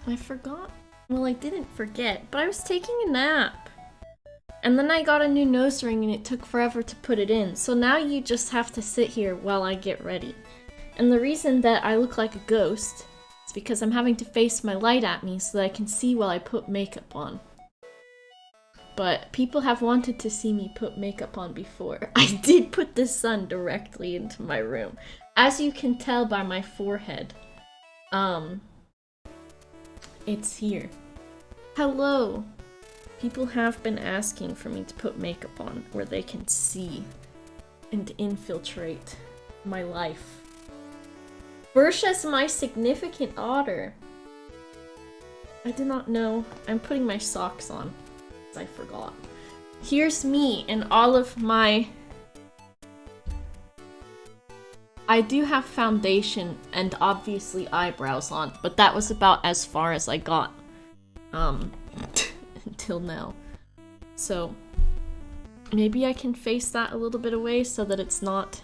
I forgot. Well, I didn't forget, but I was taking a nap. And then I got a new nose ring and it took forever to put it in. So now you just have to sit here while I get ready. And the reason that I look like a ghost is because I'm having to face my light at me so that I can see while I put makeup on. But people have wanted to see me put makeup on before. I did put the sun directly into my room. As you can tell by my forehead. It's here. Hello! People have been asking for me to put makeup on where they can see and infiltrate my life. Bersha's my significant other. I did not know. I'm putting my socks on. I forgot. Here's me and all of my... I do have foundation and obviously eyebrows on, but that was about as far as I got. Until now. So, maybe I can face that a little bit away so that it's not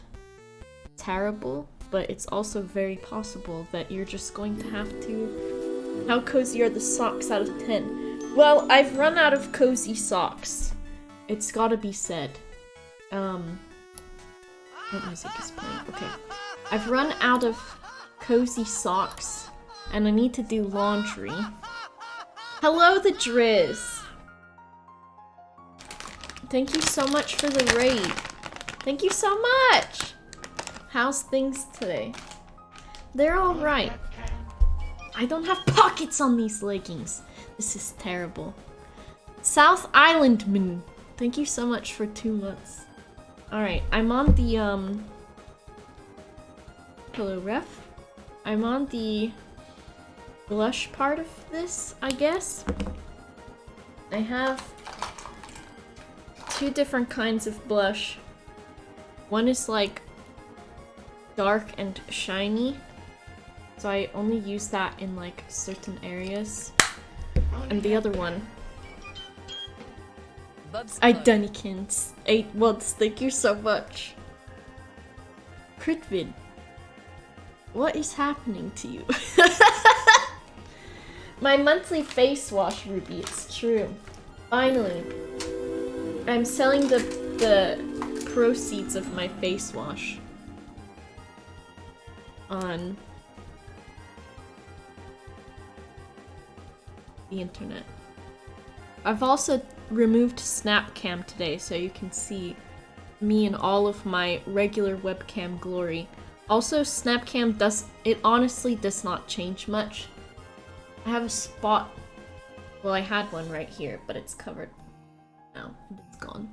terrible, but it's also very possible that you're just going to have to... How cozy are the socks out of 10? Well, I've run out of cozy socks. It's gotta be said. What music is playing? Okay. I've run out of cozy socks, and I need to do laundry. Hello, the Driz! Thank you so much for the raid. Thank you so much! How's things today? They're alright. I don't have pockets on these leggings. This is terrible. South Islandman. Thank you so much for 2 months. Alright, I'm on the, Hello, ref. I'm on the blush part of this, I guess. I have 2 different kinds of blush. One is like dark and shiny, so I only use that in like certain areas. And the other one, Dunnykins. 8 months, thank you so much. Critvid, what is happening to you? My monthly face wash, Ruby, it's true. Finally. I'm selling the proceeds of my face wash on the internet. I've also removed Snapcam today so you can see me in all of my regular webcam glory. Also, Snapcam honestly does not change much. I have a spot, well, I had one right here, but it's covered now. It's gone.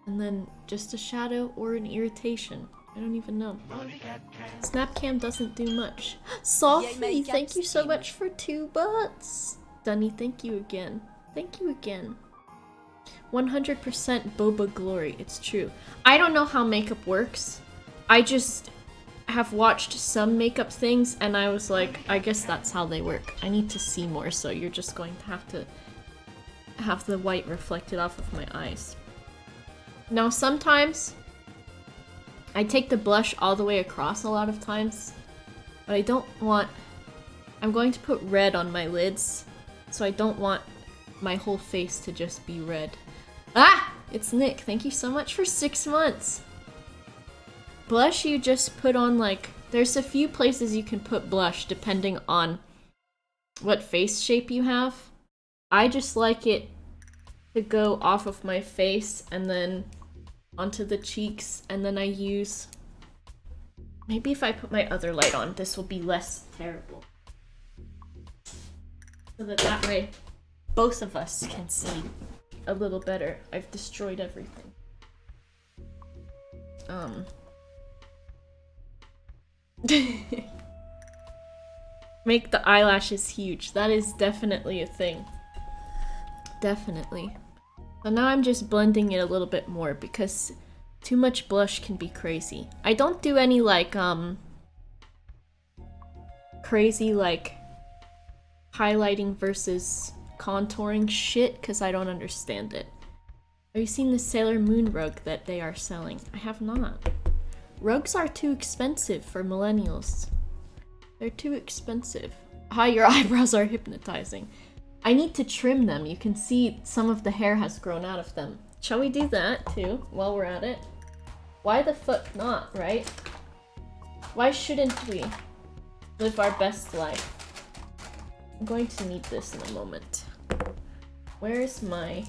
And then just a shadow or an irritation. I don't even know. Snapcam doesn't do much. Sophie, thank you so much for 2 months. Dunny, thank you again. Thank you again. 100% boba glory, it's true. I don't know how makeup works. I just have watched some makeup things and I was like, I guess that's how they work. I need to see more, so you're just going to have the white reflected off of my eyes. Now sometimes I take the blush all the way across a lot of times, but I don't want... I'm going to put red on my lids, so I don't want my whole face to just be red. Ah! It's Nick. Thank you so much for 6 months. Blush you just put on like... There's a few places you can put blush depending on what face shape you have. I just like it to go off of my face and then onto the cheeks, and then I use... Maybe if I put my other light on, this will be less terrible. So that way, both of us can see a little better. I've destroyed everything. Make the eyelashes huge. That is definitely a thing. Definitely. So now I'm just blending it a little bit more because too much blush can be crazy. I don't do any like crazy like highlighting versus contouring shit because I don't understand it. Have you seen the Sailor Moon rug that they are selling? I have not. Rugs are too expensive for millennials. They're too expensive. Ah, your eyebrows are hypnotizing. I need to trim them. You can see some of the hair has grown out of them. Shall we do that too, while we're at it? Why the fuck not, right? Why shouldn't we live our best life? I'm going to need this in a moment. Where is my...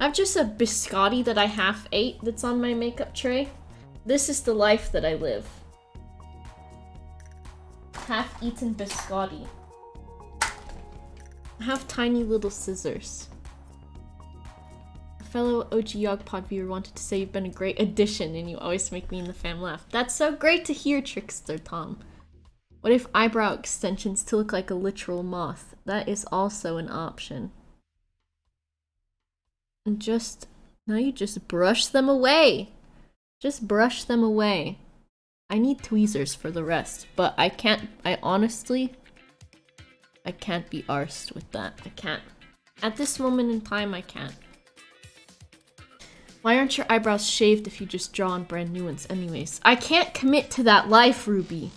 I have just a biscotti that I half ate that's on my makeup tray. This is the life that I live. Half-eaten biscotti. I have tiny little scissors. A fellow OG Yogpod viewer wanted to say you've been a great addition and you always make me and the fam laugh. That's so great to hear, Trickster Tom. What if eyebrow extensions to look like a literal moth? That is also an option. And just... now you just brush them away. Just brush them away. I need tweezers for the rest, but I can't... I honestly can't be arsed with that. I can't. At this moment in time, I can't. Why aren't your eyebrows shaved if you just draw on brand new ones anyways? I can't commit to that life, Ruby.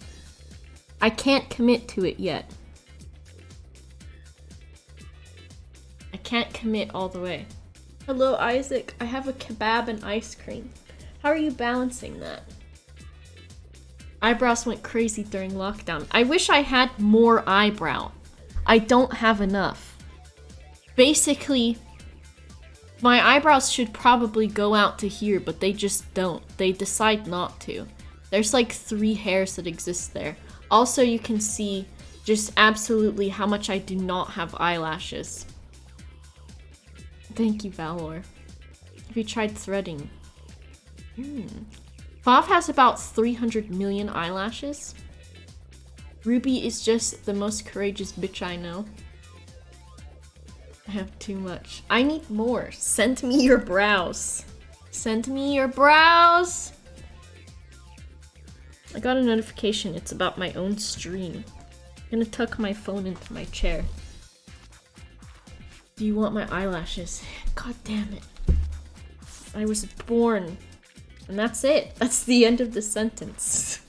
I can't commit to it yet. I can't commit all the way. Hello, Isaac. I have a kebab and ice cream. How are you balancing that? Eyebrows went crazy during lockdown. I wish I had more eyebrow. I don't have enough. Basically, my eyebrows should probably go out to here, but they just don't. They decide not to. There's like 3 hairs that exist there. Also, you can see just absolutely how much I do not have eyelashes. Thank you, Valor. Have you tried threading? Vav has about 300 million eyelashes. Ruby is just the most courageous bitch I know. I have too much. I need more. Send me your brows. Send me your brows! I got a notification. It's about my own stream. I'm gonna tuck my phone into my chair. Do you want my eyelashes? God damn it. I was born. And that's it. That's the end of the sentence.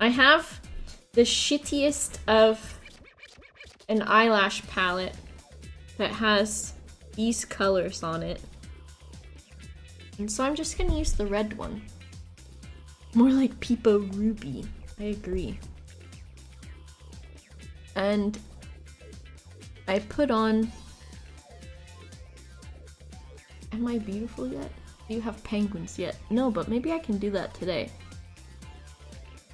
I have the shittiest of an eyelash palette that has these colors on it. And so I'm just gonna use the red one. More like Peepo Ruby. I agree. And I put on... Am I beautiful yet? Do you have penguins yet? No, but maybe I can do that today.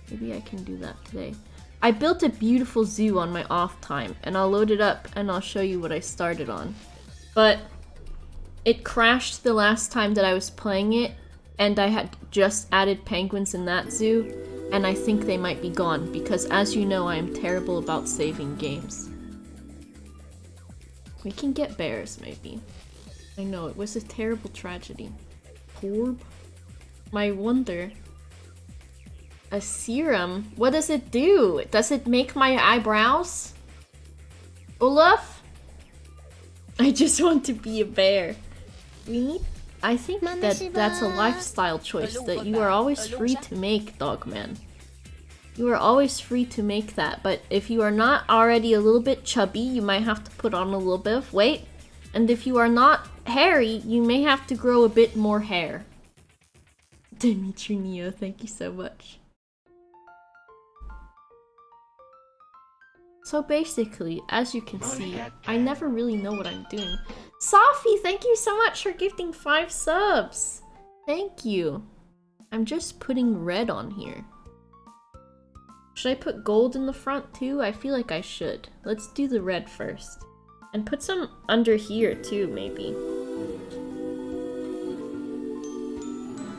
Maybe I can do that today. I built a beautiful zoo on my off time, and I'll load it up and I'll show you what I started on. But it crashed the last time that I was playing it, and I had just added penguins in that zoo, and I think they might be gone, because as you know, I am terrible about saving games. We can get bears, maybe. I know, it was a terrible tragedy. Orb? My wonder. A serum? What does it do? Does it make my eyebrows? Olaf? I just want to be a bear. We need... I think that's a lifestyle choice that you are always free to make, Dogman. You are always free to make that, but if you are not already a little bit chubby, you might have to put on a little bit of weight. And if you are not hairy, you may have to grow a bit more hair. Dimitri Neo, thank you so much. So basically, as you can see, I never really know what I'm doing. Safi, thank you so much for gifting 5 subs. Thank you. I'm just putting red on here. Should I put gold in the front too? I feel like I should. Let's do the red first. And put some under here too, maybe.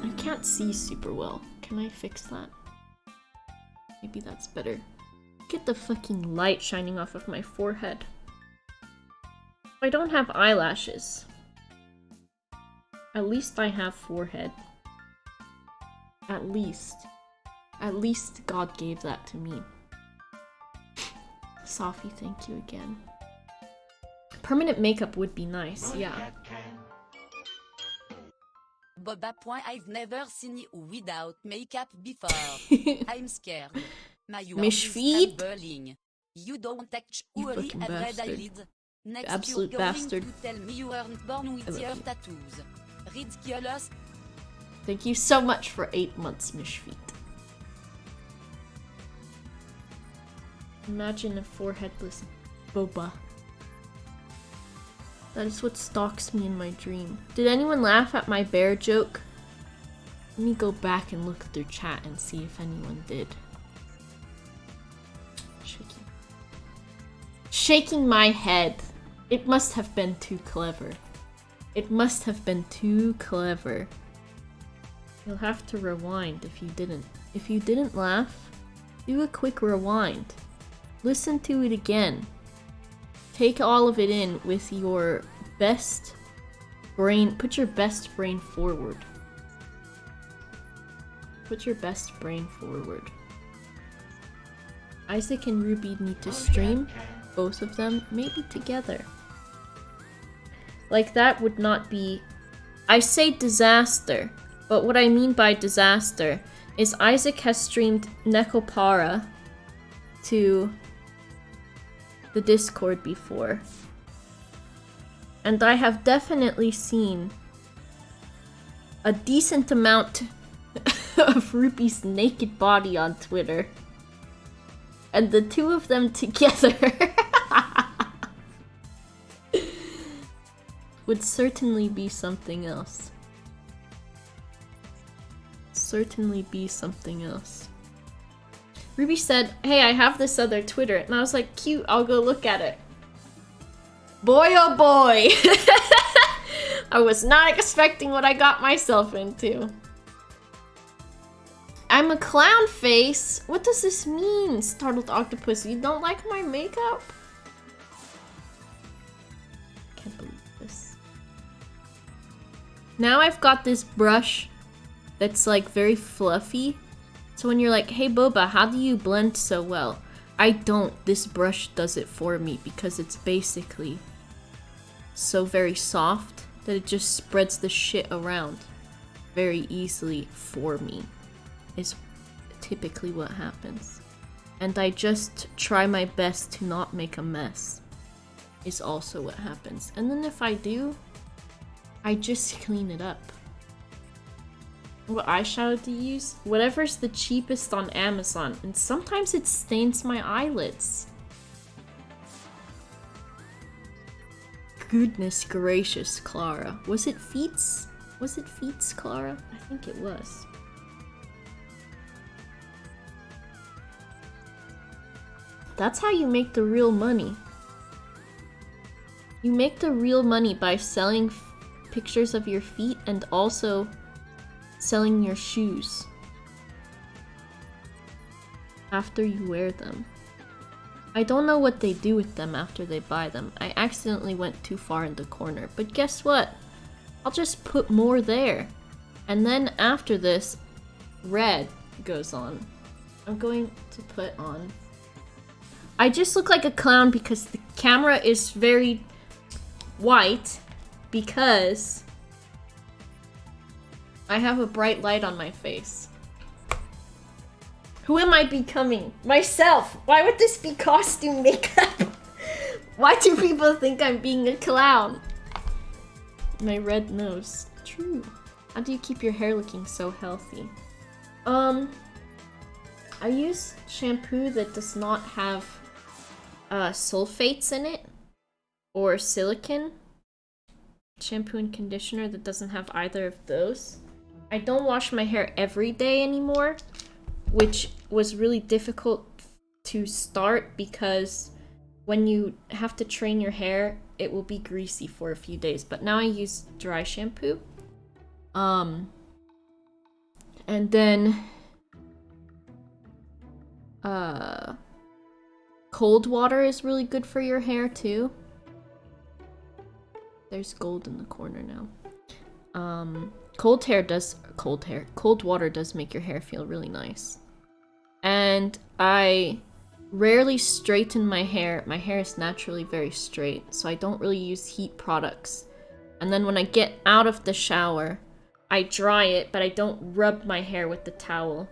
I can't see super well. Can I fix that? Maybe that's better. Get the fucking light shining off of my forehead. I don't have eyelashes. At least I have forehead. At least. At least God gave that to me. Safi, thank you again. Permanent makeup would be nice, yeah. Boba. I've never seen you without makeup before. I'm scared. My Mishfeet? bullying. You don't touch You Uri fucking a red bastard. eyelid. Next Absolute you're going bastard. to tell me you weren't born with your tattoos. Ridiculous. Thank you so much for 8 months, Mishfeet. Imagine a foreheadless Boba. That is what stalks me in my dream. Did anyone laugh at my bear joke? Let me go back and look through chat and see if anyone did. Shaking my head. It must have been too clever. It must have been too clever. You'll have to rewind if you didn't. If you didn't laugh, do a quick rewind. Listen to it again. Take all of it in with your best brain. Put your best brain forward. Put your best brain forward. Isaac and Ruby need to stream. Both of them, maybe together. Like, that would not be... I say disaster, but what I mean by disaster is Isaac has streamed Nekopara to the Discord before. And I have definitely seen a decent amount of Ruby's naked body on Twitter. And the two of them together would certainly be something else. Certainly be something else. Ruby said, hey, I have this other Twitter. And I was like, cute, I'll go look at it. Boy, oh boy. I was not expecting what I got myself into. I'm a clown face? What does this mean? Startled octopus, you don't like my makeup? Can't believe this. Now I've got this brush that's like very fluffy. So when you're like, hey Boba, how do you blend so well? I don't. This brush does it for me because it's basically so very soft that it just spreads the shit around very easily for me. Is typically what happens. And I just try my best to not make a mess is also what happens. And then if I do, I just clean it up. What eyeshadow to use? Whatever's the cheapest on Amazon. And sometimes it stains my eyelids. Goodness gracious, Clara. Was it Feats? Was it Feats, Clara? I think it was. That's how you make the real money. You make the real money by selling pictures of your feet and also selling your shoes after you wear them. I don't know what they do with them after they buy them. I accidentally went too far in the corner, but guess what? I'll just put more there. And then after this, red goes on. I'm going to put on... I just look like a clown because the camera is very white because I have a bright light on my face. Who am I becoming? Myself! Why would this be costume makeup? Why do people think I'm being a clown? My red nose. True. How do you keep your hair looking so healthy? I use shampoo that does not have sulfates in it or silicone. Shampoo and conditioner that doesn't have either of those. I don't wash my hair every day anymore, which was really difficult to start because when you have to train your hair, it will be greasy for a few days. But now I use dry shampoo. And then cold water is really good for your hair too. There's gold in the corner now. Cold water does make your hair feel really nice. And I rarely straighten my hair. My hair is naturally very straight, so I don't really use heat products. And then when I get out of the shower, I dry it, but I don't rub my hair with the towel.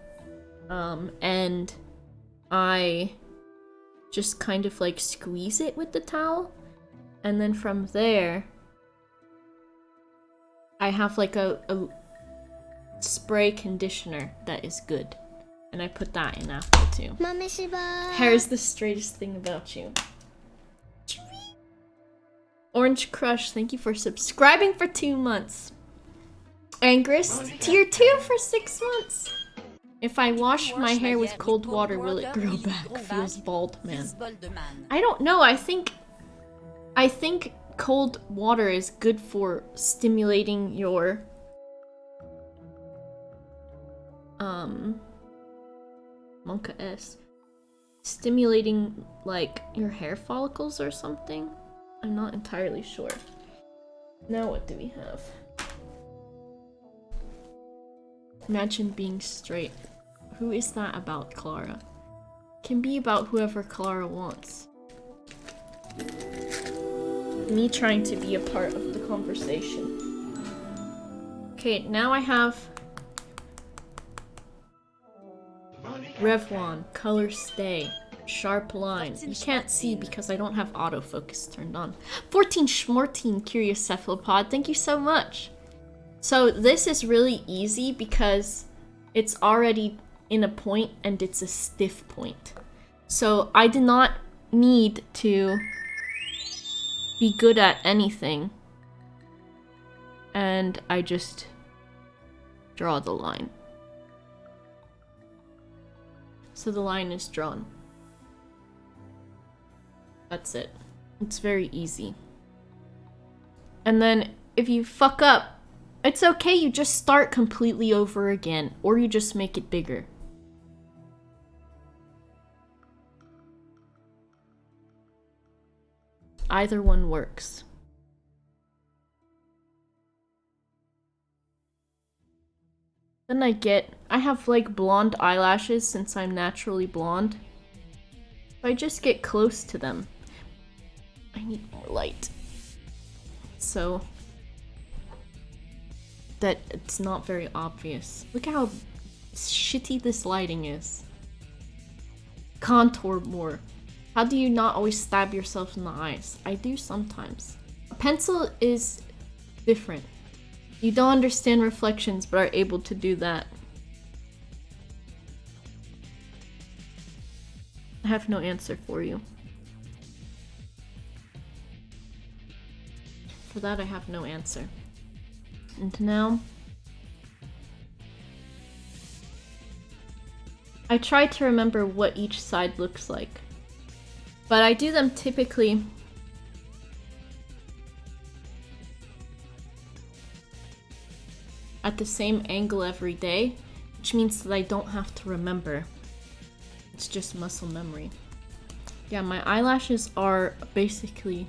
And I just kind of like squeeze it with the towel. And then from there, I have like a spray conditioner that is good. And I put that in after too. Hair is the straightest thing about you. Orange Crush, thank you for subscribing for 2 months. Angrist, tier 2 for 6 months. If I wash my hair with cold water, will it grow back? Feels bald, man. I don't know, I think cold water is good for stimulating your Monka S. Stimulating like your hair follicles or something. I'm not entirely sure. Now what do we have? Imagine being straight. Who is that about, Clara? Can be about whoever Clara wants. Me trying to be a part of the conversation. Okay, now I have Revlon, Color Stay, Sharp Line. You can't see because I don't have autofocus turned on. 14 Schmortine, Curious Cephalopod, thank you so much. So this is really easy because it's already in a point and it's a stiff point. So I did not need to be good at anything. And I just draw the line. So the line is drawn. That's it. It's very easy. And then if you fuck up, it's okay, you just start completely over again, or you just make it bigger. Either one works. Then I have like blonde eyelashes since I'm naturally blonde. If I just get close to them, I need more light. So that it's not very obvious. Look how shitty this lighting is. Contour more. How do you not always stab yourself in the eyes? I do sometimes. A pencil is different. You don't understand reflections, but are able to do that. I have no answer for you. For that, I have no answer. And now, I try to remember what each side looks like. But I do them typically at the same angle every day, which means that I don't have to remember. It's just muscle memory. Yeah, my eyelashes are basically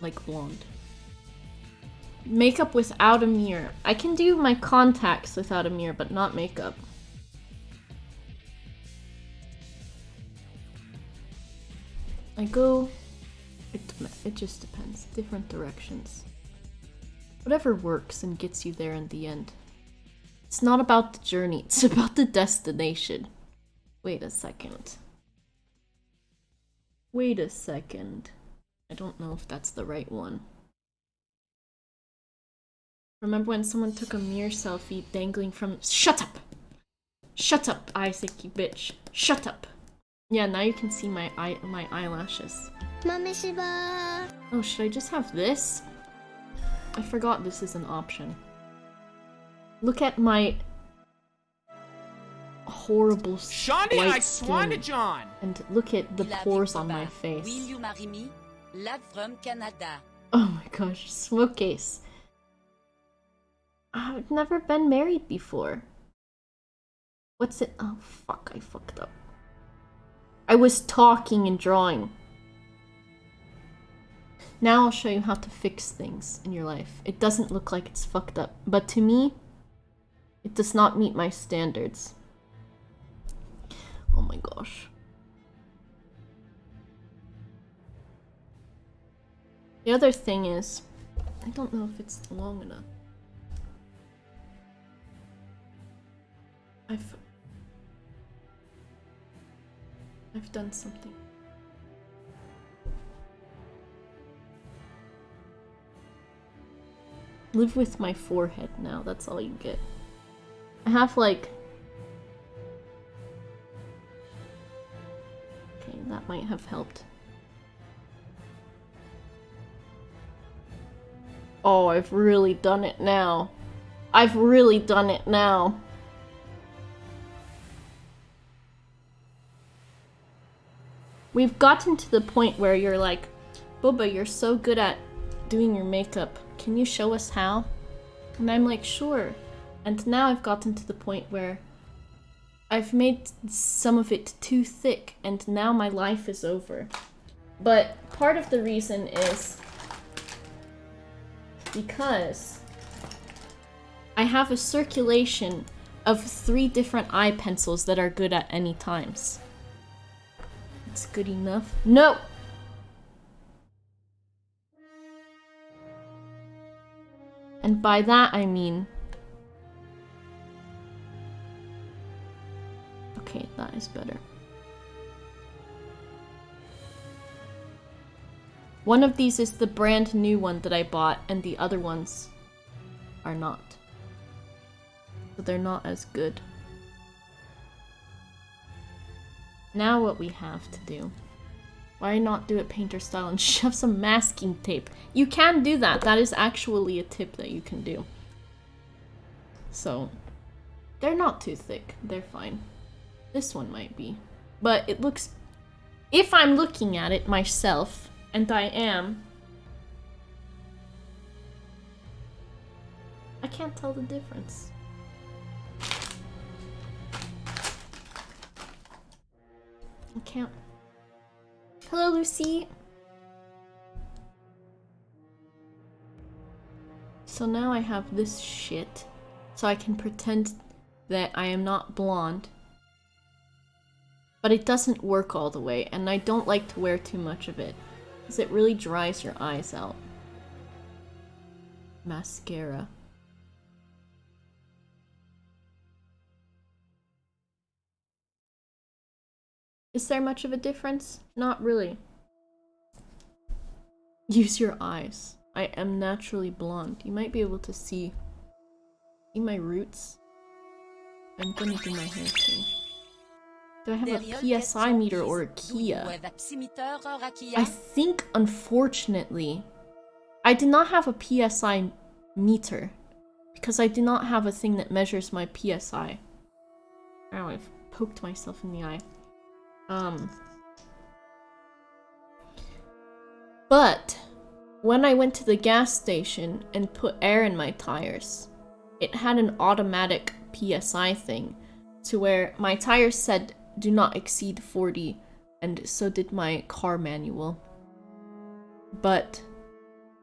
like blonde. Makeup without a mirror. I can do my contacts without a mirror, but not makeup. I go... It just depends. Different directions. Whatever works and gets you there in the end. It's not about the journey, it's about the destination. Wait a second. Wait a second. I don't know if that's the right one. Remember when someone took a mirror selfie dangling from— Shut up! Shut up, Zeaky bitch. Shut up! Yeah, now you can see my eyelashes. Oh, should I just have this? I forgot this is an option. Look at my horrible Shawnee, white I swan to skin. John. And look at the pores on my face. Will you marry me? Love from Canada. Oh my gosh, smoke case. I've never been married before. What's it? Oh fuck, I fucked up. I was talking and drawing. Now I'll show you how to fix things in your life. It doesn't look like it's fucked up, but to me, it does not meet my standards. Oh my gosh. The other thing is, I don't know if it's long enough. I've done something. Live with my forehead now, that's all you get. I have like... Okay, that might have helped. Oh, I've really done it now. I've really done it now. We've gotten to the point where you're like, Boba, you're so good at doing your makeup. Can you show us how? And I'm like, sure. And now I've gotten to the point where I've made some of it too thick, and now my life is over. But part of the reason is because I have a circulation of 3 different eye pencils that are good at any times. It's good enough. No! And by that I mean... Okay, that is better. One of these is the brand new one that I bought, and the other ones are not. So they're not as good. Now what we have to do. Why not do it painter style and shove some masking tape? You can do that. That is actually a tip that you can do. So, they're not too thick. They're fine. This one might be. But it looks... If I'm looking at it myself, and I am, I can't tell the difference. I can't. Hello, Lucy. So now I have this shit, so I can pretend that I am not blonde. But it doesn't work all the way, and I don't like to wear too much of it, because it really dries your eyes out. Mascara. Is there much of a difference? Not really. Use your eyes. I am naturally blonde. You might be able to see my roots. I'm gonna do my hair too. Do I have a PSI meter or a Kia? I think, unfortunately, I did not have a PSI meter because I did not have a thing that measures my PSI. Ow, I've poked myself in the eye. But when I went to the gas station and put air in my tires, it had an automatic PSI thing to where my tires said do not exceed 40, and so did my car manual. But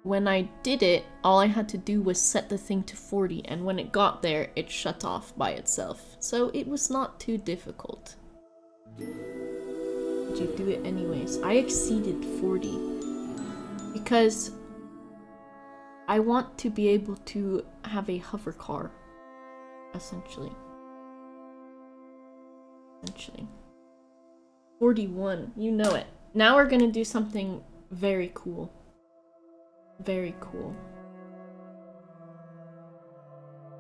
when I did it, all I had to do was set the thing to 40, and when it got there, it shut off by itself. So it was not too difficult. Did you do it anyways? I exceeded 40 because I want to be able to have a hover car, essentially. 41, you know it. Now we're gonna do something very cool. Very cool.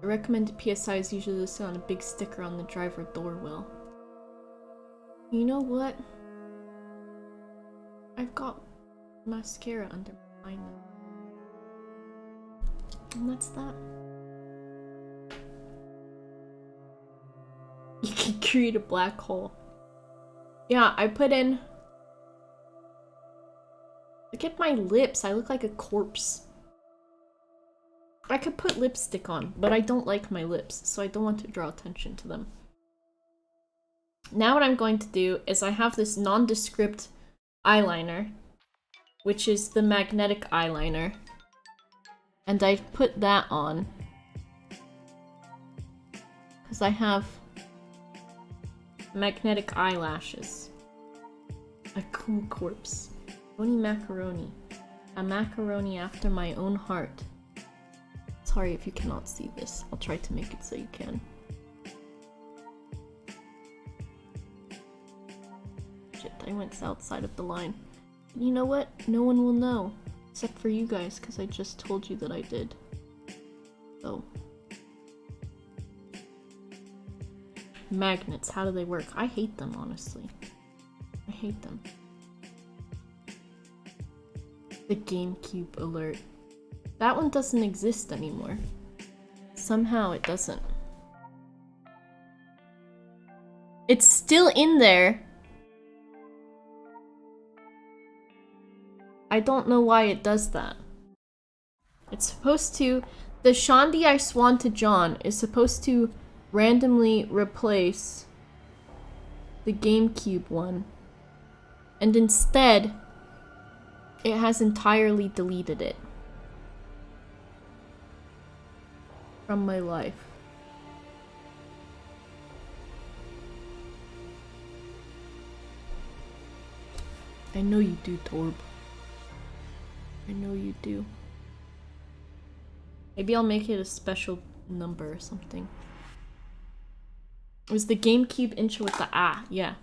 The recommended PSI is usually listed on a big sticker on the driver door wheel. You know what? I've got mascara under my eye now. And that's that. You can create a black hole. Yeah, I put in... Look at my lips, I look like a corpse. I could put lipstick on, but I don't like my lips, so I don't want to draw attention to them. Now what I'm going to do is I have this nondescript eyeliner, which is the magnetic eyeliner. And I put that on because I have magnetic eyelashes. A cool corpse. Oni macaroni. A macaroni after my own heart. Sorry if you cannot see this. I'll try to make it so you can. shit, I went outside of the line. You know what? No one will know. Except for you guys, because I just told you that I did. So. Magnets, how do they work? I hate them, honestly. I hate them. The GameCube alert. That one doesn't exist anymore. Somehow it doesn't. It's still in there. I don't know why it does that. It's supposed to... The Shandi I Swan to John is supposed to randomly replace the GameCube one. And instead, it has entirely deleted it from my life. I know you do, Torb. I know you do. Maybe I'll make it a special number or something. It was the GameCube intro with the ah, yeah.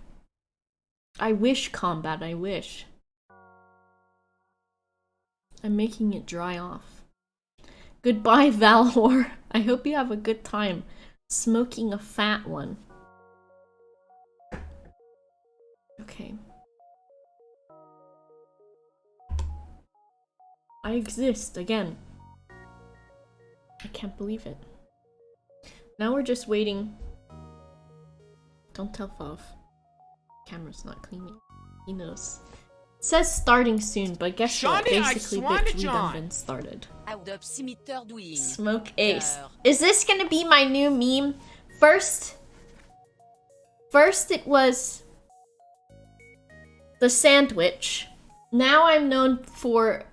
I wish, Combat, I wish. I'm making it dry off. Goodbye, Valor. I hope you have a good time smoking a fat one. Okay. I exist again. I can't believe it. Now we're just waiting. Don't tell Fav. Camera's not cleaning. He knows. It says starting soon, but guess what? Basically, bitch, we done been started. Smoke Ace. Is this gonna be my new meme? First it was the sandwich. Now I'm known for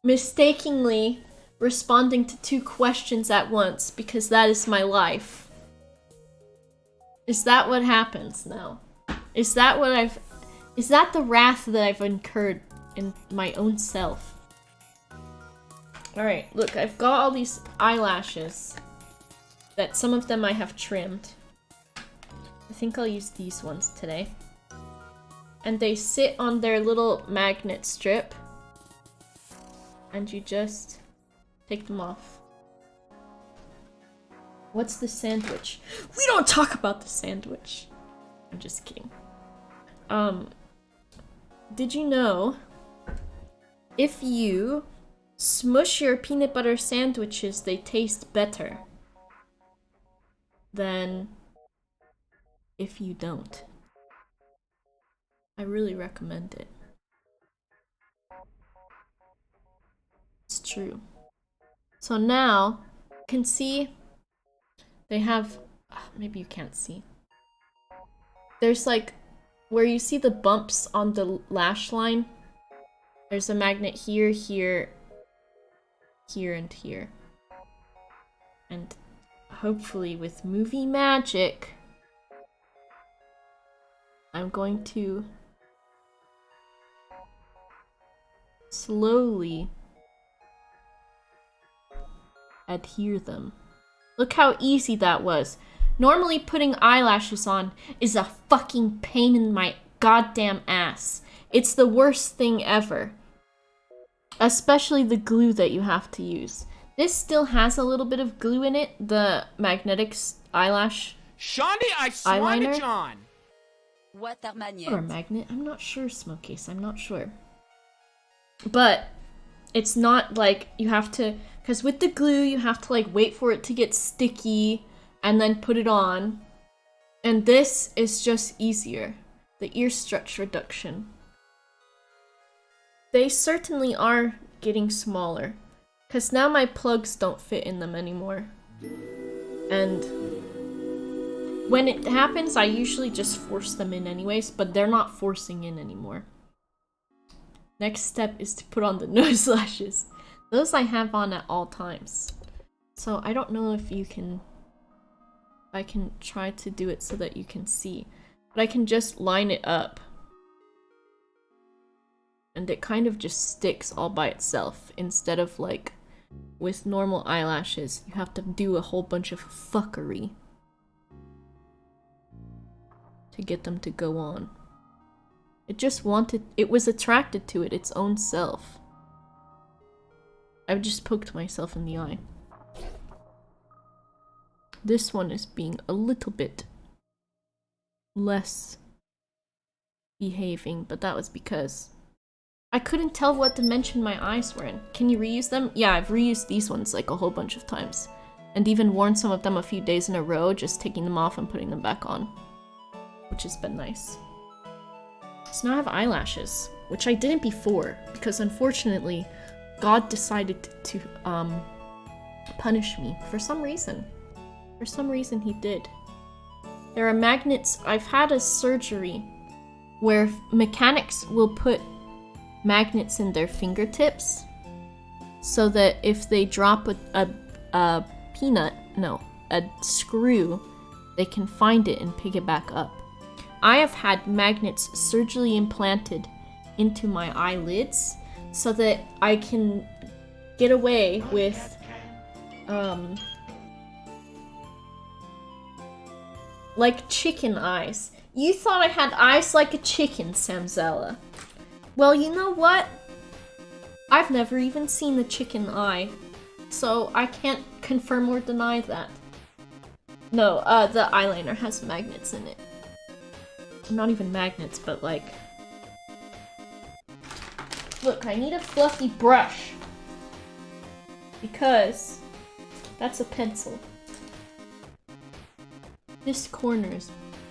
mistakenly responding to 2 questions at once because that is my life. Is that what happens now? Is that what is that the wrath that I've incurred in my own self? Alright, look, I've got all these eyelashes that some of them I have trimmed. I think I'll use these ones today. And they sit on their little magnet strip. And you just take them off. What's the sandwich? We don't talk about the sandwich. I'm just kidding. Did you know if you smush your peanut butter sandwiches, they taste better than if you don't? I really recommend it. It's true. So now, you can see they have, maybe you can't see. There's like, where you see the bumps on the lash line, there's a magnet here, here, here, and here. And hopefully with movie magic, I'm going to slowly adhere them. Look how easy that was. Normally putting eyelashes on is a fucking pain in my goddamn ass. It's the worst thing ever. Especially the glue that you have to use. This still has a little bit of glue in it, the magnetic eyelash eyeliner. John. Or a magnet, I'm not sure, Smokeace, I'm not sure. But it's not like you have to, because with the glue you have to like wait for it to get sticky and then put it on. And this is just easier. The ear stretch reduction. They certainly are getting smaller, because now my plugs don't fit in them anymore. And when it happens, I usually just force them in anyways, but they're not forcing in anymore. Next step is to put on the nose lashes. Those I have on at all times. So I don't know if you can... I can try to do it so that you can see. But I can just line it up. And it kind of just sticks all by itself. Instead of like, with normal eyelashes, you have to do a whole bunch of fuckery to get them to go on. It was attracted to its own self. I've just poked myself in the eye. This one is being a little bit less behaving, but that was because I couldn't tell what dimension my eyes were in. Can you reuse them? Yeah, I've reused these ones like a whole bunch of times. And even worn some of them a few days in a row, just taking them off and putting them back on. Which has been nice. So now I have eyelashes, which I didn't before, because unfortunately, God decided to punish me for some reason. For some reason he did. There are magnets. I've had a surgery where mechanics will put magnets in their fingertips so that if they drop a screw, they can find it and pick it back up. I have had magnets surgically implanted into my eyelids so that I can get away with like chicken eyes. You thought I had eyes like a chicken, Samzella. Well, you know what? I've never even seen a chicken eye, so I can't confirm or deny that. No, the eyeliner has magnets in it. Not even magnets, but like... Look, I need a fluffy brush. Because that's a pencil. This corner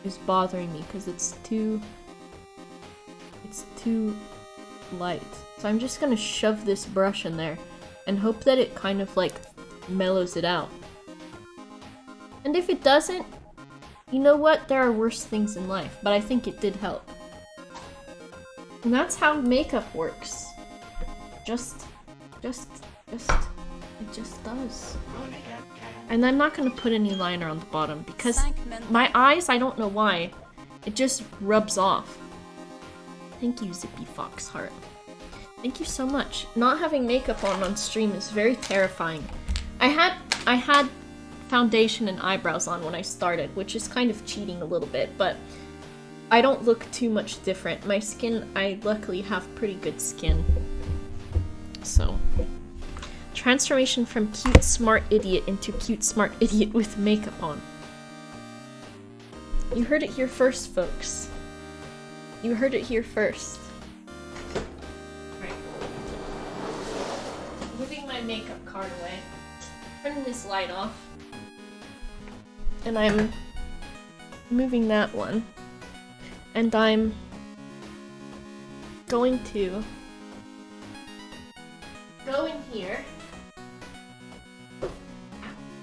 is bothering me because it's too light. So I'm just gonna shove this brush in there and hope that it kind of like mellows it out. And if it doesn't, you know what? There are worse things in life, but I think it did help. And that's how makeup works. It just does. And I'm not gonna put any liner on the bottom because my eyes, I don't know why, it just rubs off. Thank you, Zippy Fox Heart. Thank you so much. Not having makeup on stream is very terrifying. I had foundation and eyebrows on when I started, which is kind of cheating a little bit, but I don't look too much different. My skin, I luckily have pretty good skin. So, transformation from cute smart idiot into cute smart idiot with makeup on. You heard it here first, folks. You heard it here first. Right. Moving my makeup card away. Turning this light off. And I'm moving that one. And I'm going to go in here.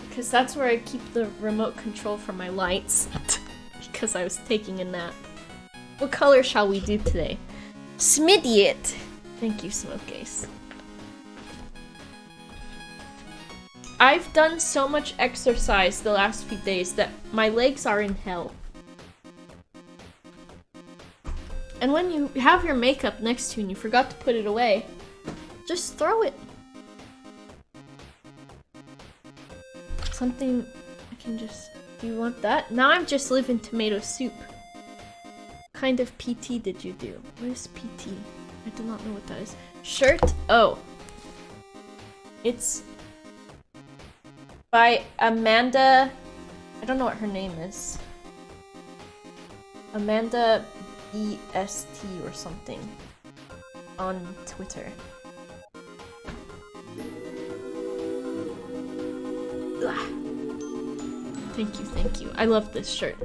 Because that's where I keep the remote control for my lights. Because I was taking a nap. What color shall we do today? Smidiot! Thank you, Smoke Ace. I've done so much exercise the last few days that my legs are in hell. And when you have your makeup next to you and you forgot to put it away, just throw it. Something I can just... Do you want that? Now I'm just living tomato soup. What kind of PT did you do? What is PT? I do not know what that is. Shirt? Oh. It's by Amanda... I don't know what her name is. Amanda BST or something. On Twitter. Ugh. Thank you. I love this shirt.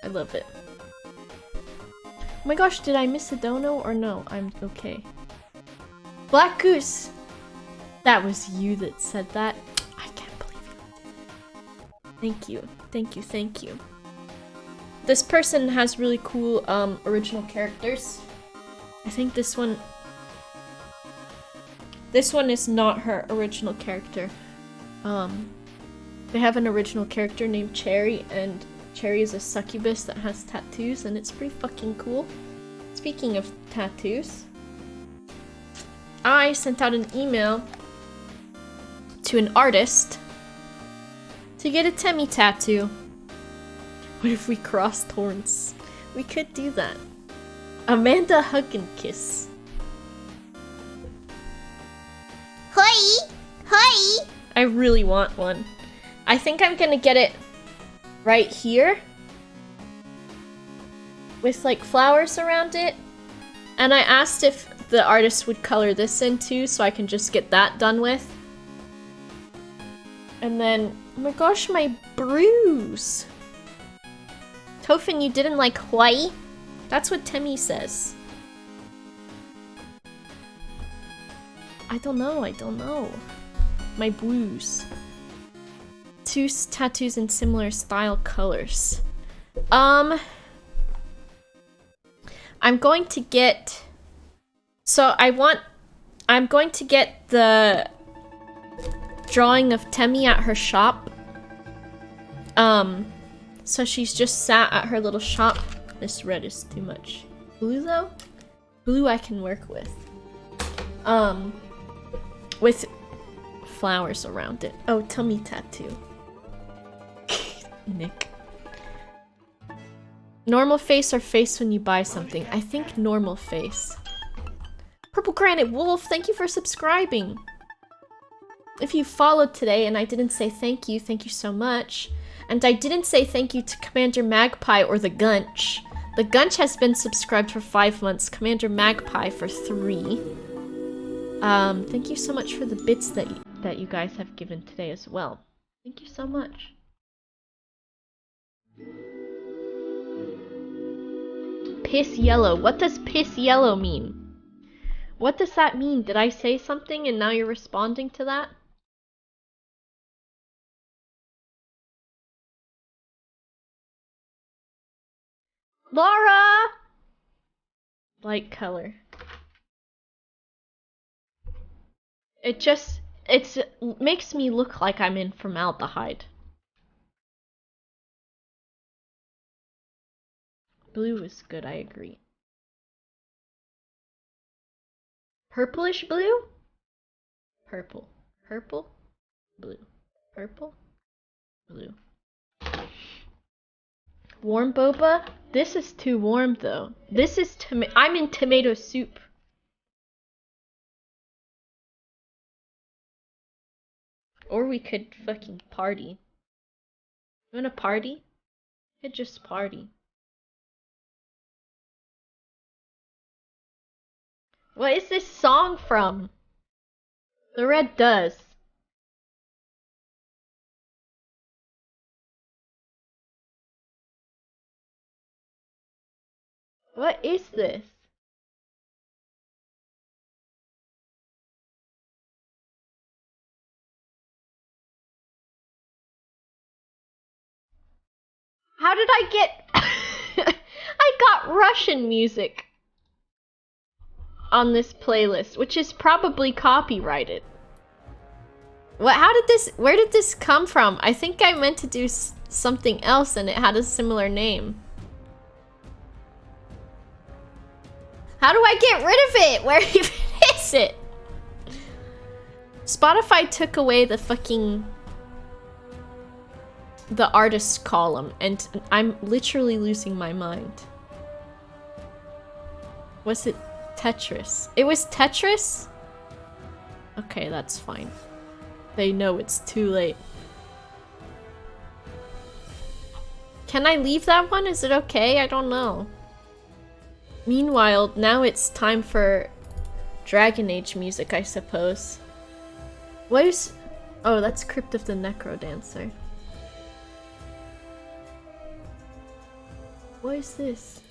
I love it. Oh my gosh, did I miss a dono or no? I'm okay. Black Goose! That was you that said that. I can't believe you. Thank you. This person has really cool original characters. I think this one is not her original character. They have an original character named Cherry, and Cherry is a succubus that has tattoos, and it's pretty fucking cool. Speaking of tattoos, I sent out an email to an artist to get a Temmie tattoo. What if we crossed horns? We could do that. Amanda Hug and Kiss. Hoi! Hoi! I really want one. I think I'm gonna get it right here. With like flowers around it. And I asked if the artist would color this in too, so I can just get that done with. And then, oh my gosh, my bruise. Tofin, you didn't like Hawaii? That's what Temmie says. I don't know. My bruise. Two tattoos in similar style colors. I'm going to get... I'm going to get the drawing of Temmie at her shop. So she's just sat at her little shop. This red is too much. Blue though? Blue I can work with. With flowers around it. Oh, tummy tattoo. Nick. Normal face or face when you buy something? I think normal face. Purple Granite Wolf, thank you for subscribing. If you followed today and I didn't say thank you so much. And I didn't say thank you to Commander Magpie or the Gunch. The Gunch has been subscribed for 5 months, Commander Magpie for 3. Thank you so much for the bits that you guys have given today as well. Thank you so much. Piss yellow. What does piss yellow mean? What does that mean? Did I say something and now you're responding to that? Laura! Light color. It makes me look like I'm in formaldehyde. Blue is good, I agree. Purplish blue? Purple. Purple? Blue. Purple? Blue. Warm boba? This is too warm though. This is I'm in tomato soup. Or we could fucking party. You wanna party? We could just party. What is this song from? The Red Does. What is this? How did I get... I got Russian music on this playlist, which is probably copyrighted. What? How did this... Where did this come from? I think I meant to do something else and it had a similar name. How do I get rid of it? Where even is it? Spotify took away the fucking... the artist column, and I'm literally losing my mind. Was it Tetris? It was Tetris? Okay, that's fine. They know it's too late. Can I leave that one? Is it okay? I don't know. Meanwhile, now it's time for Dragon Age music, I suppose. What is... Oh, that's Crypt of the Necro Dancer. What is this?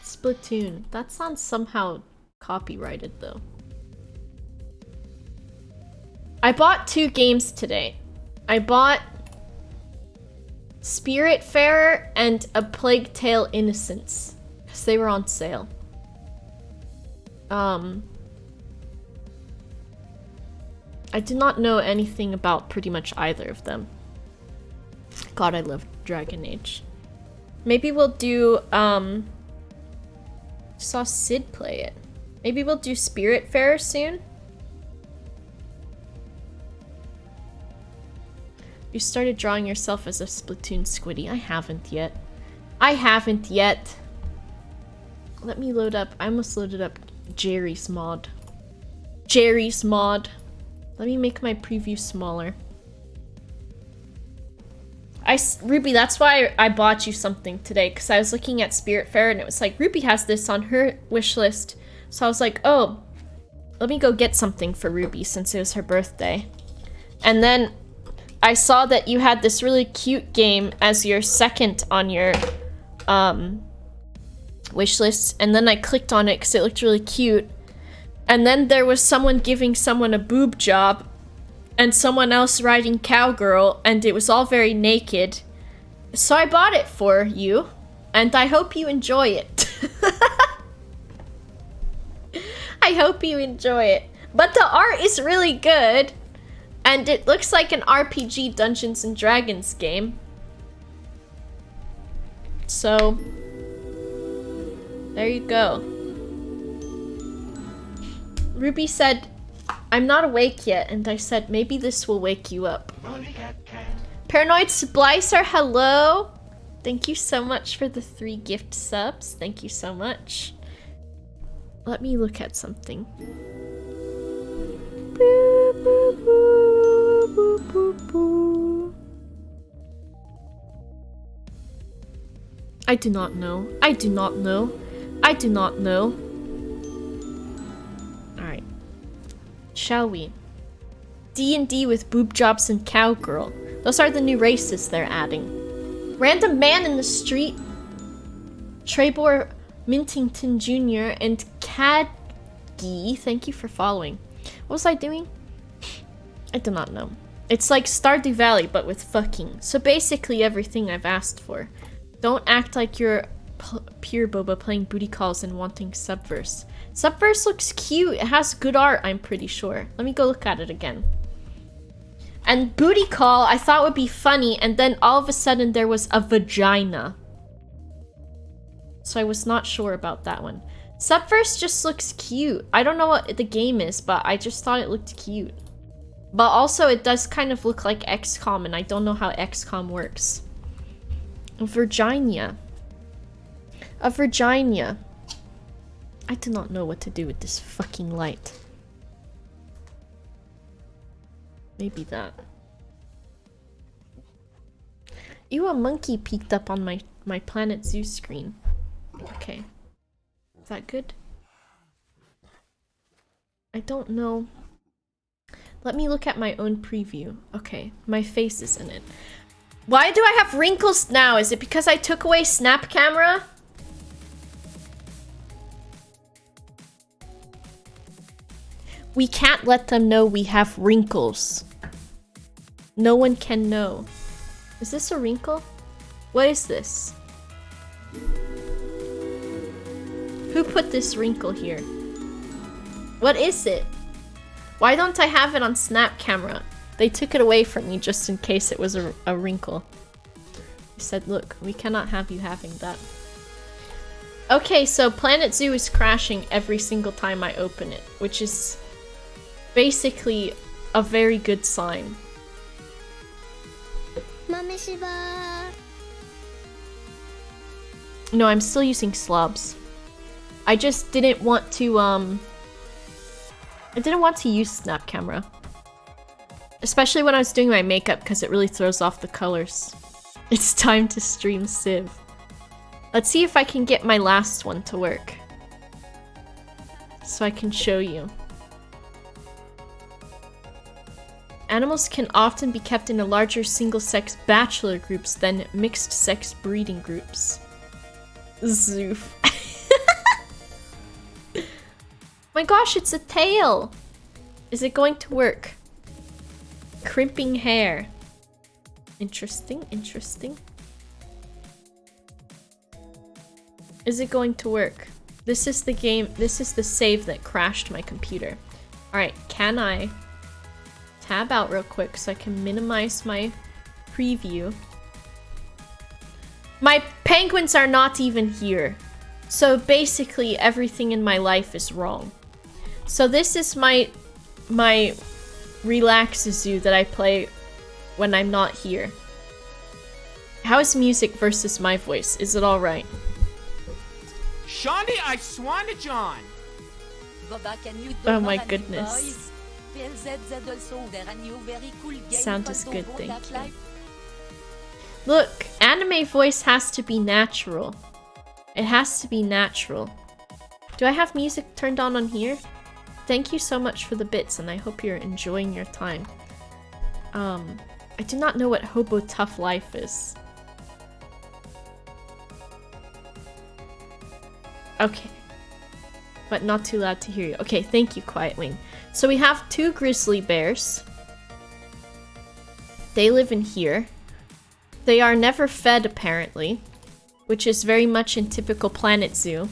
Splatoon. That sounds somehow copyrighted though. I bought 2 games today. I bought Spiritfarer and A Plague Tale Innocence, because they were on sale. I did not know anything about pretty much either of them. God, I love Dragon Age. Maybe we'll do, saw Sid play it. Maybe we'll do Spiritfarer soon? You started drawing yourself as a Splatoon squiddy. I haven't yet. I haven't yet. Let me load up. I almost loaded up Jerry's mod. Jerry's mod. Let me make my preview smaller. Ruby, that's why I bought you something today, because I was looking at Spirit Fair and it was like, Ruby has this on her wish list. So I was like, oh, let me go get something for Ruby since it was her birthday. And then I saw that you had this really cute game as your second on your wish list. And then I clicked on it because it looked really cute. And then there was someone giving someone a boob job and someone else riding cowgirl, and it was all very naked. So I bought it for you, and I hope you enjoy it. I hope you enjoy it. But the art is really good, and it looks like an RPG Dungeons and Dragons game. So, there you go. Ruby said, I'm not awake yet, and I said, maybe this will wake you up. Paranoid Splicer, hello! Thank you so much for the 3 gift subs. Thank you so much. Let me look at something. Boo, boo, boo, boo, boo, boo. I do not know. I do not know. I do not know. Alright. Shall we? D&D with boob jobs and cowgirl. Those are the new races they're adding. Random man in the street. Trebor Mintington Jr. and Cadgy. Thank you for following. What was I doing? I do not know. It's like Stardew Valley, but with fucking. So basically everything I've asked for. Don't act like you're pure boba playing booty calls and wanting Subverse. Subverse looks cute. It has good art, I'm pretty sure. Let me go look at it again. And booty call I thought would be funny, and then all of a sudden there was a vagina. So I was not sure about that one. Subverse just looks cute. I don't know what the game is, but I just thought it looked cute. But also it does kind of look like XCOM, and I don't know how XCOM works. Virginia. A Virginia. I do not know what to do with this fucking light. Maybe that. Ew, a monkey peeked up on my Planet Zoo screen. Okay. Is that good? I don't know. Let me look at my own preview. Okay, my face is in it. Why do I have wrinkles now? Is it because I took away Snap Camera? We can't let them know we have wrinkles. No one can know. Is this a wrinkle? What is this? Who put this wrinkle here? What is it? Why don't I have it on Snap Camera? They took it away from me just in case it was a wrinkle. They said, look, we cannot have you having that. Okay, so Planet Zoo is crashing every single time I open it, which is basically a very good sign. No, I'm still using slobs. I just didn't want to, I didn't want to use Snap Camera. Especially when I was doing my makeup, because it really throws off the colors. It's time to stream Civ. Let's see if I can get my last one to work. So I can show you. Animals can often be kept in a larger single-sex bachelor groups than mixed-sex breeding groups. Zoof. My gosh, it's a tail! Is it going to work? Crimping hair. Interesting, interesting. Is it going to work? This is the game, this is the save that crashed my computer. Alright, can I tab out real quick so I can minimize my preview? My penguins are not even here. So basically everything in my life is wrong. So this is my Relax Zoo that I play when I'm not here. How is music versus my voice? Is it alright? Shaundi, I swan to John. Boba, can you Oh my a new goodness. voice? PLZZ also there a new very cool game Sound is called good, Turbo thank Dark you. Life. Look, anime voice has to be natural. It has to be natural. Do I have music turned on here? Thank you so much for the bits, and I hope you're enjoying your time. I do not know what Hobo Tough Life is. Okay. But not too loud to hear you. Okay, thank you, Quiet Wing. So we have 2 grizzly bears. They live in here. They are never fed, apparently, which is very much in typical Planet Zoo.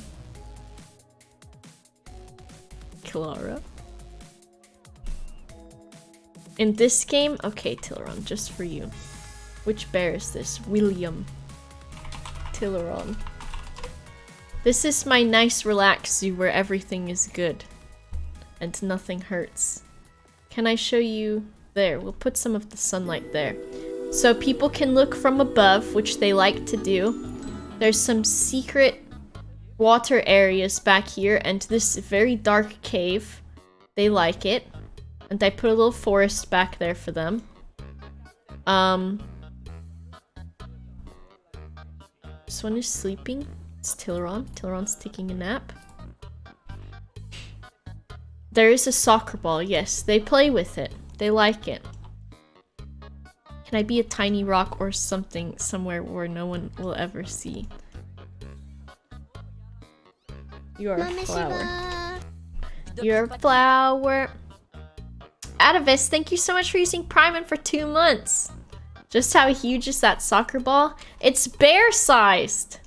Clara. In this game, okay, Tileron, just for you. Which bear is this? William. Tileron. This is my nice relaxed zoo where everything is good. And nothing hurts. Can I show you? There, we'll put some of the sunlight there. So people can look from above, which they like to do. There's some secret water areas back here and this very dark cave. They like it. And I put a little forest back there for them. This one is sleeping. It's Tileron. Tileron's taking a nap. There is a soccer ball. Yes, they play with it. They like it. Can I be a tiny rock or something somewhere where no one will ever see? You are a flower. You're a flower. Atavis, thank you so much for using Prime and for 2 months. Just how huge is that soccer ball? It's bear-sized.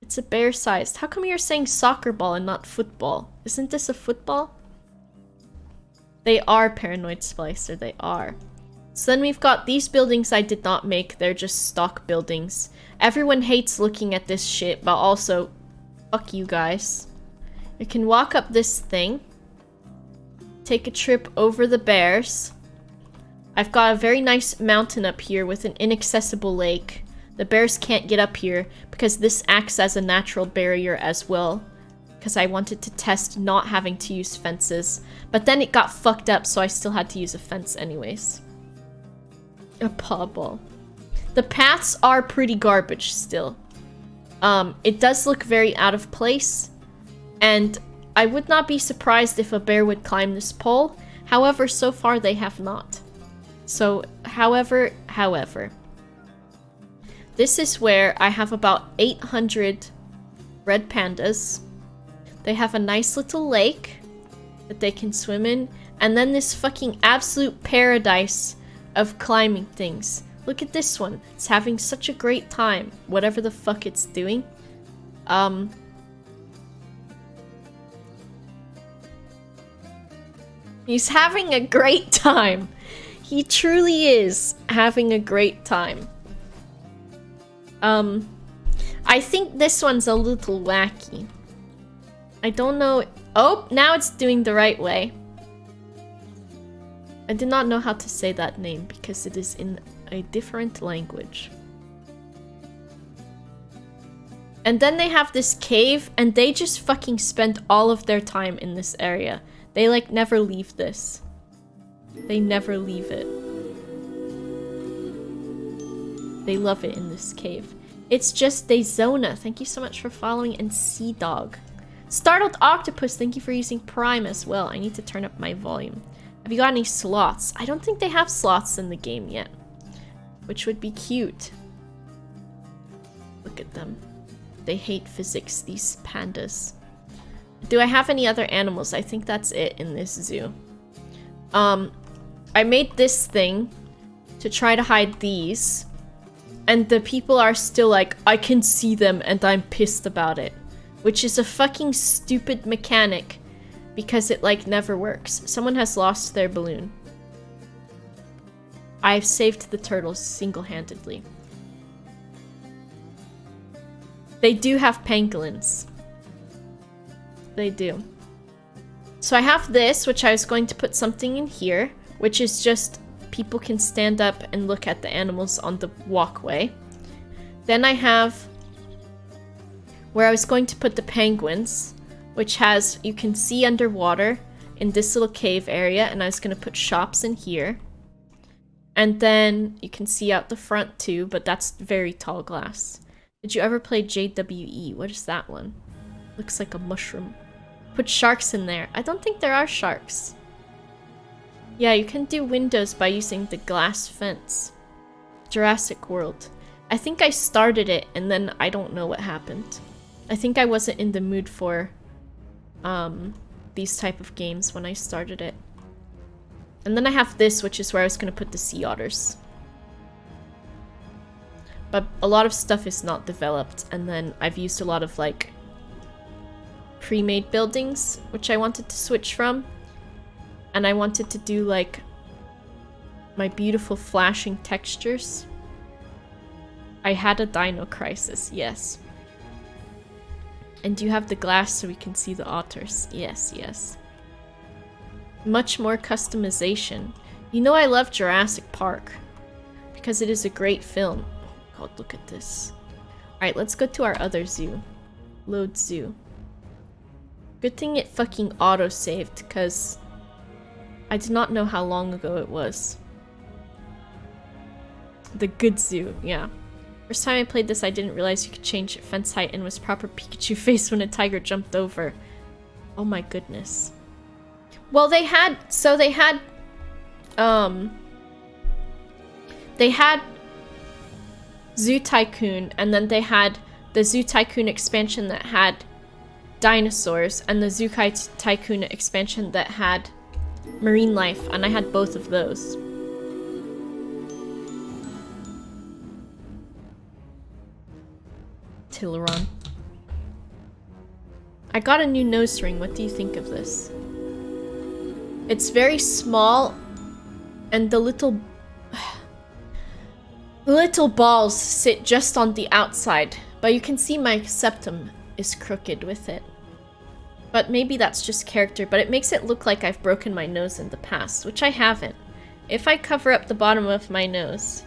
It's a bear-sized. How come you're saying soccer ball and not football? Isn't this a football? They are Paranoid Splicer, they are. So then we've got these buildings I did not make. They're just stock buildings. Everyone hates looking at this shit, but also, fuck you guys. You can walk up this thing. Take a trip over the bears. I've got a very nice mountain up here with an inaccessible lake. The bears can't get up here because this acts as a natural barrier as well. Because I wanted to test not having to use fences. But then it got fucked up, so I still had to use a fence anyways. A paw ball. The paths are pretty garbage still. It does look very out of place. And I would not be surprised if a bear would climb this pole. However, so far they have not. So, however. This is where I have about 800 red pandas. They have a nice little lake that they can swim in. And then this fucking absolute paradise of climbing things. Look at this one. It's having such a great time. Whatever the fuck it's doing. He's having a great time. He truly is having a great time. I think this one's a little wacky. I don't know. Oh, now it's doing the right way. I did not know how to say that name because it is in a different language. And then they have this cave and they just fucking spend all of their time in this area. They like never leave this. They never leave it. They love it in this cave. It's just Dayzona. Thank you so much for following. And Sea Dog. Startled Octopus. Thank you for using Prime as well. I need to turn up my volume. Have you got any slots? I don't think they have slots in the game yet. Which would be cute. Look at them. They hate physics, these pandas. Do I have any other animals? I think that's it in this zoo. I made this thing to try to hide these. And the people are still like, I can see them and I'm pissed about it. Which is a fucking stupid mechanic. Because it like never works. Someone has lost their balloon. I've saved the turtles single-handedly. They do have pangolins. They do. So I have this, which I was going to put something in here. Which is just people can stand up and look at the animals on the walkway. Then I have where I was going to put the penguins, which has, you can see underwater in this little cave area, and I was going to put shops in here. And then you can see out the front too, but that's very tall glass. Did you ever play JWE? What is that one? Looks like a mushroom. Put sharks in there. I don't think there are sharks. Yeah, you can do windows by using the glass fence. Jurassic World. I think I started it and then I don't know what happened. I think I wasn't in the mood for these type of games when I started it. And then I have this, which is where I was going to put the sea otters. But a lot of stuff is not developed, and then I've used a lot of like pre-made buildings, which I wanted to switch from. And I wanted to do like my beautiful flashing textures. I had a dino crisis, yes. And you have the glass so we can see the otters. Yes, yes. Much more customization. You know I love Jurassic Park because it is a great film. Oh god, look at this. Alright, let's go to our other zoo. Load zoo. Good thing it fucking auto-saved because I did not know how long ago it was. The good zoo, yeah. First time I played this, I didn't realize you could change fence height and was proper Pikachu face when a tiger jumped over. Oh my goodness. Well, they had Zoo Tycoon, and then they had the Zoo Tycoon expansion that had dinosaurs, and the Zoo Tycoon expansion that had marine life, and I had both of those. Tileron. I got a new nose ring. What do you think of this? It's very small, and the little balls sit just on the outside, but you can see my septum is crooked with it. But maybe that's just character, but it makes it look like I've broken my nose in the past, which I haven't. If I cover up the bottom of my nose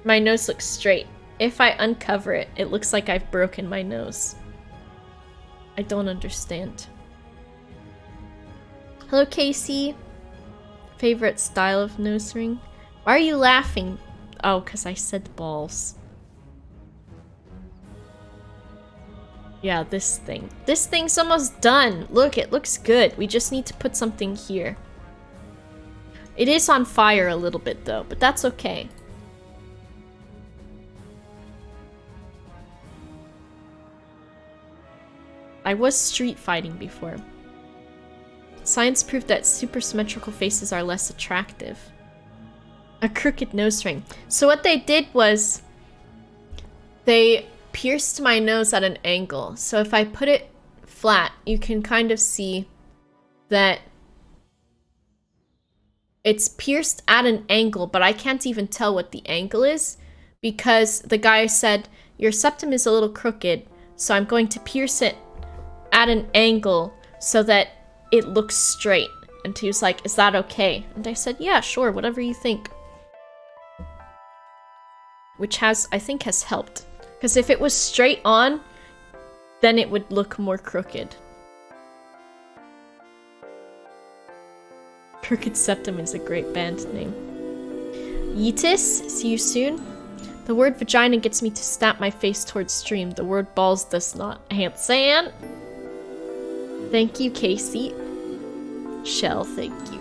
looks straight. If I uncover it, it looks like I've broken my nose. I don't understand. Hello, Casey. Favorite style of nose ring? Why are you laughing? Oh, because I said balls. Yeah, this thing. This thing's almost done. Look, it looks good. We just need to put something here. It is on fire a little bit, though, but that's okay. I was street fighting before. Science proved that super symmetrical faces are less attractive. A crooked nose ring. So what they did was they pierced my nose at an angle. So if I put it flat, you can kind of see that it's pierced at an angle, but I can't even tell what the angle is because the guy said, your septum is a little crooked, so I'm going to pierce it at an angle so that it looks straight. And he was like, is that okay? And I said, yeah, sure, whatever you think. Which has, I think, has helped. Because if it was straight on, then it would look more crooked. Crooked Septum is a great band name. Yeetis, see you soon. The word vagina gets me to snap my face towards stream. The word balls does not. Hansan. Thank you, Casey. Shell, thank you.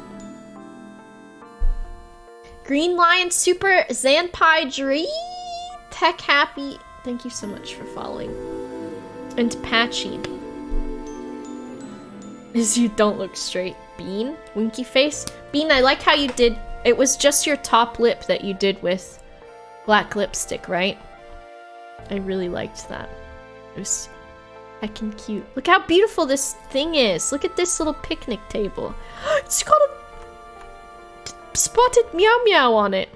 Green Lion Super Zanpai Dree Tech Happy. Thank you so much for following. And Patchy. Is you don't look straight. Bean? Winky face? Bean, I like how you did. It was just your top lip that you did with black lipstick, right? I really liked that. It was heckin' cute. Look how beautiful this thing is. Look at this little picnic table. It's got a spotted meow meow on it.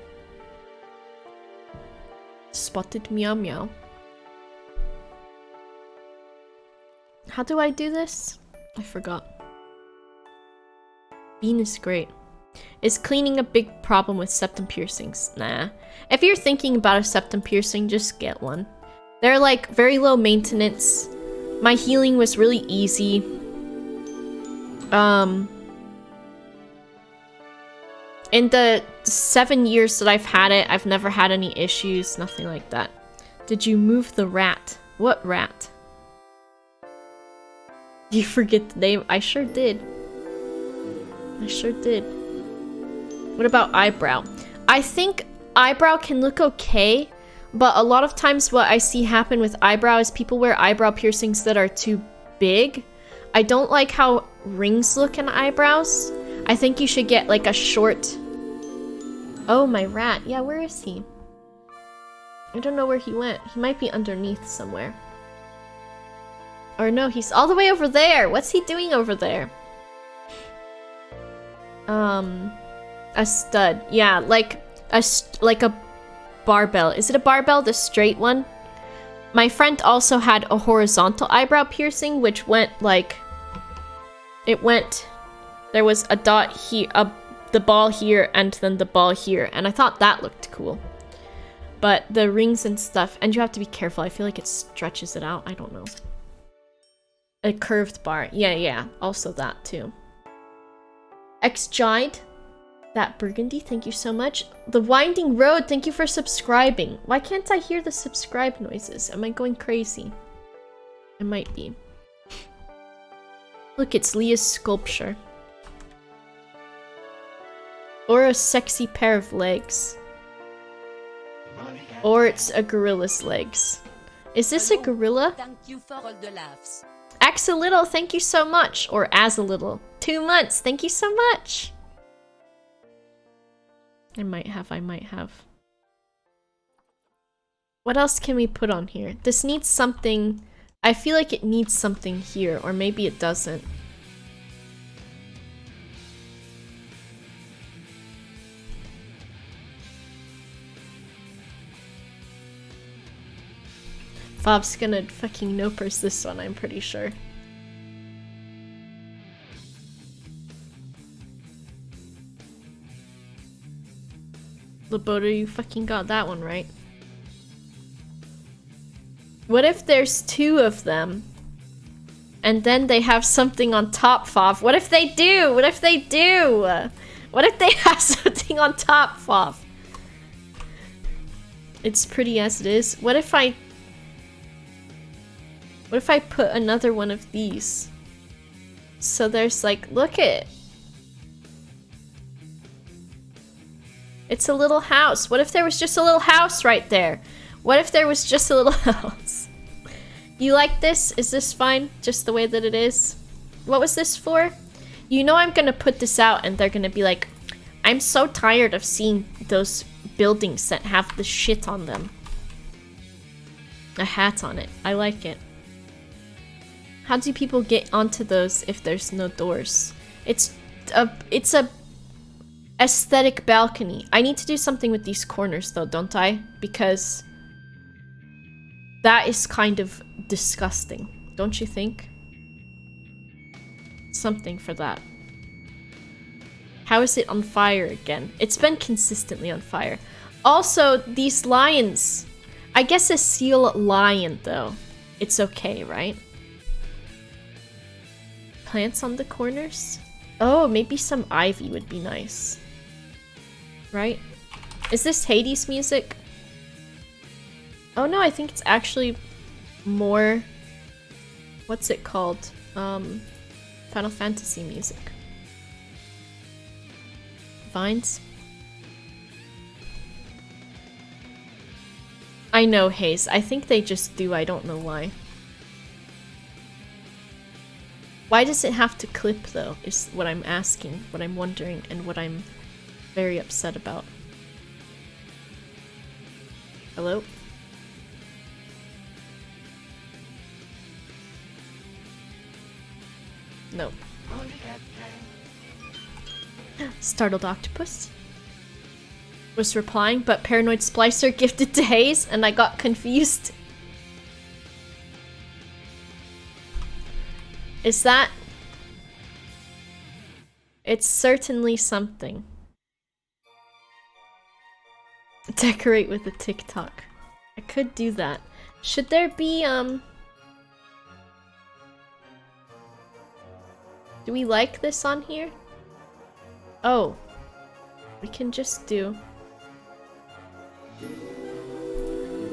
Spotted meow meow. How do I do this? I forgot. Bean is great. Is cleaning a big problem with septum piercings? Nah. If you're thinking about a septum piercing, just get one. They're like very low maintenance. My healing was really easy. In the 7 years that I've had it, I've never had any issues, nothing like that. Did you move the rat? What rat? You forget the name? I sure did. I sure did. What about eyebrow? I think eyebrow can look okay, but a lot of times what I see happen with eyebrow is people wear eyebrow piercings that are too big. I don't like how rings look in eyebrows. I think you should get like a short... Oh, my rat. Yeah, where is he? I don't know where he went. He might be underneath somewhere. Or no, he's all the way over there. What's he doing over there? A stud. Yeah, like a barbell. Is it a barbell? The straight one? My friend also had a horizontal eyebrow piercing, which went like... It went... There was a dot here, the ball here, and then the ball here. And I thought that looked cool. But the rings and stuff... And you have to be careful. I feel like it stretches it out. I don't know. A curved bar. Yeah. Also that, too. X-Jide. That burgundy, thank you so much. The Winding Road, thank you for subscribing. Why can't I hear the subscribe noises? Am I going crazy? I might be. Look, it's Leah's sculpture. Or a sexy pair of legs. Or it's a gorilla's legs. Is this a gorilla? Thank you for all the laughs. Axolitl, thank you so much. Or as a little. 2 months, thank you so much. I might have. What else can we put on here? This needs something... I feel like it needs something here, or maybe it doesn't. Fob's gonna fucking no-purse this one, I'm pretty sure. Laboda, you fucking got that one right. What if there's 2 of them? And then they have something on top, Fob? What if they do? What if they do? What if they have something on top, Fob? It's pretty as it is. What if I put another one of these? So there's like, look it. It's a little house. What if there was just a little house right there? What if there was just a little house? You like this? Is this fine? Just the way that it is? What was this for? You know I'm gonna put this out and they're gonna be like, I'm so tired of seeing those buildings that have the shit on them. A hat on it. I like it. How do people get onto those if there's no doors? It's a aesthetic balcony. I need to do something with these corners though, don't I? Because that is kind of disgusting, don't you think? Something for that. How is it on fire again? It's been consistently on fire. Also, these lions. I guess a seal lion though. It's okay, right? Plants on the corners? Oh, maybe some ivy would be nice. Right? Is this Hades music? Oh no, I think it's actually more... What's it called? Final Fantasy music. Vines? I know, Haze. I think they just do. I don't know why. Why does it have to clip, though, is what I'm asking, what I'm wondering, and what I'm very upset about. Hello? No. Startled Octopus was replying, but Paranoid Splicer gifted to Haze, and I got confused. Is It's certainly something. Decorate with a TikTok. I could do that. Should there be, do we like this on here? Oh. We can just do...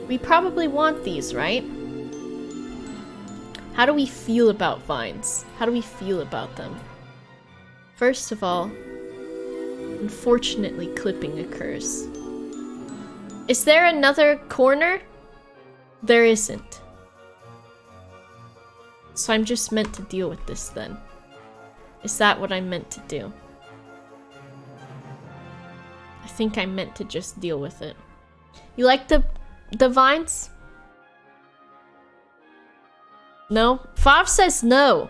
We probably want these, right? How do we feel about vines? How do we feel about them? First of all, unfortunately clipping occurs. Is there another corner? There isn't. So I'm just meant to deal with this then. Is that what I'm meant to do? I think I'm meant to just deal with it. You like the vines? No? Fav says no.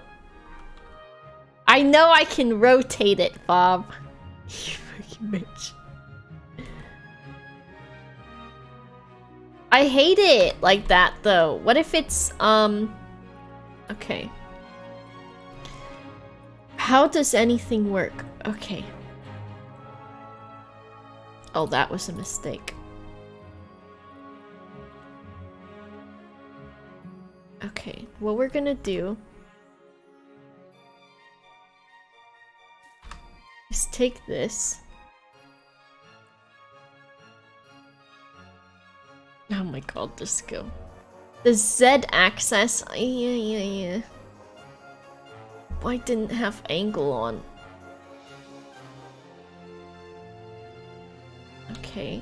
I know I can rotate it, Fav. You fucking bitch. I hate it like that, though. What if it's, okay. How does anything work? Okay. Oh, that was a mistake. Okay, what we're gonna do is take this. Oh my god, this go. The Z axis. Yeah. Why didn't have angle on? Okay.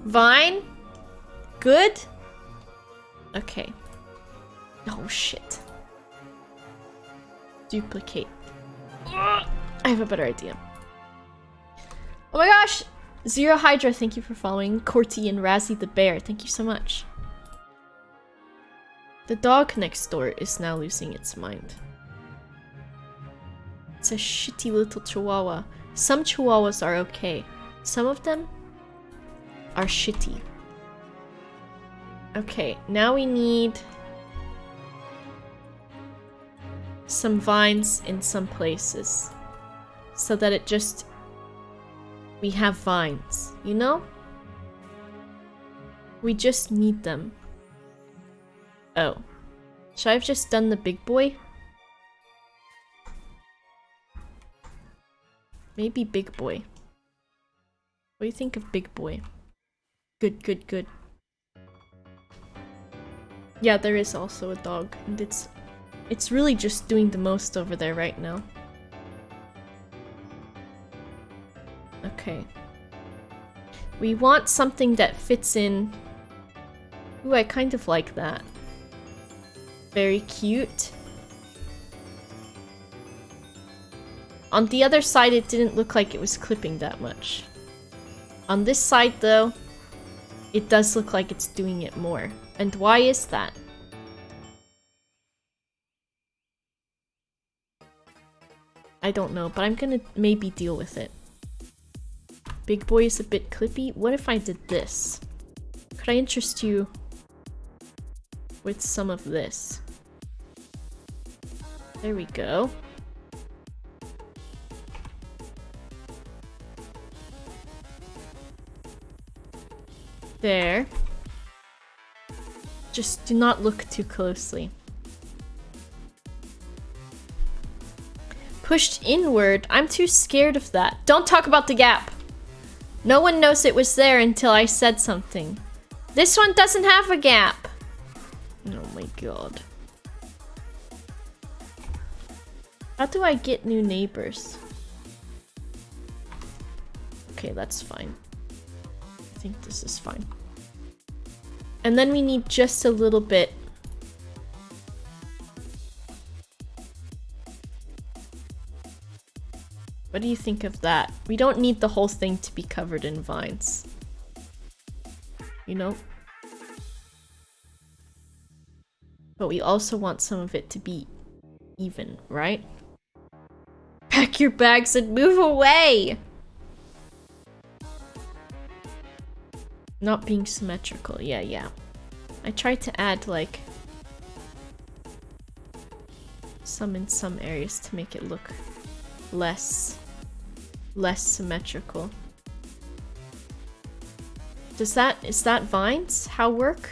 Vine? Good? Okay. Oh shit. Duplicate. I have a better idea. Oh my gosh! Zero Hydra, thank you for following. Corty and Razzie the Bear, thank you so much. The dog next door is now losing its mind. It's a shitty little chihuahua. Some chihuahuas are okay. Some of them are shitty. Okay, now we need some vines in some places so that it just... we have vines, you know? We just need them. Oh. Should I have just done the big boy? Maybe big boy. What do you think of big boy? Good. Yeah, there is also a dog, and it's really just doing the most over there right now. Okay. We want something that fits in. Ooh, I kind of like that. Very cute. On the other side, it didn't look like it was clipping that much. On this side, though, it does look like it's doing it more. And why is that? I don't know, but I'm gonna maybe deal with it. Big boy is a bit clippy. What if I did this? Could I interest you with some of this? There we go. There. Just do not look too closely. Pushed inward? I'm too scared of that. Don't talk about the gap. No one knows it was there until I said something. This one doesn't have a gap. Oh my god. How do I get new neighbors? Okay, that's fine. I think this is fine. And then we need just a little bit. What do you think of that? We don't need the whole thing to be covered in vines. You know? But we also want some of it to be even, right? Pack your bags and move away! Not being symmetrical. Yeah. I tried to add like some in some areas to make it look less symmetrical. Is that vines? How work?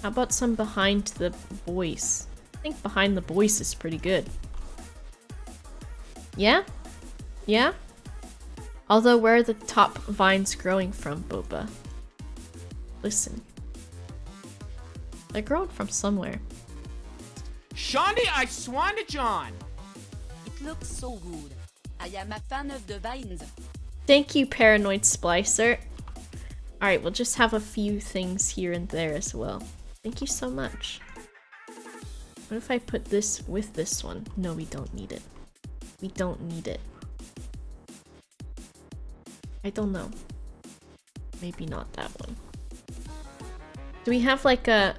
How about some behind the boys? I think behind the boys is pretty good. Yeah? Yeah? Although, where are the top vines growing from, Boba? Listen. They're growing from somewhere. Shondy, I swan to John! It looks so good. I am a fan of the vines. Thank you, Paranoid Splicer. Alright, we'll just have a few things here and there as well. Thank you so much. What if I put this with this one? No, we don't need it. We don't need it. I don't know. Maybe not that one. Do we have like a...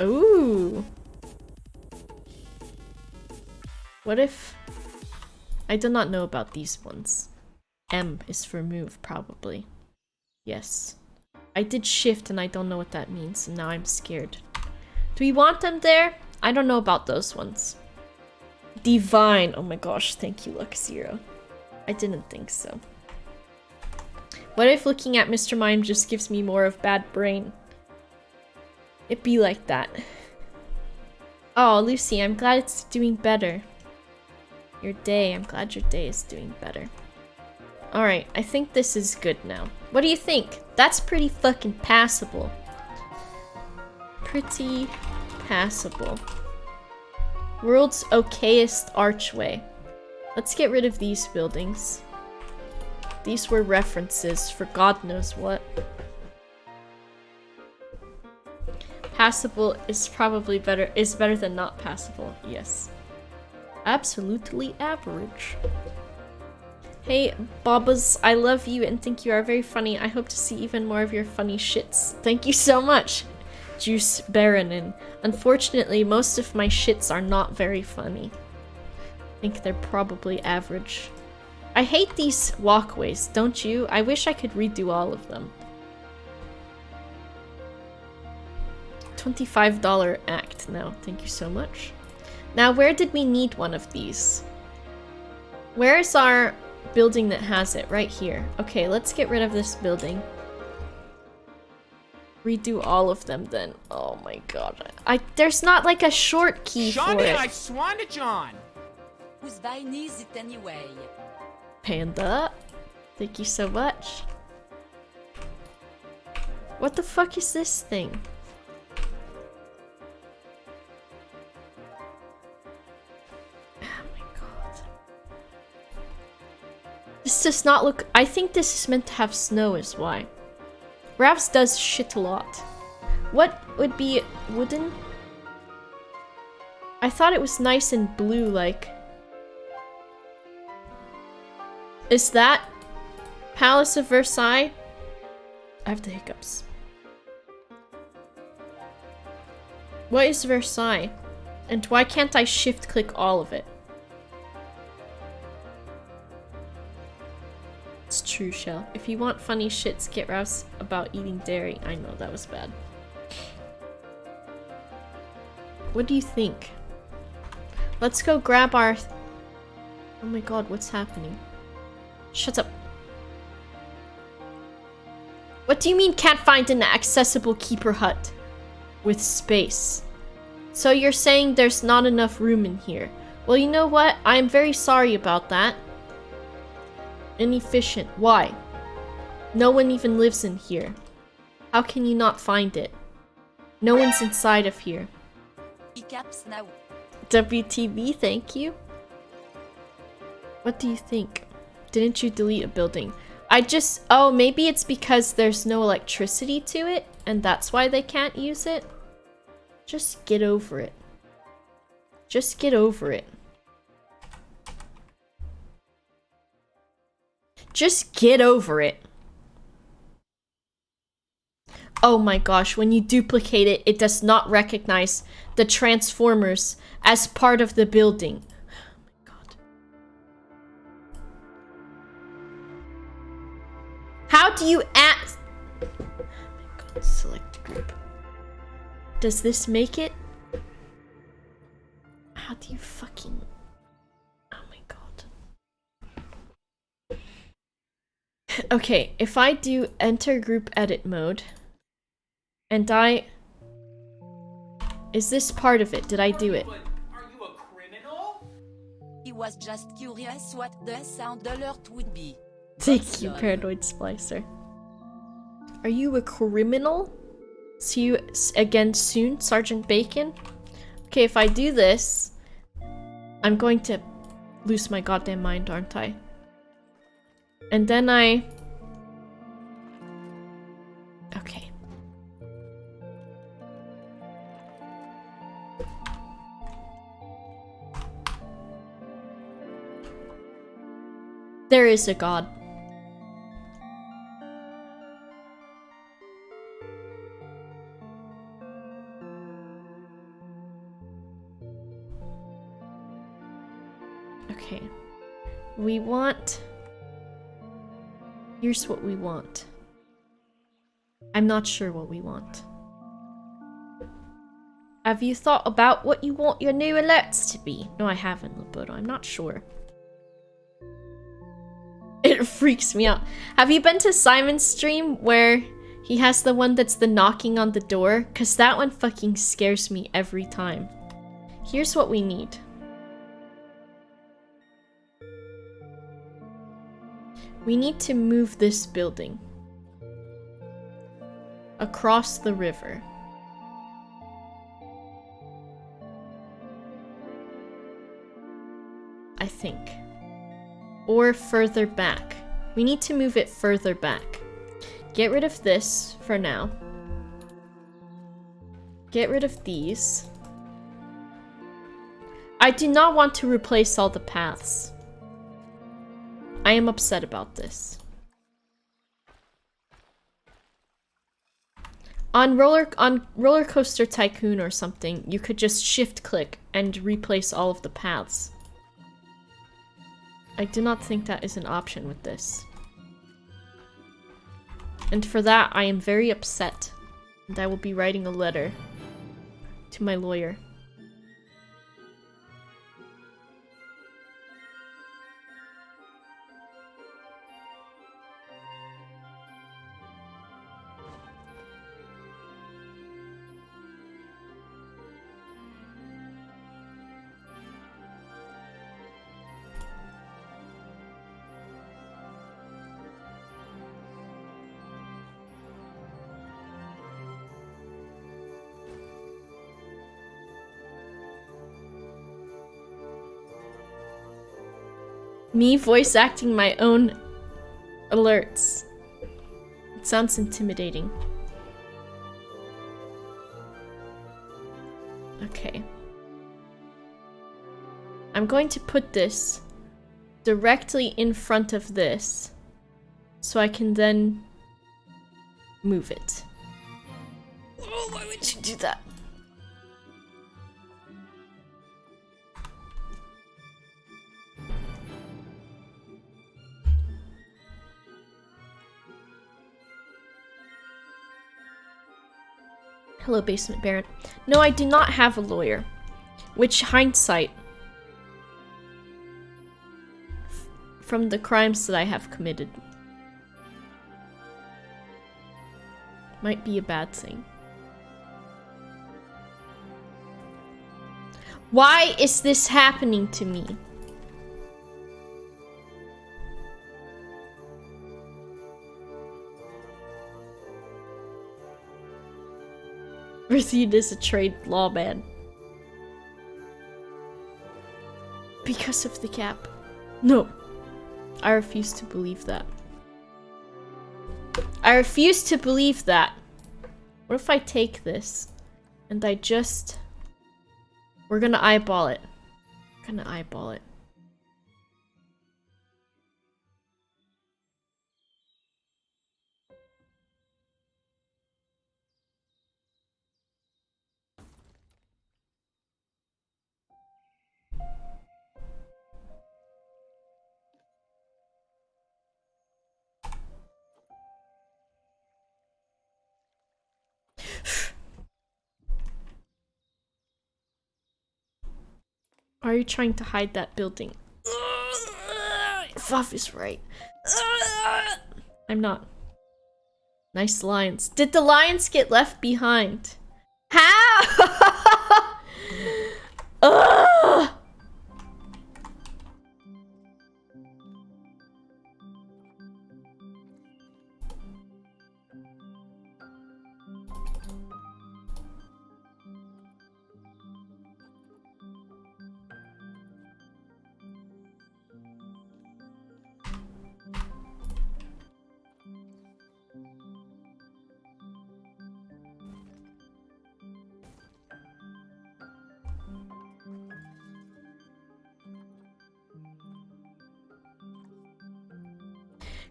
Ooh! What if... I do not know about these ones. M is for move, probably. Yes. I did shift and I don't know what that means, and now I'm scared. Do we want them there? I don't know about those ones. Divine. Oh my gosh, thank you, Lux0. I didn't think so. What if looking at Mr. Mime just gives me more of bad brain? It be like that. Oh, Lucy, I'm glad it's doing better. Your day, I'm glad your day is doing better. Alright, I think this is good now. What do you think? That's pretty fucking passable. Pretty passable. World's okayest archway. Let's get rid of these buildings. These were references for God knows what. Passable is probably better than not passable, yes. Absolutely average. Hey, Bobbas, I love you and think you are very funny. I hope to see even more of your funny shits. Thank you so much, Juice Baronin. Unfortunately, most of my shits are not very funny. I think they're probably average. I hate these walkways, don't you? I wish I could redo all of them. $25 act now. Thank you so much. Now, where did we need one of these? Where is our building that has it? Right here. Okay, let's get rid of this building. Redo all of them then. Oh my god. There's not like a short key Shondy, for it. I swan to John! Whose vine is it anyway? Panda. Thank you so much. What the fuck is this thing? This does not look... I think this is meant to have snow is why. Ravs does shit a lot. What would be wooden? I thought it was nice and blue, like... Is that Palace of Versailles? I have the hiccups. What is Versailles? And why can't I shift click all of it? It's true, Shell. If you want funny shits, get Rouse about eating dairy. I know, that was bad. What do you think? Let's go grab our... Oh my god, what's happening? Shut up. What do you mean can't find an accessible keeper hut with space? So you're saying there's not enough room in here. Well, you know what? I'm very sorry about that. Inefficient. Why? No one even lives in here. How can you not find it? No one's inside of here. Caps now. WTB, thank you. What do you think? Didn't you delete a building? Oh, maybe it's because there's no electricity to it, and that's why they can't use it? Just get over it. Just get over it. Just get over it. Oh my gosh, when you duplicate it, it does not recognize the transformers as part of the building. Oh my god. How do you add? Oh my god, select group. Does this make it? How do you fucking... Oh my god. Okay, if I do enter group edit mode, and I... Is this part of it? Did I do it? Are you a criminal? He was just curious what the sound alert would be. Thank you, Paranoid Splicer. Are you a criminal? See you again soon, Sergeant Bacon? Okay, if I do this, I'm going to lose my goddamn mind, aren't I? And then I... Okay. There is a god. Okay. We want... Here's what we want. I'm not sure what we want. Have you thought about what you want your new alerts to be? No, I haven't, Labuto. I'm not sure. It freaks me out. Have you been to Simon's stream where he has the one that's the knocking on the door? Because that one fucking scares me every time. Here's what we need. We need to move this building across the river. I think. Or further back. We need to move it further back. Get rid of this for now. Get rid of these. I do not want to replace all the paths. I am upset about this. On Roller Coaster Tycoon or something, you could just shift click and replace all of the paths. I do not think that is an option with this. And for that, I am very upset. And I will be writing a letter to my lawyer. Me voice acting my own alerts. It sounds intimidating. Okay. I'm going to put this directly in front of this so I can then move it. Oh, why would you do that? Hello, Basement Baron. No, I do not have a lawyer. Which, hindsight, from the crimes that I have committed, might be a bad thing. Why is this happening to me? Racine is a trade lawman. Because of the cap. No. I refuse to believe that. I refuse to believe that. What if I take this and I just... We're gonna eyeball it. We're gonna eyeball it. Are you trying to hide that building? Fuff is right. I'm not. Nice lions. Did the lions get left behind? How? Ugh!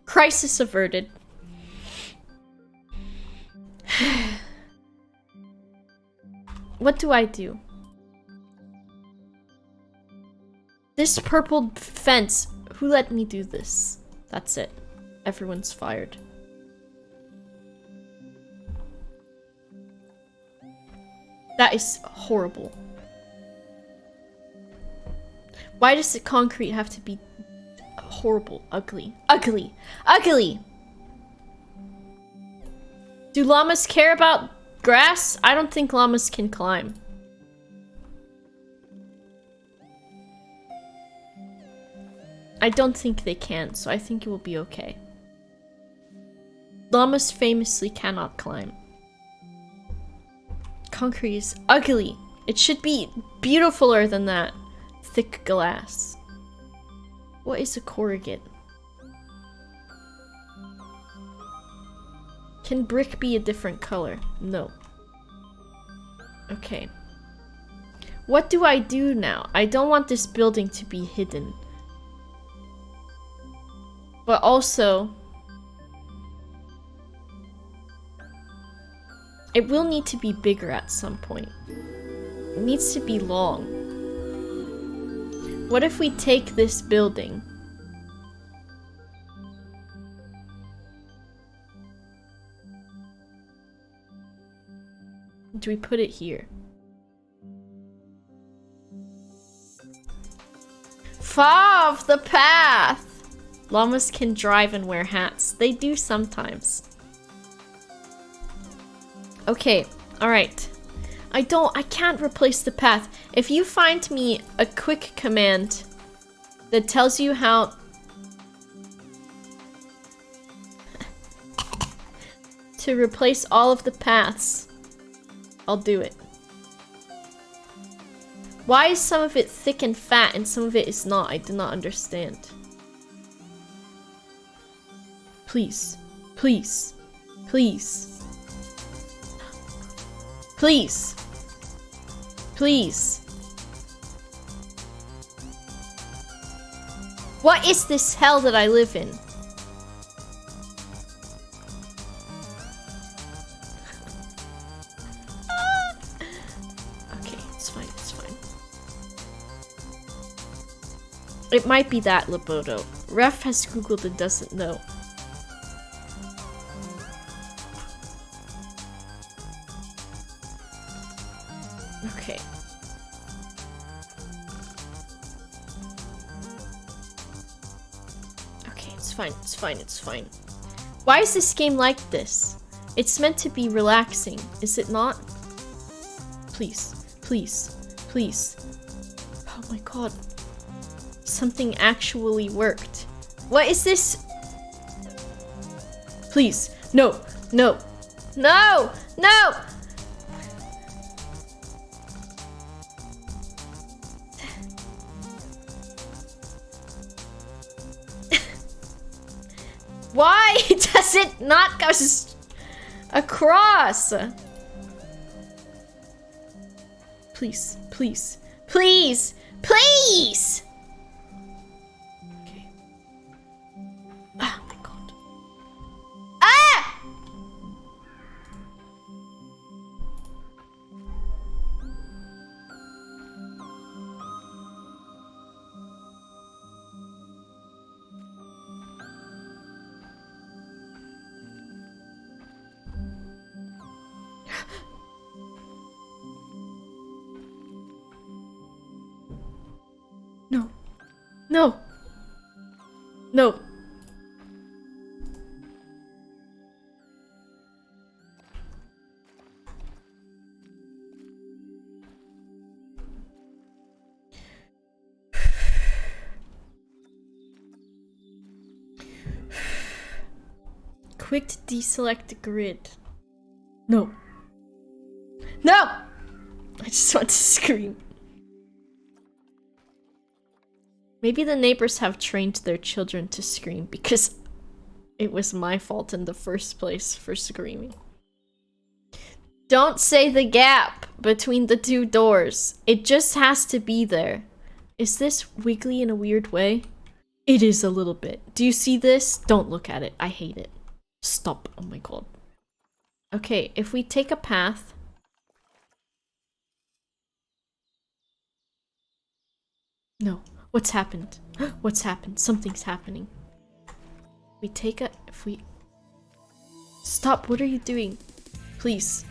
Crisis averted. What do I do? This purple fence. Who let me do this? That's it. Everyone's fired. That is horrible. Why does the concrete have to be horrible, ugly, ugly, ugly? Do llamas care about grass? I don't think llamas can climb. I don't think they can, so I think it will be okay. Llamas famously cannot climb. Concrete is ugly. It should be beautifuler than that. Thick glass. What is a corrugate? Can brick be a different color? No. Okay. What do I do now? I don't want this building to be hidden. But also, it will need to be bigger at some point. It needs to be long. What if we take this building? Do we put it here? Far off the path! Llamas can drive and wear hats. They do sometimes. Okay, alright. I can't replace the path. If you find me a quick command that tells you how to replace all of the paths, I'll do it. Why is some of it thick and fat and some of it is not? I do not understand. Please. Please. Please. Please. Please. What is this hell that I live in? Okay, it's fine, it's fine. It might be that, Labodo. Ref has googled and doesn't know. Okay. Okay, it's fine, it's fine, it's fine. Why is this game like this? It's meant to be relaxing, is it not? Please, please, please. Oh my god. Something actually worked. What is this? Please, no, no, no, no! Why does it not go across? Please, please, please, please! Okay. Oh my god. Ah! No. No. Quick to deselect the grid. No. No! I just want to scream. Maybe the neighbors have trained their children to scream because it was my fault in the first place for screaming. Don't say the gap between the two doors. It just has to be there. Is this wiggly in a weird way? It is a little bit. Do you see this? Don't look at it. I hate it. Stop. Oh my god. Okay, if we take a path... No. What's happened? What's happened? Something's happening. We take a... If we... Stop. What are you doing? Please.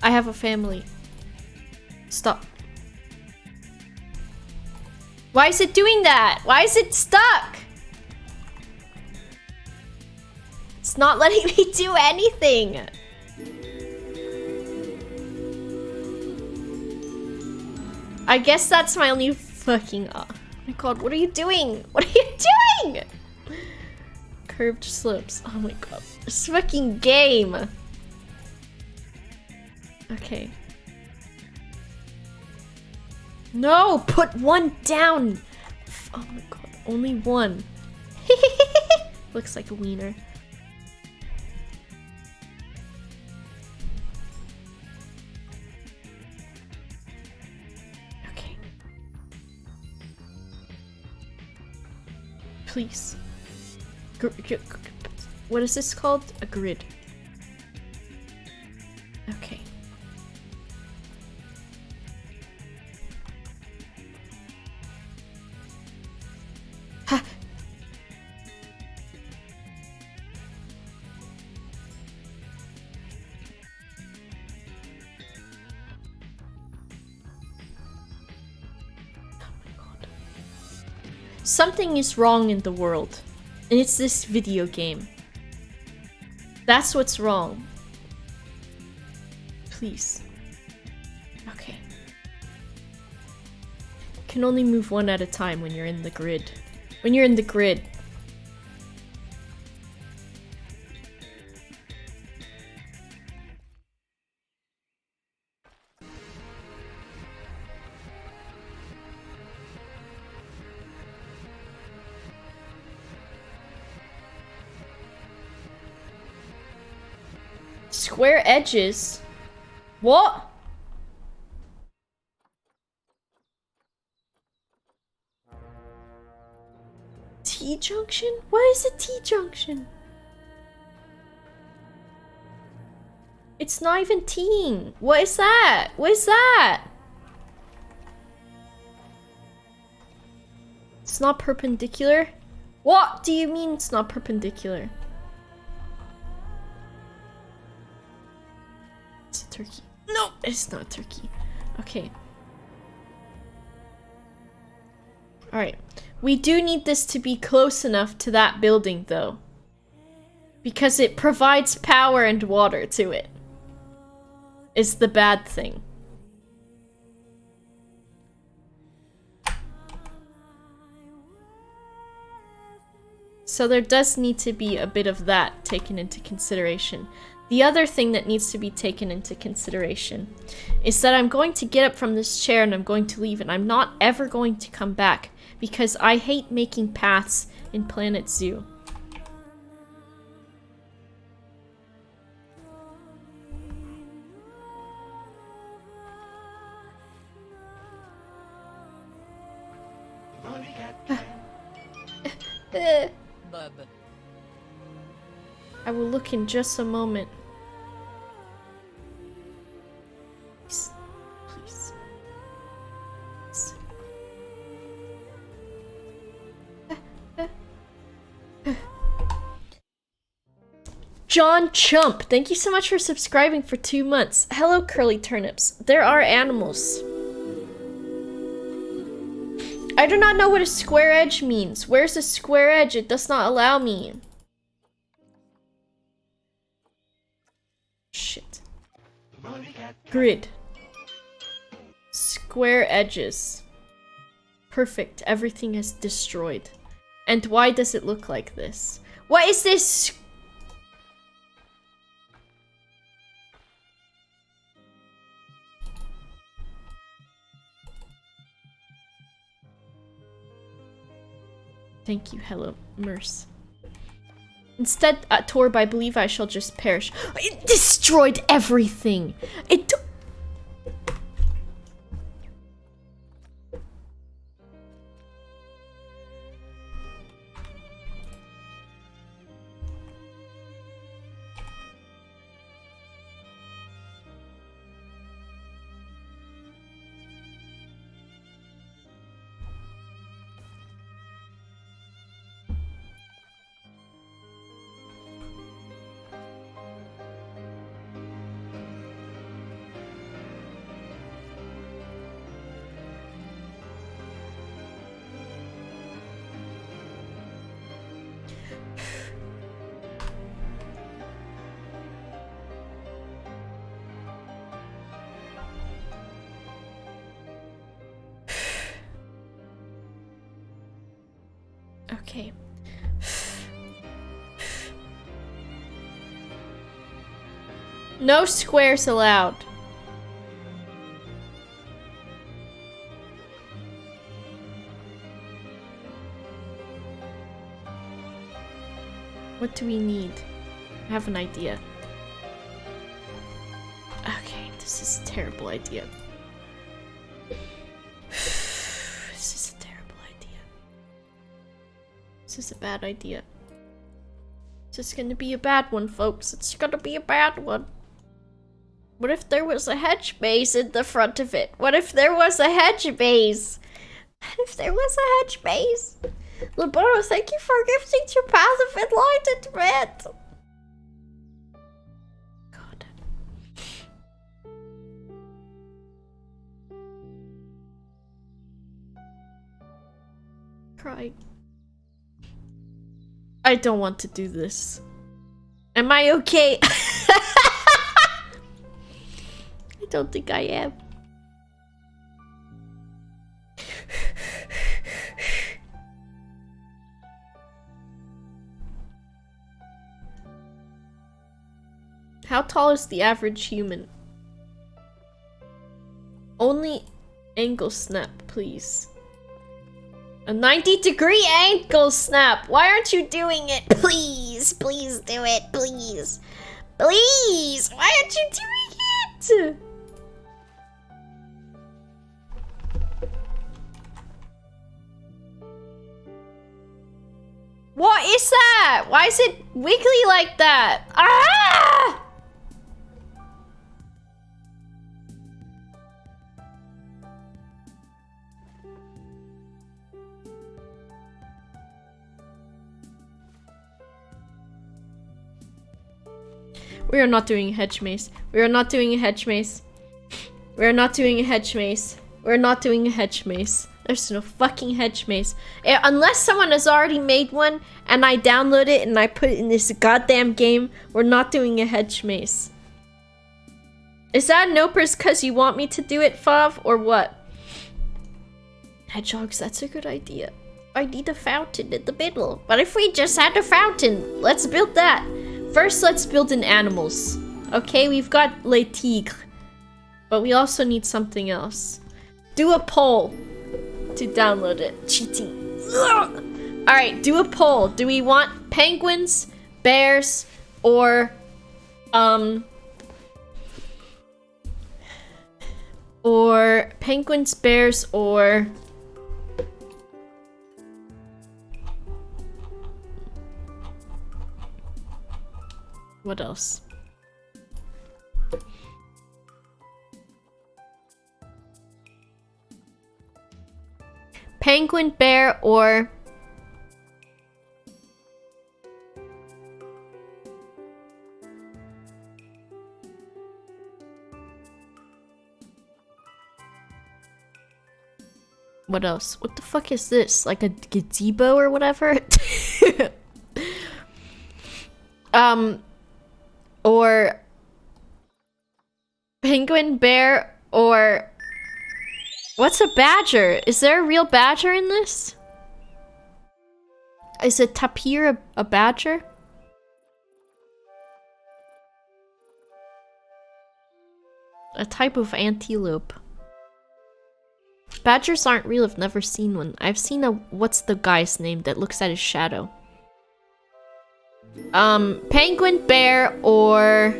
I have a family. Stop. Why is it doing that? Why is it stuck? It's not letting me do anything. I guess that's my only fucking... Oh my god, what are you doing? What are you doing? Curved slopes. Oh my god. This fucking game. Okay. No! Put one down! Oh my god. Only one. Looks like a wiener. Okay. Please. What is this called? A grid. Okay. Ha! Something is wrong in the world, and it's this video game. That's what's wrong. Please. Okay. You can only move one at a time when you're in the grid. When you're in the grid. Square edges? What? T-junction? What is a T-junction? It's not even T-ing. What is that? What is that? It's not perpendicular? What do you mean it's not perpendicular? It's a turkey. No, it's not a turkey. Okay. Alright. We do need this to be close enough to that building, though. Because it provides power and water to it. It's the bad thing. So there does need to be a bit of that taken into consideration. The other thing that needs to be taken into consideration is that I'm going to get up from this chair and I'm going to leave, and I'm not ever going to come back because I hate making paths in Planet Zoo. Bob. I will look in just a moment. Please. Please. Please. John Chump, thank you so much for subscribing for 2 months. Hello, Curly Turnips. There are animals. I do not know what a square edge means. Where's a square edge? It does not allow me. Shit. Grid. Square edges. Perfect. Everything is destroyed. And why does it look like this? What is this? Thank you, hello, Merce. Instead, at Torb, I believe I shall just perish. It destroyed everything! It took... Okay. No squares allowed. What do we need? I have an idea. Okay, this is a terrible idea. This is a terrible idea. This is a bad idea. This is gonna be a bad one, folks. It's gonna be a bad one. What if there was a hedge maze in the front of it? What if there was a hedge maze? What if there was a hedge maze? Laboro, thank you for gifting your Path of Enlightenment. God. Crying. I don't want to do this. Am I okay? I don't think I am. How tall is the average human? Only angle snap, please. A 90-degree ankle snap! Why aren't you doing it? Please, please do it, please. Please, Why aren't you doing it? What is that? Why is it wiggly like that? Ah! We are not doing a hedge maze. We are not doing a hedge maze. We are not doing a hedge maze. We're not doing a hedge maze. There's no fucking hedge maze. Unless someone has already made one and I download it and I put it in this goddamn game, we're not doing a hedge maze. Is that nopers because you want me to do it, Fav, or what? Hedgehogs, that's a good idea. I need a fountain in the middle. But if we just had a fountain, let's build that. First, let's build in animals. Okay, we've got Les Tigres. But we also need something else. Do a poll to download it. Cheating. Alright, do a poll. Do we want penguins, bears, or penguins, bears, or what else? Penguin, bear, or What else? What the fuck is this? Like a gazebo or whatever? Or penguin, bear, or what's a badger? Is there a real badger in this? Is a tapir a badger? A type of antelope. Badgers aren't real, I've never seen one. I've seen a, what's the guy's name that looks at his shadow? Penguin, bear, or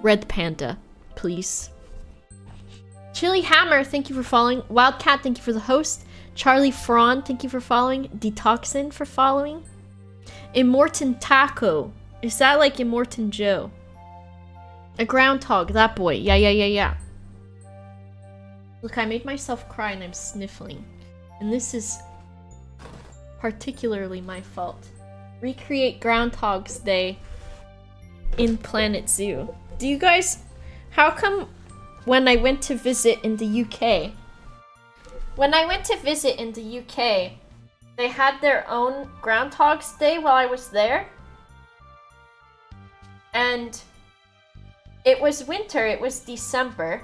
red panda, please. Chili Hammer, thank you for following. Wildcat, thank you for the host. Charlie Fraun, thank you for following. Detoxin for following. Immortan Taco, is that like Immortan Joe? A groundhog, that boy. Yeah. Look, I made myself cry and I'm sniffling. And this is particularly my fault. Recreate Groundhog's Day in Planet Zoo. Do you guys... How come when I went to visit in the UK... When I went to visit in the UK, they had their own Groundhog's Day while I was there? And... It was winter, it was December,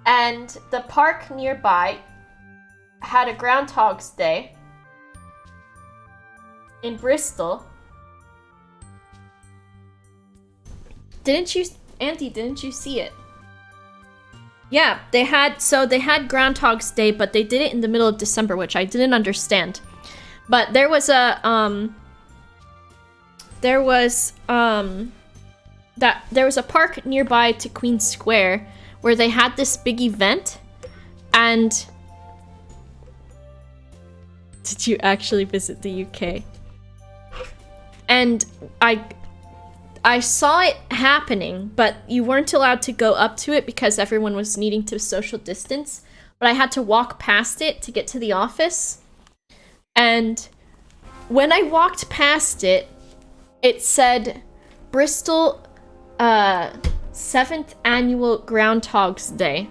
and the park nearby had a Groundhog's Day in Bristol. Didn't you, Andy, didn't you see it? Yeah, they had Groundhog's Day, but they did it in the middle of December, which I didn't understand. But there was a, there was a park nearby to Queen Square where they had this big event, and did you actually visit the UK? And I saw it happening, but you weren't allowed to go up to it because everyone was needing to social distance, but I had to walk past it to get to the office. And when I walked past it, it said Bristol 7th Annual Groundhog's Day.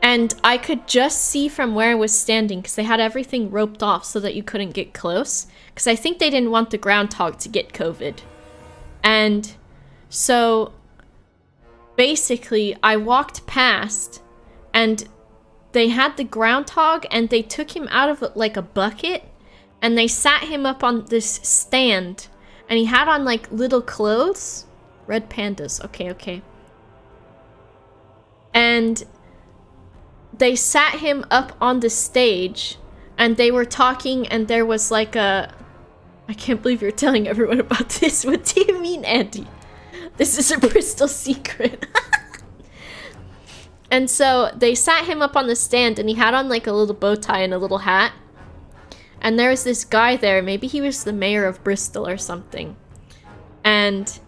And I could just see from where I was standing because they had everything roped off so that you couldn't get close. Because I think they didn't want the groundhog to get COVID. And so basically I walked past and they had the groundhog and they took him out of like a bucket and they sat him up on this stand and he had on like little clothes. Red pandas, okay. And they sat him up on the stage and they were talking and there was like a... I can't believe you're telling everyone about this. What do you mean, Andy? This is a Bristol secret. And so they sat him up on the stand and he had on like a little bow tie and a little hat. And there was this guy there, maybe he was the mayor of Bristol or something. And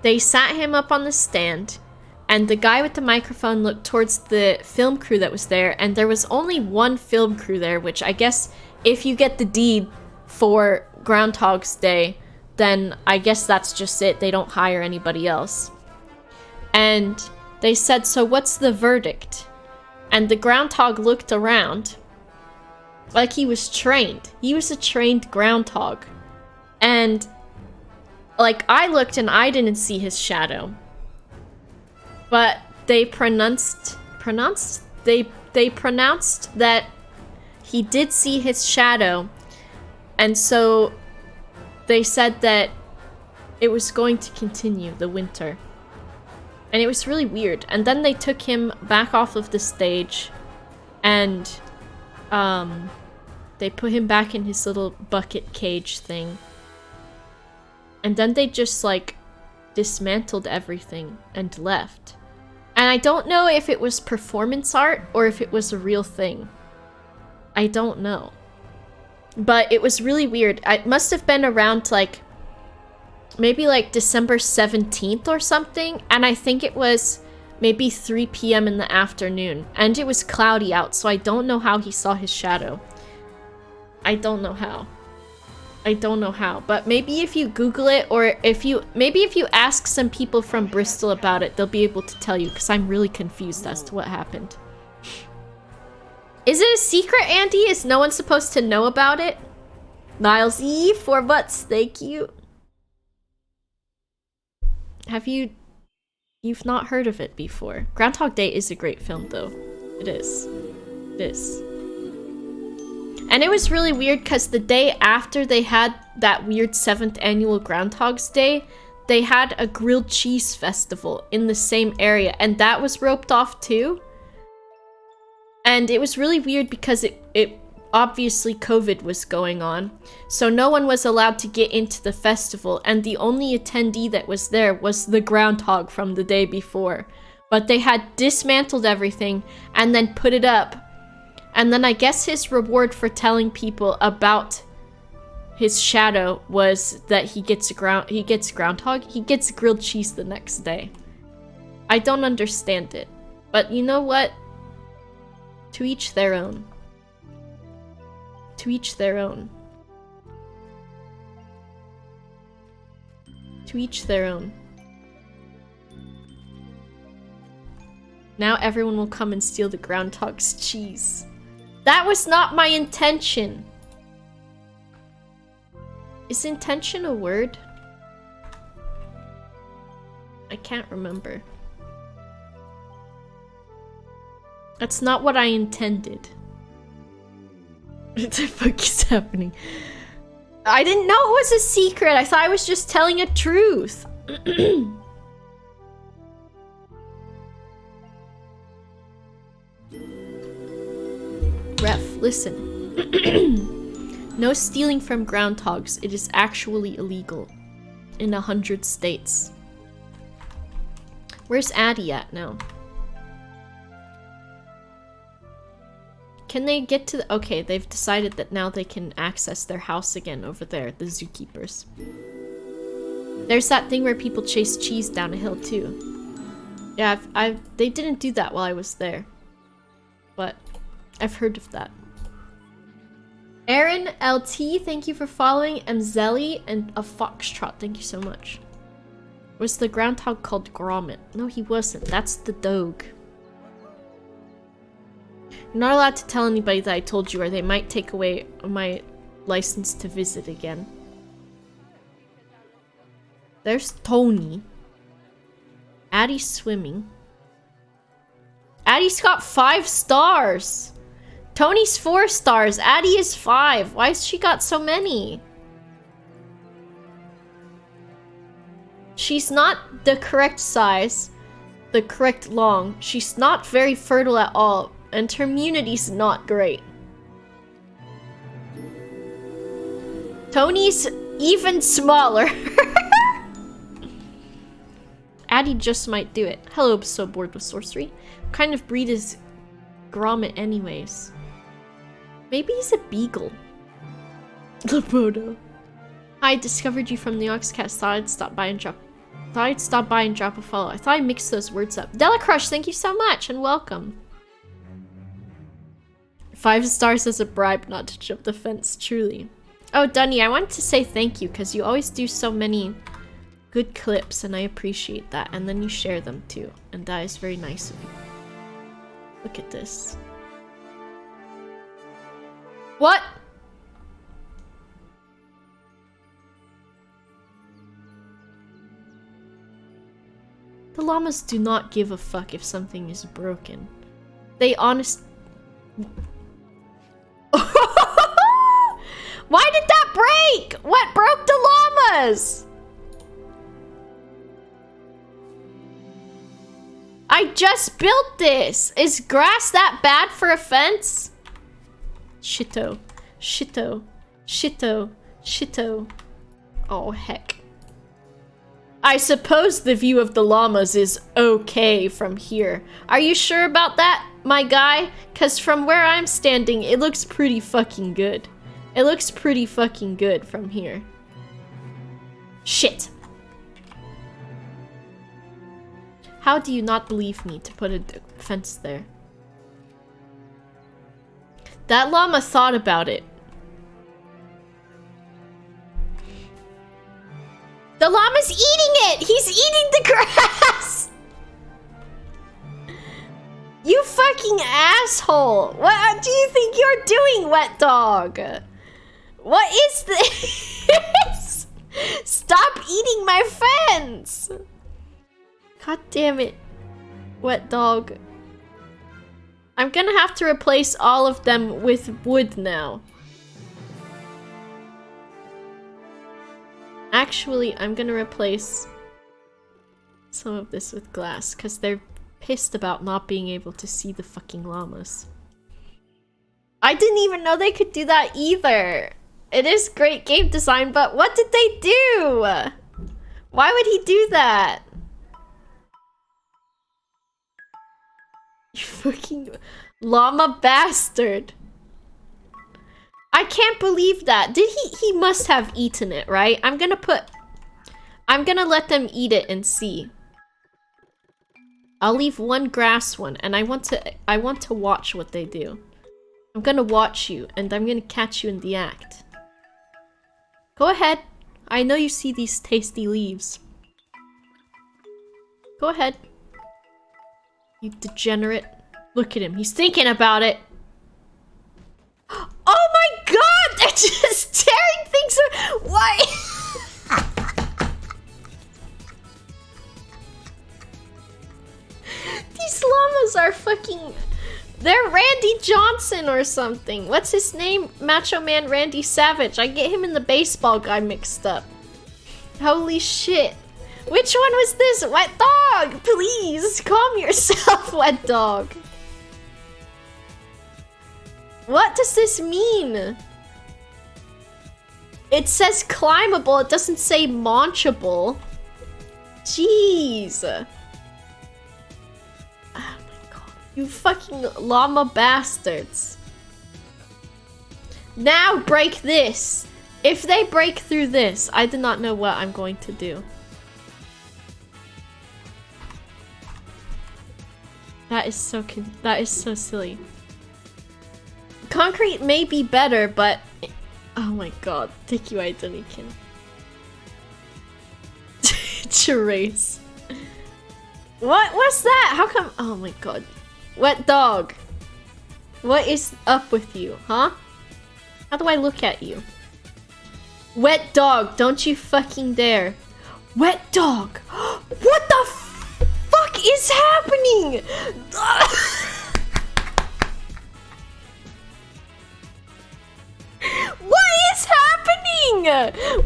they sat him up on the stand and the guy with the microphone looked towards the film crew that was there, and there was only one film crew there, which I guess if you get the deed for Groundhog's Day, then I guess that's just it. They don't hire anybody else. And they said, so what's the verdict? And the groundhog looked around like he was trained. He was a trained groundhog. And like I looked and I didn't see his shadow. But they pronounced that he did see his shadow. And so they said that it was going to continue the winter. And it was really weird. And then they took him back off of the stage and they put him back in his little bucket cage thing. And then they just like dismantled everything and left. And I don't know if it was performance art or if it was a real thing. I don't know. But it was really weird. It must have been around like maybe like December 17th or something, and I think it was maybe 3 p.m. in the afternoon, and it was cloudy out, so I don't know how he saw his shadow. I don't know how. I don't know how, but maybe if you Google it, or if you ask some people from Bristol about it, they'll be able to tell you, because I'm really confused as to what happened. Is it a secret, Andy? Is no one supposed to know about it? Niles E, 4 butts, thank you. You've not heard of it before. Groundhog Day is a great film, though. It is. It is. And it was really weird because the day after they had that weird 7th annual Groundhog's Day, they had a grilled cheese festival in the same area, and that was roped off too. And it was really weird because it obviously COVID was going on, so no one was allowed to get into the festival, and the only attendee that was there was the groundhog from the day before. But they had dismantled everything and then put it up. And then I guess his reward for telling people about his shadow was that he gets grilled cheese the next day. I don't understand it. But you know what? To each their own. To each their own. To each their own. Now everyone will come and steal the groundhog's cheese. That was not my intention. Is intention a word? I can't remember. That's not what I intended. What the fuck is happening? I didn't know it was a secret. I thought I was just telling a truth. Ref, listen. No stealing from groundhogs. It is actually illegal. In 100 states. Where's Addie at now? Can they get to the... Okay, they've decided that now they can access their house again over there, the zookeepers. There's that thing where people chase cheese down a hill too. Yeah, they didn't do that while I was there. But I've heard of that. Aaron LT, thank you for following. Mzelli and a Foxtrot, thank you so much. Was the groundhog called Gromit? No, he wasn't. That's the dog. You're not allowed to tell anybody that I told you, or they might take away my license to visit again. There's Tony. Addie's swimming. Addie's got 5 stars. Tony's 4 stars. Addie is 5. Why has she got so many? She's not the correct size, the correct long. She's not very fertile at all, and her immunity's not great. Tony's even smaller. Addie just might do it. Hello, I'm so bored with sorcery. What kind of breed is Gromit anyways? Maybe he's a beagle. Labodo. I discovered you from the Oxcast. Thought I'd stop by and drop a follow. I thought I mixed those words up. Delacrush, thank you so much and welcome. 5 stars as a bribe not to jump the fence, truly. Oh, Dunny, I wanted to say thank you because you always do so many good clips and I appreciate that. And then you share them too. And that is very nice of you. Look at this. What? The llamas do not give a fuck if something is broken. They honest... Why did that break? What broke the llamas? I just built this. Is grass that bad for a fence? Shito. Shito. Shito. Shito. Oh, heck. I suppose the view of the llamas is okay from here. Are you sure about that, my guy? 'Cause from where I'm standing, it looks pretty fucking good. It looks pretty fucking good from here. Shit. How do you not believe me to put a fence there? That llama thought about it. llama's eating it! He's eating the grass! You fucking asshole! What do you think you're doing, wet dog? What is this? Stop eating my fence! God damn it. Wet dog. I'm gonna have to replace all of them with wood now. Actually, I'm gonna replace some of this with glass, because they're pissed about not being able to see the fucking llamas. I didn't even know they could do that either. It is great game design, but what did they do? Why would he do that? You fucking llama bastard. I can't believe that. He must have eaten it, right? I'm gonna let them eat it and see. I'll leave one grass one, and I want to watch what they do. I'm gonna watch you, and I'm gonna catch you in the act. Go ahead. I know you see these tasty leaves. Go ahead. You degenerate. Look at him. He's thinking about it. Oh my god! They're just tearing things apart. Why? These llamas are fucking... They're Randy Johnson or something. What's his name? Macho Man Randy Savage. I get him and the baseball guy mixed up. Holy shit. Which one was this? Wet dog! Please, calm yourself, wet dog. What does this mean? It says climbable, it doesn't say launchable. Jeez. Oh my god. You fucking llama bastards. Now break this. If they break through this, I do not know what I'm going to do. That is so silly. Concrete may be better, but oh my god, thank you, Idonikin. Charades. What's that? How come? Oh my god, wet dog. What is up with you, huh? How do I look at you? Wet dog, don't you fucking dare. Wet dog. What the fuck is happening? What is happening?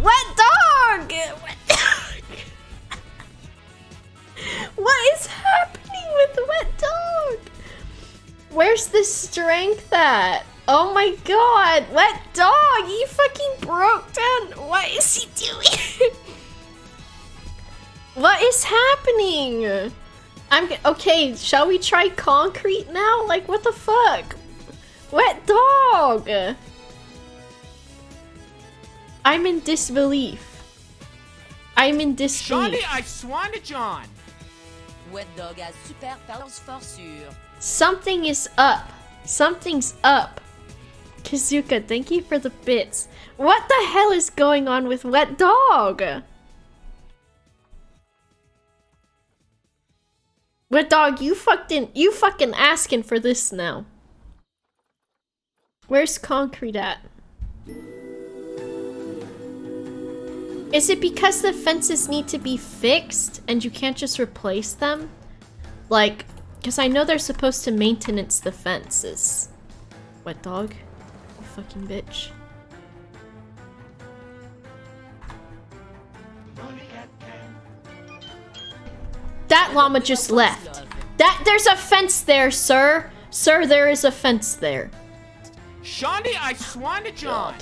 Wet dog! Wet dog! What is happening with the wet dog? Where's the strength at? Oh my god! Wet dog! You fucking broke down! What is he doing? What is happening? Okay, shall we try concrete now? Like, what the fuck? Wet dog! I'm in disbelief. I'm in disbelief. Shawnee, I swan to John. Wet dog a super powers for sûr. Something is up. Something's up. Kazuka, thank you for the bits. What the hell is going on with wet dog? Wet dog, you fucking asking for this now. Where's concrete at? Is it because the fences need to be fixed and you can't just replace them? Like, because I know they're supposed to maintenance the fences. Wet dog, you fucking bitch. That llama just left. There's a fence there, sir. Sir, there is a fence there. Shawnee, I swan to John.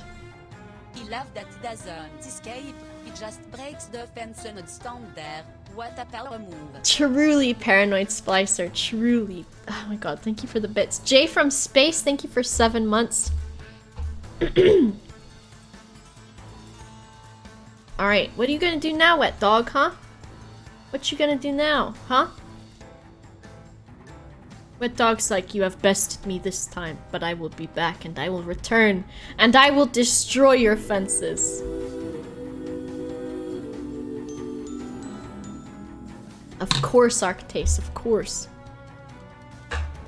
He loved that he doesn't escape. He just breaks the fence and stand there. What a power move. Truly paranoid splicer. Truly. Oh my god, thank you for the bits. Jay from Space, thank you for 7 months. Alright, what are you gonna do now, wet dog, huh? What you gonna do now, huh? Wet dog's like, you have bested me this time, but I will be back and I will return and I will destroy your fences. Of course, Arctace, of course.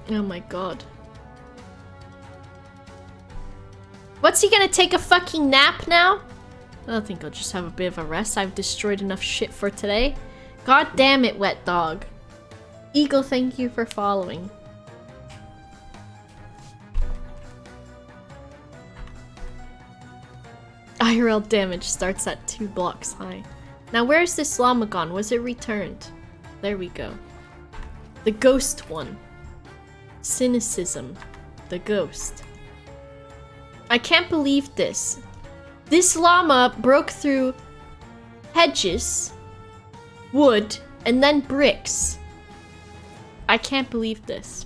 Oh my god. What's he gonna take a fucking nap now? I think I'll just have a bit of a rest. I've destroyed enough shit for today. God damn it, Wet Dog. Eagle, thank you for following. IRL damage starts at 2 blocks high. Now where's this llama gone? Was it returned? There we go. The ghost one. Cynicism. The ghost. I can't believe this. This llama broke through hedges, wood, and then bricks. I can't believe this.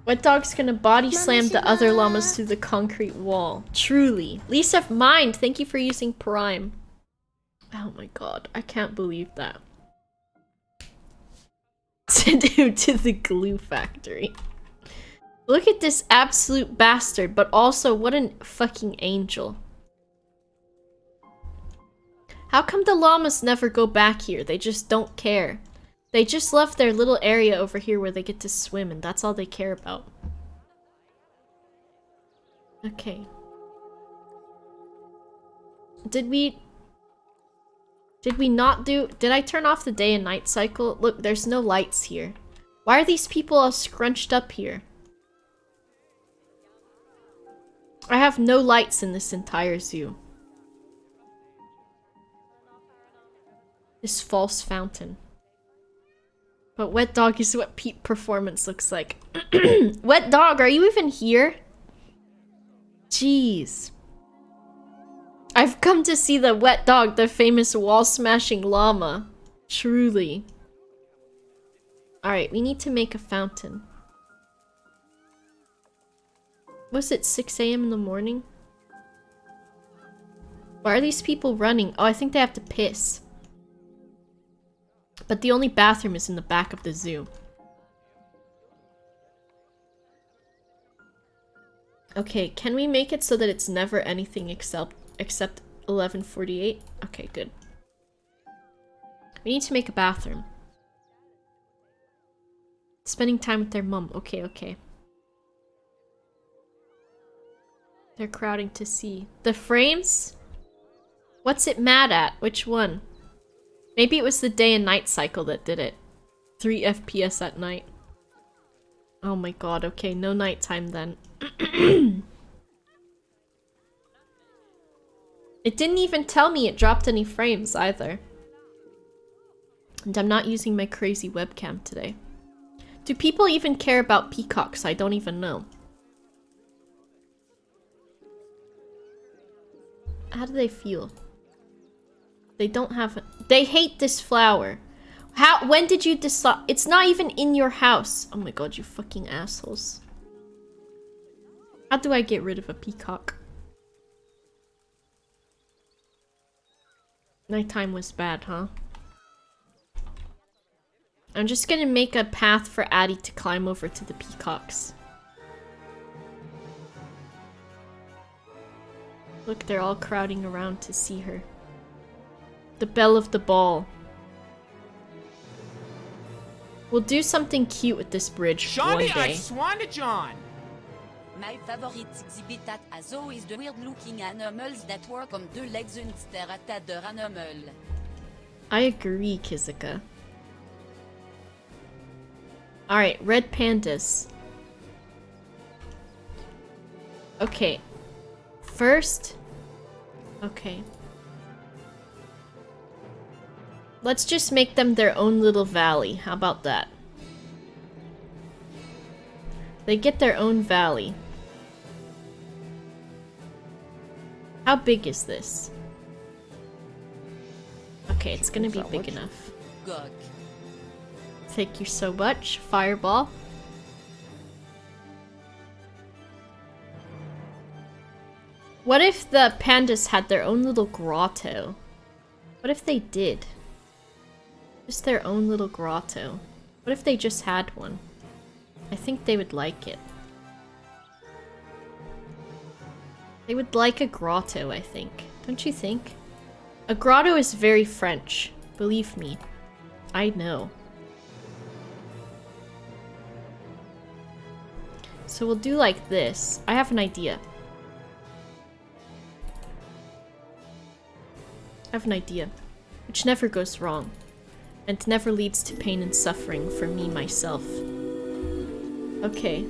Wet Dog's gonna body slam the other llamas through the concrete wall. Truly. Lisa Mind, thank you for using Prime. Oh my god, I can't believe that. Send him to the glue factory. Look at this absolute bastard, but also what a fucking angel. How come the llamas never go back here? They just don't care. They just left their little area over here where they get to swim, and that's all they care about. Okay. Did we not do... Did I turn off the day and night cycle? Look, there's no lights here. Why are these people all scrunched up here? I have no lights in this entire zoo. This false fountain. But Wet Dog is what peak performance looks like. Wet Dog, are you even here? Jeez. I've come to see the Wet Dog, the famous wall-smashing llama. Truly. Alright, we need to make a fountain. Was it 6 AM in the morning? Why are these people running? Oh, I think they have to piss. But the only bathroom is in the back of the zoo. Okay, can we make it so that it's never anything except 11:48? Okay, good. We need to make a bathroom. Spending time with their mum. Okay, okay. They're crowding to see. The frames? What's it mad at? Which one? Maybe it was the day and night cycle that did it. 3 FPS at night. Oh my god, okay, no nighttime then. It didn't even tell me it dropped any frames either. And I'm not using my crazy webcam today. Do people even care about peacocks? I don't even know. How do they feel? They don't have... They hate this flower. How? When did you decide? It's not even in your house. Oh my god, you fucking assholes. How do I get rid of a peacock? Nighttime was bad, huh? I'm just gonna make a path for Addie to climb over to the peacocks. Look, they're all crowding around to see her. The belle of the ball. We'll do something cute with this bridge one Shawnee, day. I swan to John. My favorite exhibit at a zoo is the weird-looking animals that work on 2 legs instead of other animal. I agree, Kizuka. Alright, red pandas. Okay. First... Okay. Let's just make them their own little valley. How about that? They get their own valley. How big is this? Okay, it's gonna be big enough. Gog. Thank you so much, Fireball. What if the pandas had their own little grotto? What if they did? Just their own little grotto. What if they just had one? I think they would like it. They would like a grotto, I think. Don't you think? A grotto is very French. Believe me. I know. So we'll do like this. I have an idea. I have an idea. Which never goes wrong. And never leads to pain and suffering for me, myself. Okay.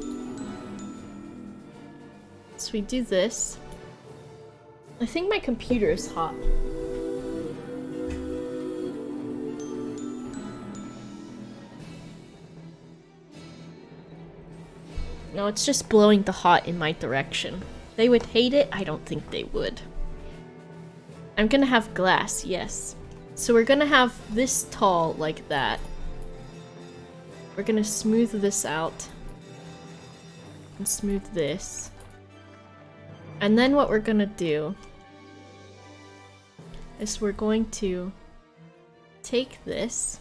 So we do this. I think my computer is hot. No, it's just blowing the hot in my direction. They would hate it? I don't think they would. I'm gonna have glass, yes. So we're gonna have this tall like that. We're gonna smooth this out. And smooth this. And then what we're gonna do is we're going to take this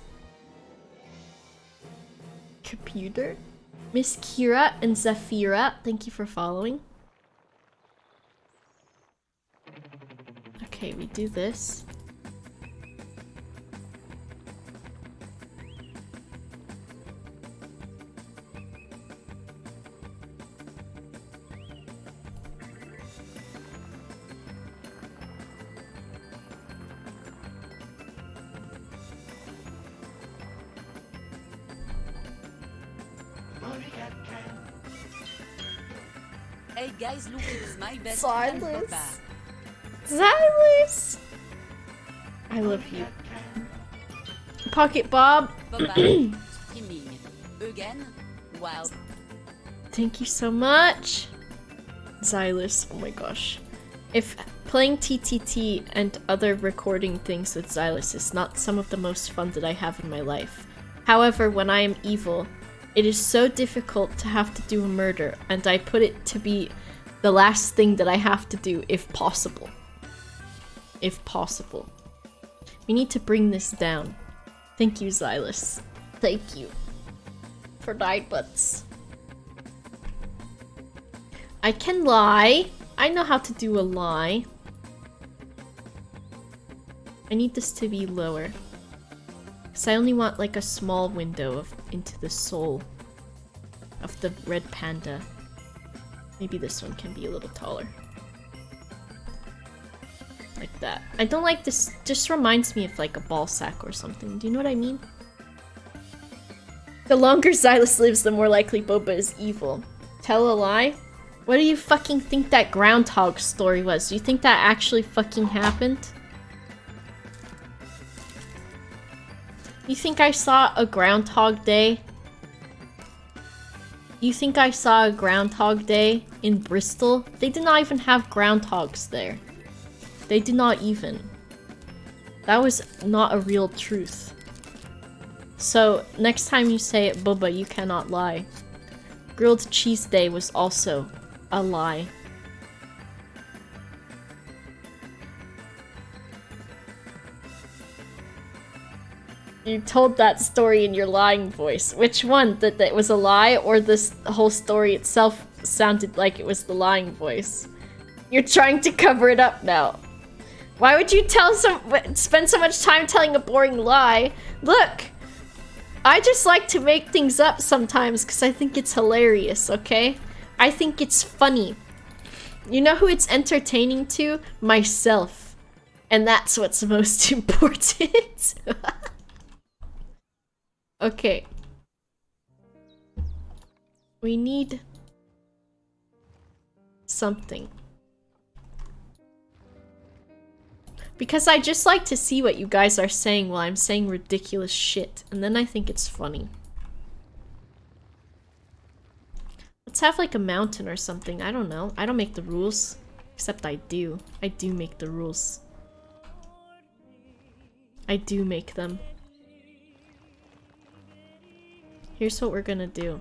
computer. Miss Kira and Zafira, thank you for following. Okay, we do this. Hey guys, look, it's my best Silas. friend Papa. Silas! I love you. Pocket Bob! Papa, streaming. Again? Wow. Thank you so much! Xylus, oh my gosh. If playing TTT and other recording things with Xylus is not some of the most fun that I have in my life. However, when I am evil, it is so difficult to have to do a murder, and I put it to be the last thing that I have to do, if possible. If possible. We need to bring this down. Thank you, Xylus. Thank you. For 9 months. I can lie. I know how to do a lie. I need this to be lower. Because I only want like a small window into the soul of the red panda. Maybe this one can be a little taller. Like that. I don't like this. Just reminds me of like a ball sack or something. Do you know what I mean? The longer Xylus lives, the more likely Boba is evil. Tell a lie? What do you fucking think that groundhog story was? Do you think that actually fucking happened? You think I saw a Groundhog Day? You think I saw a Groundhog Day in Bristol? They did not even have groundhogs there. They did not even. That was not a real truth. So, next time you say it, Bubba, you cannot lie. Grilled Cheese Day was also a lie. You told that story in your lying voice. Which one? That it was a lie, or this whole story itself sounded like it was the lying voice? You're trying to cover it up now. Why would you spend so much time telling a boring lie? Look! I just like to make things up sometimes because I think it's hilarious, okay? I think it's funny. You know who it's entertaining to? Myself. And that's what's most important. Okay. We need something. Because I just like to see what you guys are saying while I'm saying ridiculous shit. And then I think it's funny. Let's have like a mountain or something. I don't know. I don't make the rules. Except I do. I do make the rules. I do make them. Here's what we're gonna do.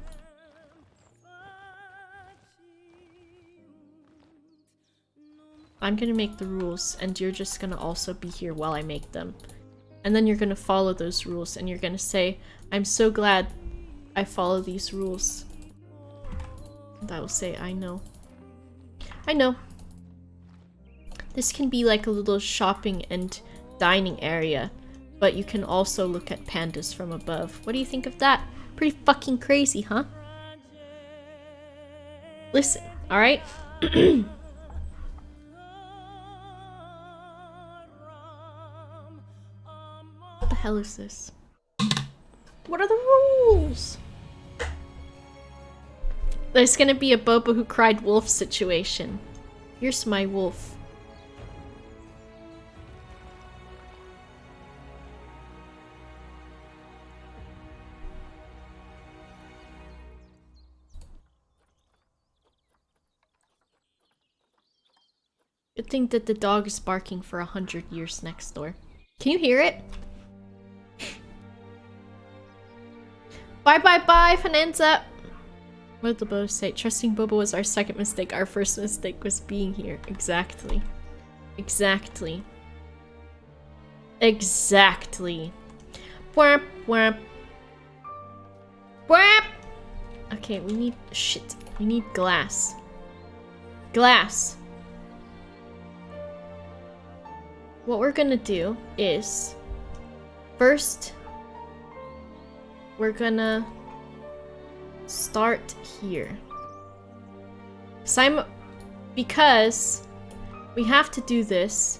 I'm gonna make the rules, and you're just gonna also be here while I make them. And then you're gonna follow those rules, and you're gonna say, I'm so glad I follow these rules. And I will say, I know. I know. This can be like a little shopping and dining area but you can also look at pandas from above. What do you think of that? Pretty fucking crazy, huh? Listen, alright? What the hell is this? What are the rules? There's gonna be a Boba who cried wolf situation. Here's my wolf. Good thing that the dog is barking for 100 years next door. Can you hear it? Bye bye bye, Finanza! What did the Boba say? Trusting Boba was our second mistake. Our first mistake was being here. Exactly. Exactly. Exactly. Whap, whap. Whap! Okay, we need... shit. We need glass. Glass! What we're gonna do is... first... we're gonna... start here. Because we have to do this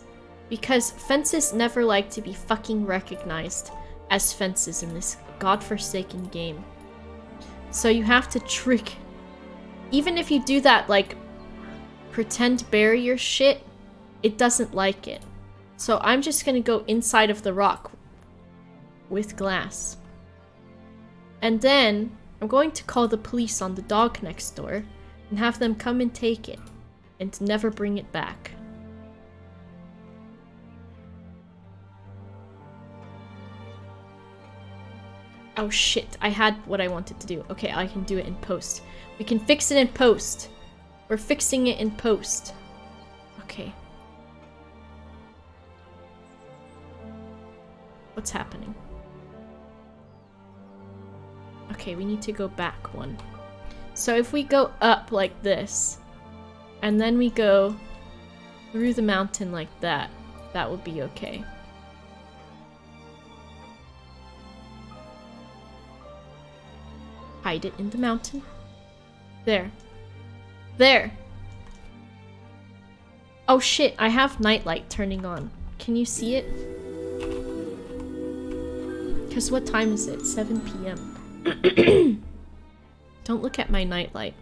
because fences never like to be fucking recognized as fences in this godforsaken game. So you have to trick. Even if you do that, like, pretend barrier shit, it doesn't like it. So I'm just gonna go inside of the rock with glass. And then I'm going to call the police on the dog next door and have them come and take it and never bring it back. Oh shit, I had what I wanted to do. Okay, I can do it in post. We can fix it in post. We're fixing it in post. Okay. What's happening? Okay, we need to go back one. So if we go up like this, and then we go through the mountain like that, that would be okay. Hide it in the mountain. There. There! Oh shit, I have nightlight turning on. Can you see it? Because what time is it? 7 p.m. Don't look at my nightlight.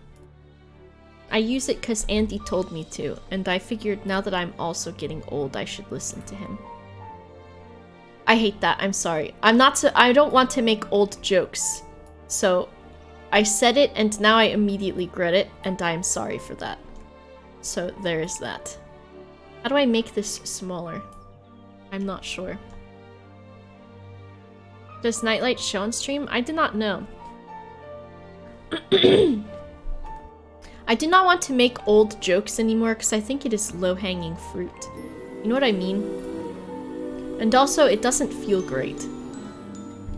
I use it because Andy told me to, and I figured now that I'm also getting old, I should listen to him. I hate that, I'm sorry. I don't want to make old jokes. So, I said it and now I immediately regret it, and I am sorry for that. So, there is that. How do I make this smaller? I'm not sure. Does Nightlight show on stream? I did not know. I do not want to make old jokes anymore because I think it is low-hanging fruit. You know what I mean? And also, it doesn't feel great.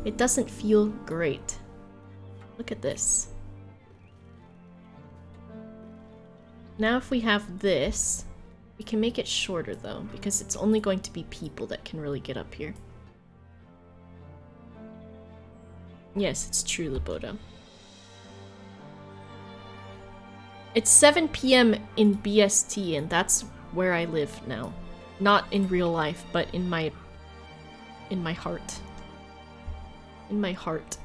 It doesn't feel great. Look at this. Now if we have this, we can make it shorter though, because it's only going to be people that can really get up here. Yes, it's true, Laboda. It's 7 p.m. in BST, and that's where I live now. Not in real life, but in my heart. In my heart.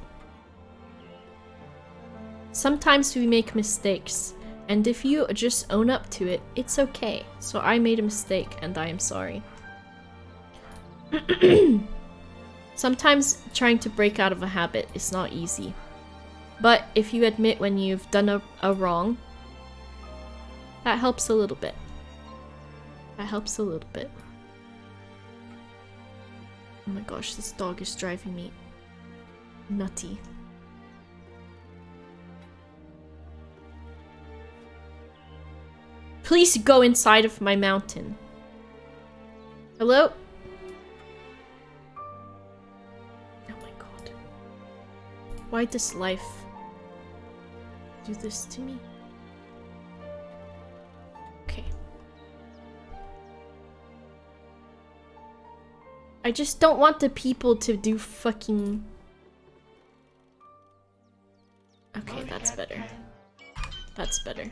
Sometimes we make mistakes, and if you just own up to it, it's okay. So I made a mistake, and I am sorry. Sometimes trying to break out of a habit is not easy. But if you admit when you've done a wrong, that helps a little bit. That helps a little bit. Oh my gosh, this dog is driving me nutty. Please go inside of my mountain. Hello? Oh my god. Why does life do this to me? Okay. I just don't want the people to do fucking... Okay, that's better. That's better.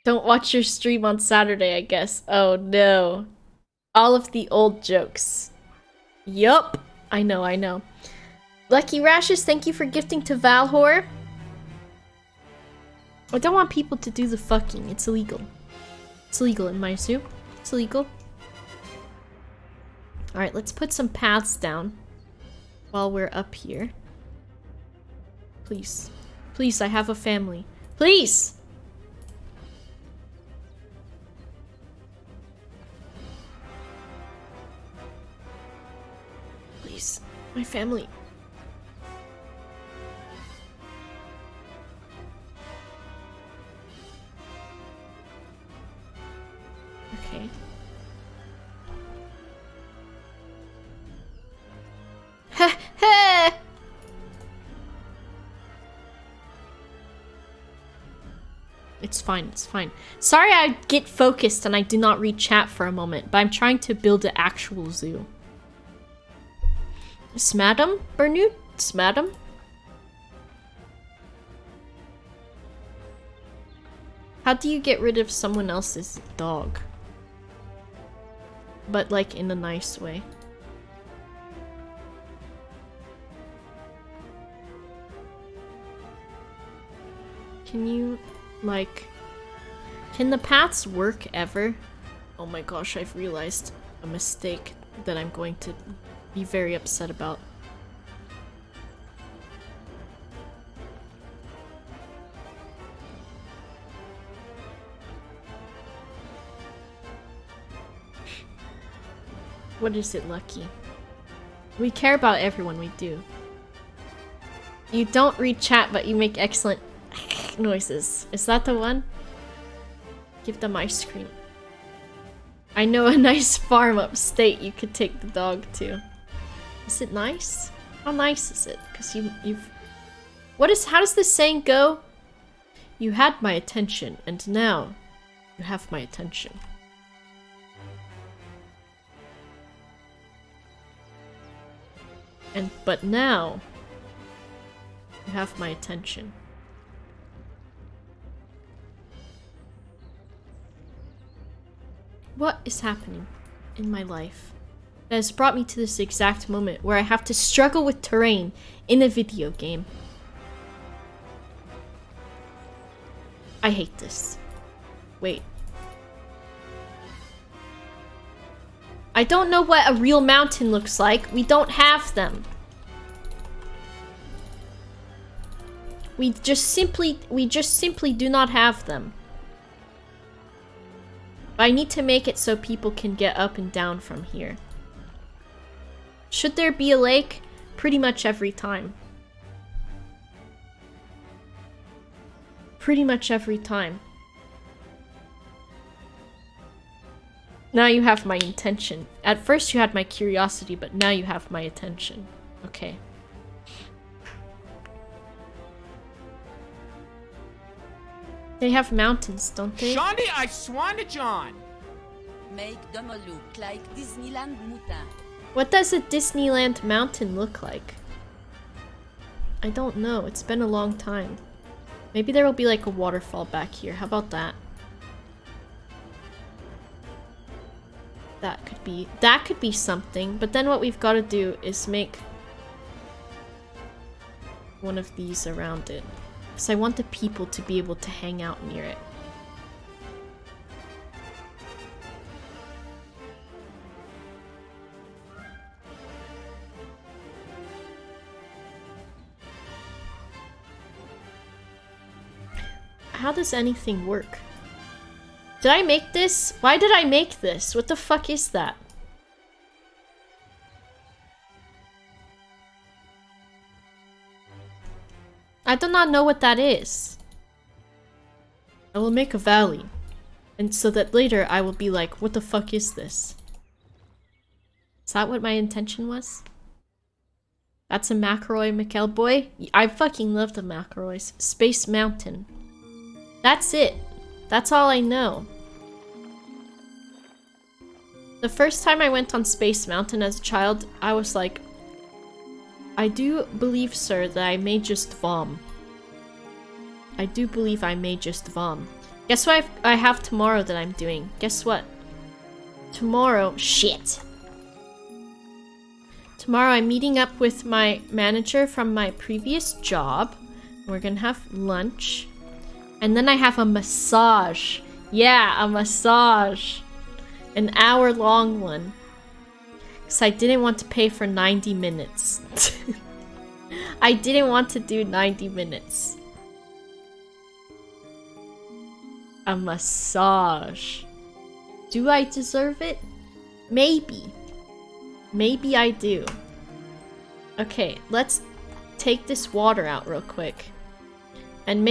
Don't watch your stream on Saturday, I guess. Oh no. All of the old jokes. Yup. I know. Lucky Rashes, thank you for gifting to Valhor. I don't want people to do the fucking. It's illegal. It's illegal in my zoo. It's illegal. Alright, let's put some paths down while we're up here. Please. Please, I have a family. Please! Please. My family. Okay. Ha ha! It's fine, it's fine. Sorry I get focused and I do not read chat for a moment, but I'm trying to build an actual zoo. Smadam, Bernud? Smadam? How do you get rid of someone else's dog? But like in a nice way. Can you, like... Can the paths work ever? Oh my gosh, I've realized a mistake that I'm going to be very upset about. What is it, Lucky? We care about everyone we do. You don't read chat, but you make excellent noises. Is that the one? Give them ice cream. I know a nice farm upstate you could take the dog to. Is it nice? How nice is it? Because you've... How does this saying go? You had my attention, and now you have my attention. But now you have my attention. What is happening in my life that has brought me to this exact moment where I have to struggle with terrain in a video game? I hate this. Wait. I don't know what a real mountain looks like. We don't have them. We just simply do not have them. But I need to make it so people can get up and down from here. Should there be a lake? Pretty much every time. Pretty much every time. Now you have my intention. At first you had my curiosity, but now you have my attention. Okay. They have mountains, don't they? Shondy, I swan to John. Make them look like Disneyland Moutin. What does a Disneyland mountain look like? I don't know. It's been a long time. Maybe there will be like a waterfall back here. How about that? That could be something, but then what we've got to do is make one of these around it. Because I want the people to be able to hang out near it. How does anything work? Did I make this? Why did I make this? What the fuck is that? I do not know what that is. I will make a valley. And so that later I will be like, what the fuck is this? Is that what my intention was? That's a McElroy McElboy? I fucking love the McElroys. Space Mountain. That's it. That's all I know. The first time I went on Space Mountain as a child, I was like, I do believe, sir, that I may just vom. I do believe I may just vom. Guess what I have tomorrow that I'm doing? Guess what? Tomorrow, shit. Tomorrow I'm meeting up with my manager from my previous job. We're gonna have lunch. And then I have a massage. Yeah, a massage. An hour-long one. Because I didn't want to pay for 90 minutes. I didn't want to do 90 minutes. A massage. Do I deserve it? Maybe. Maybe I do. Okay, let's take this water out real quick. And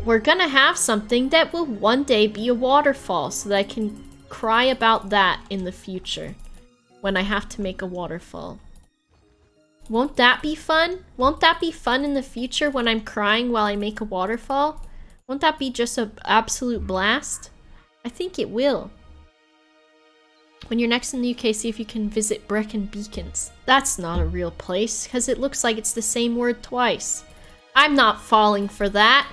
we're gonna have something that will one day be a waterfall so that I can cry about that in the future. When I have to make a waterfall. Won't that be fun? Won't that be fun in the future when I'm crying while I make a waterfall? Won't that be just an absolute blast? I think it will. When you're next in the UK, see if you can visit Brecon Beacons. That's not a real place, because it looks like it's the same word twice. I'm not falling for that.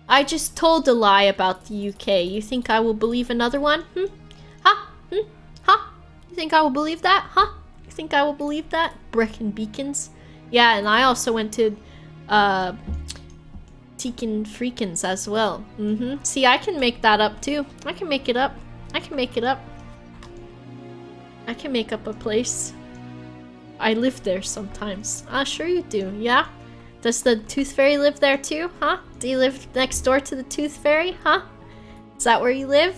I just told a lie about the UK. You think I will believe another one? Ha? Ha? You think I will believe that? Huh? You think I will believe that? Brecon Beacons? Yeah, and I also went to, Tekin Freakins as well. See, I can make that up too. I can make it up. I can make it up. I can make up a place. I live there sometimes. Sure you do, yeah? Does the Tooth Fairy live there too, huh? Do you live next door to the Tooth Fairy, huh? Is that where you live?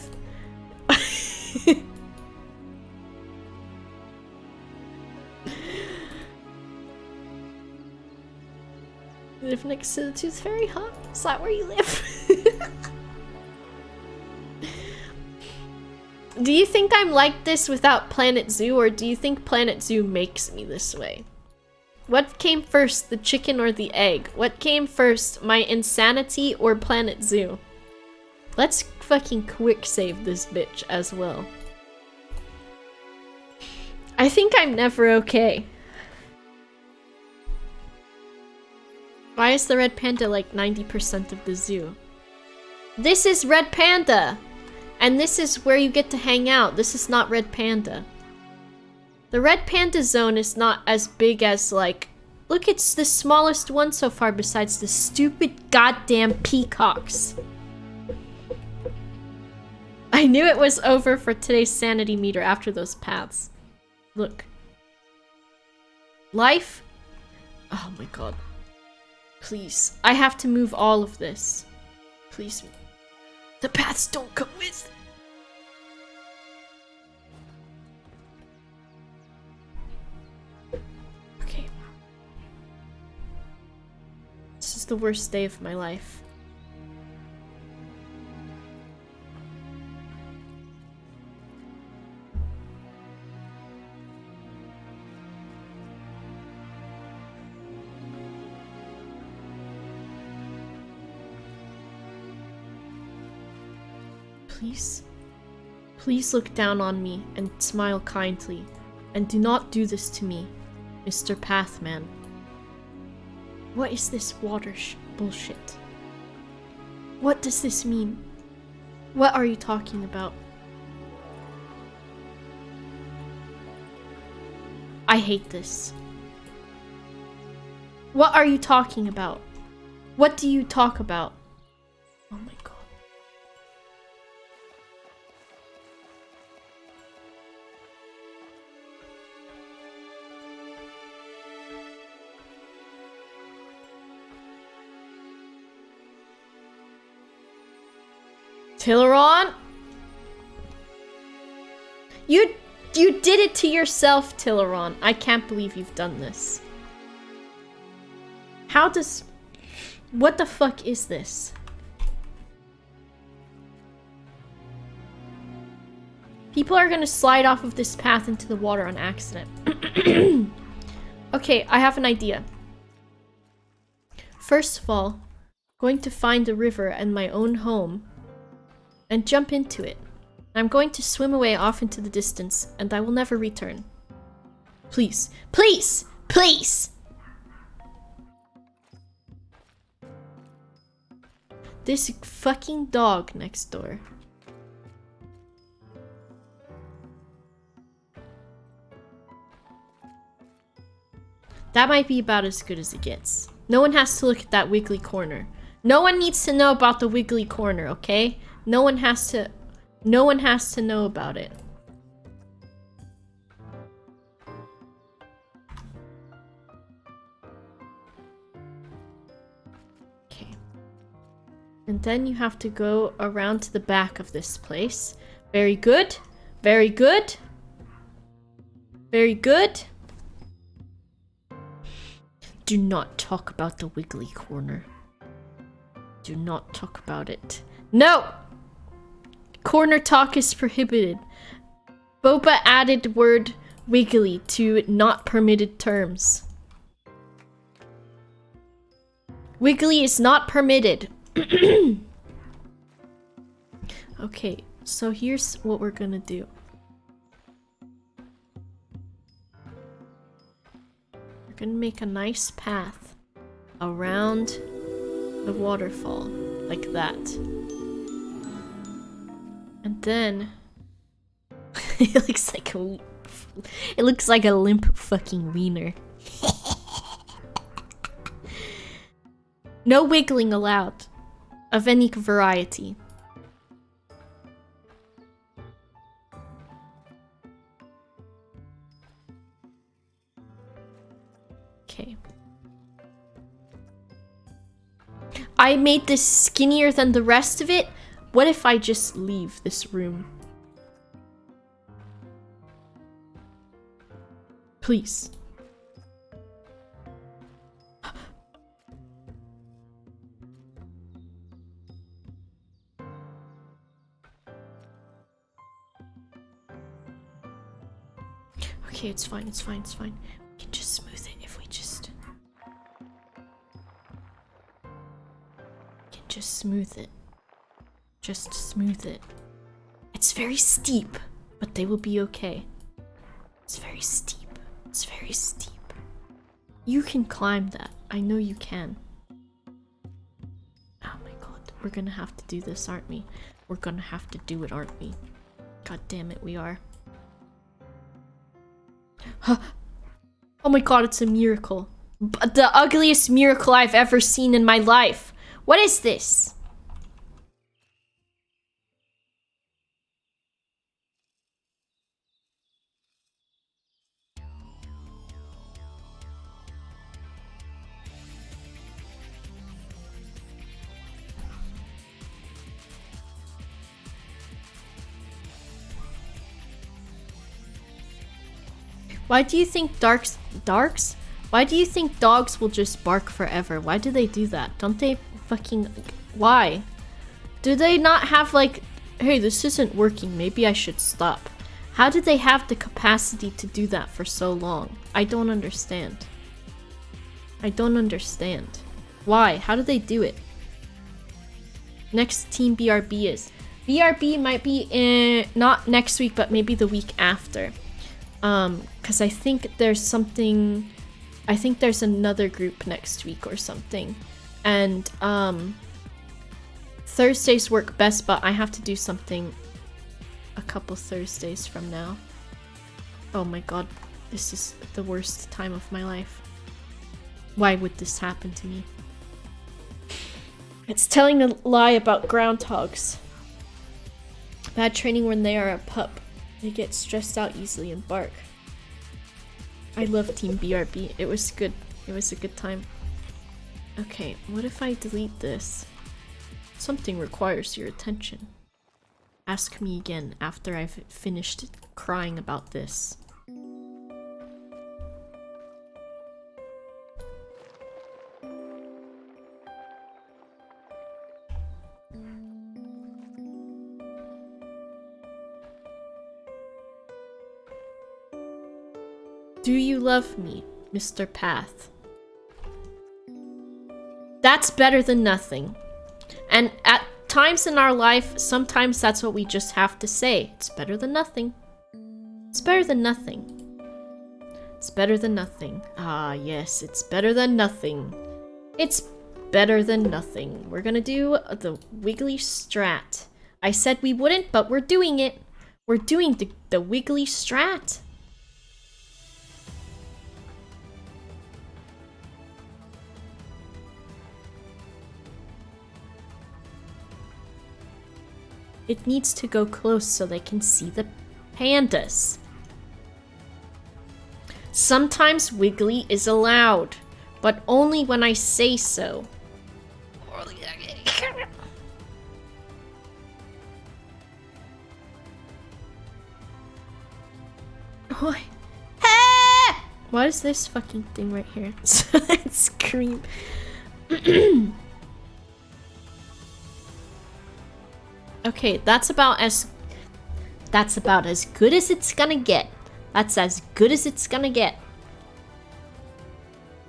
You live next to the Tooth Fairy, huh? Is that where you live? Do you think I'm like this without Planet Zoo, or do you think Planet Zoo makes me this way? What came first, the chicken or the egg? What came first, my insanity or Planet Zoo? Let's fucking quick save this bitch as well. I think I'm never okay. Why is the red panda like 90% of the zoo? This is Red Panda! And this is where you get to hang out. This is not Red Panda. The Red Panda zone is not as big as, like... Look, it's the smallest one so far besides the stupid goddamn peacocks. I knew it was over for today's sanity meter after those paths. Look. Life? Oh my god. Please. I have to move all of this. Please. The paths don't come with. Okay. This is the worst day of my life. Please, please look down on me and smile kindly, and do not do this to me, Mr. Pathman. What is this water bullshit? What does this mean? What are you talking about? I hate this. What are you talking about? What do you talk about? Oh my god. Tileron? You did it to yourself, Tileron. I can't believe you've done this. How does... What the fuck is this? People are gonna slide off of this path into the water on accident. Okay, I have an idea. First of all, I'm going to find a river and my own home and jump into it. I'm going to swim away off into the distance, and I will never return. Please, please, please! This fucking dog next door. That might be about as good as it gets. No one has to look at that wiggly corner. No one needs to know about the wiggly corner, okay? No one has to know about it. Okay. And then you have to go around to the back of this place. Very good. Very good. Very good. Do not talk about the wiggly corner. Do not talk about it. No! Corner talk is prohibited. Boba added word wiggly to not permitted terms. Wiggly is not permitted. Okay, so here's what we're gonna do. We're gonna make a nice path around the waterfall, like that. And then it looks like a limp fucking wiener. No wiggling allowed of any variety. Okay. I made this skinnier than the rest of it. What if I just leave this room? Please. Okay, it's fine, it's fine, it's fine. We can just smooth it if we just... We can just smooth it. Just smooth it. It's very steep, but they will be okay. It's very steep. It's very steep. You can climb that. I know you can. Oh my god. We're gonna have to do this, aren't we? We're gonna have to do it, aren't we? God damn it, we are. Huh. Oh my god, it's a miracle. The ugliest miracle I've ever seen in my life. What is this? Why do you think darks? Why do you think dogs will just bark forever? Why do they do that? Don't they fucking... Why? Do they not have like, hey, this isn't working, maybe I should stop? How did they have the capacity to do that for so long? I don't understand. I don't understand. Why? How do they do it? Next team BRB is... BRB might be in... not next week, but maybe the week after. Because I think there's something... I think there's another group next week or something. And, Thursdays work best, but I have to do something a couple Thursdays from now. Oh my god, this is the worst time of my life. Why would this happen to me? It's telling a lie about groundhogs. Bad training when they are a pup. They get stressed out easily and bark. I love Team BRB. It was good. It was a good time. Okay, what if I delete this? Something requires your attention. Ask me again after I've finished crying about this. Do you love me, Mr. Path? That's better than nothing. And at times in our life, sometimes that's what we just have to say. It's better than nothing. It's better than nothing. It's better than nothing. Ah, yes, it's better than nothing. It's better than nothing. We're gonna do the wiggly strat. I said we wouldn't, but we're doing it. We're doing the wiggly strat. It needs to go close so they can see the pandas. Sometimes wiggly is allowed, but only when I say so. Why? What is this fucking thing right here? Scream. Okay, that's about as good as it's gonna get. That's as good as it's gonna get.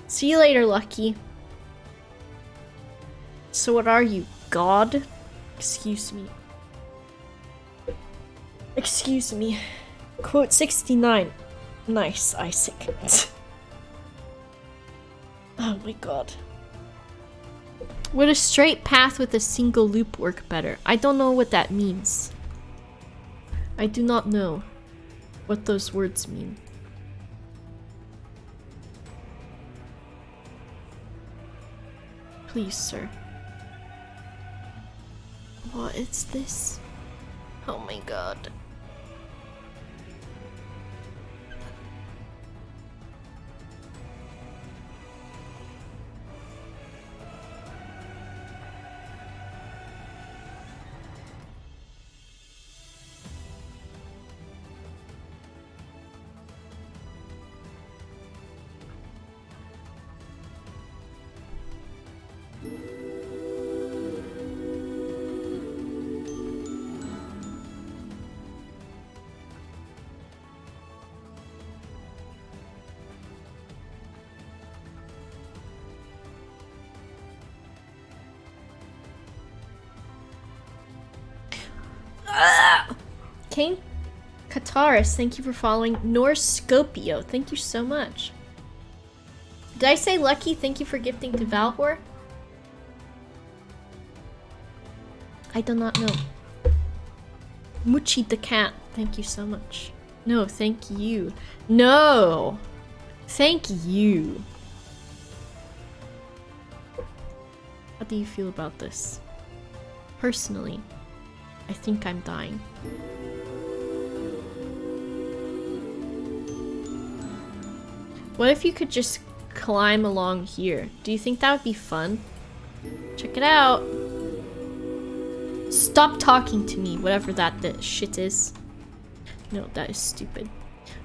See you later, Lucky. So what are you, God? Excuse me. Excuse me. Quote 69. Nice, Isaac. Oh my god. Would a straight path with a single loop work better? I don't know what that means. I do not know what those words mean. Please, sir. What is this? Oh my god. King Kataris, thank you for following. Norse Scopio, thank you so much. Did I say Lucky? Thank you for gifting to Valhor. I do not know. Muchi the cat, thank you so much. No, thank you. No! Thank you. How do you feel about this? Personally, I think I'm dying. What if you could just climb along here? Do you think that would be fun? Check it out. Stop talking to me, whatever that shit is. No, that is stupid.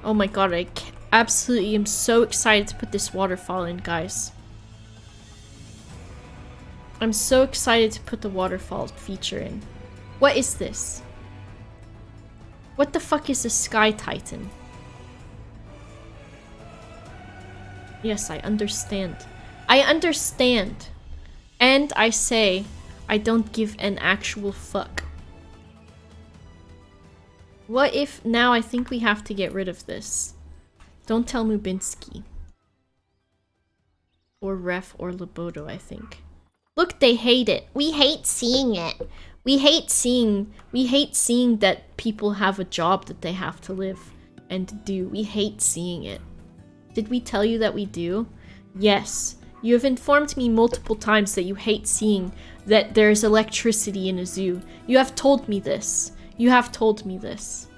Oh my god, I absolutely am so excited to put this waterfall in, guys. I'm so excited to put the waterfall feature in. What is this? What the fuck is a Sky Titan? Yes, I understand. I understand. And I say, I don't give an actual fuck. What if now I think we have to get rid of this? Don't tell Mubinsky. Or Ref or Loboto, I think. Look, they hate it. We hate seeing it. We hate seeing that people have a job that they have to live and do. We hate seeing it. Did we tell you that we do? Yes. You have informed me multiple times that you hate seeing that there is electricity in a zoo. You have told me this. You have told me this.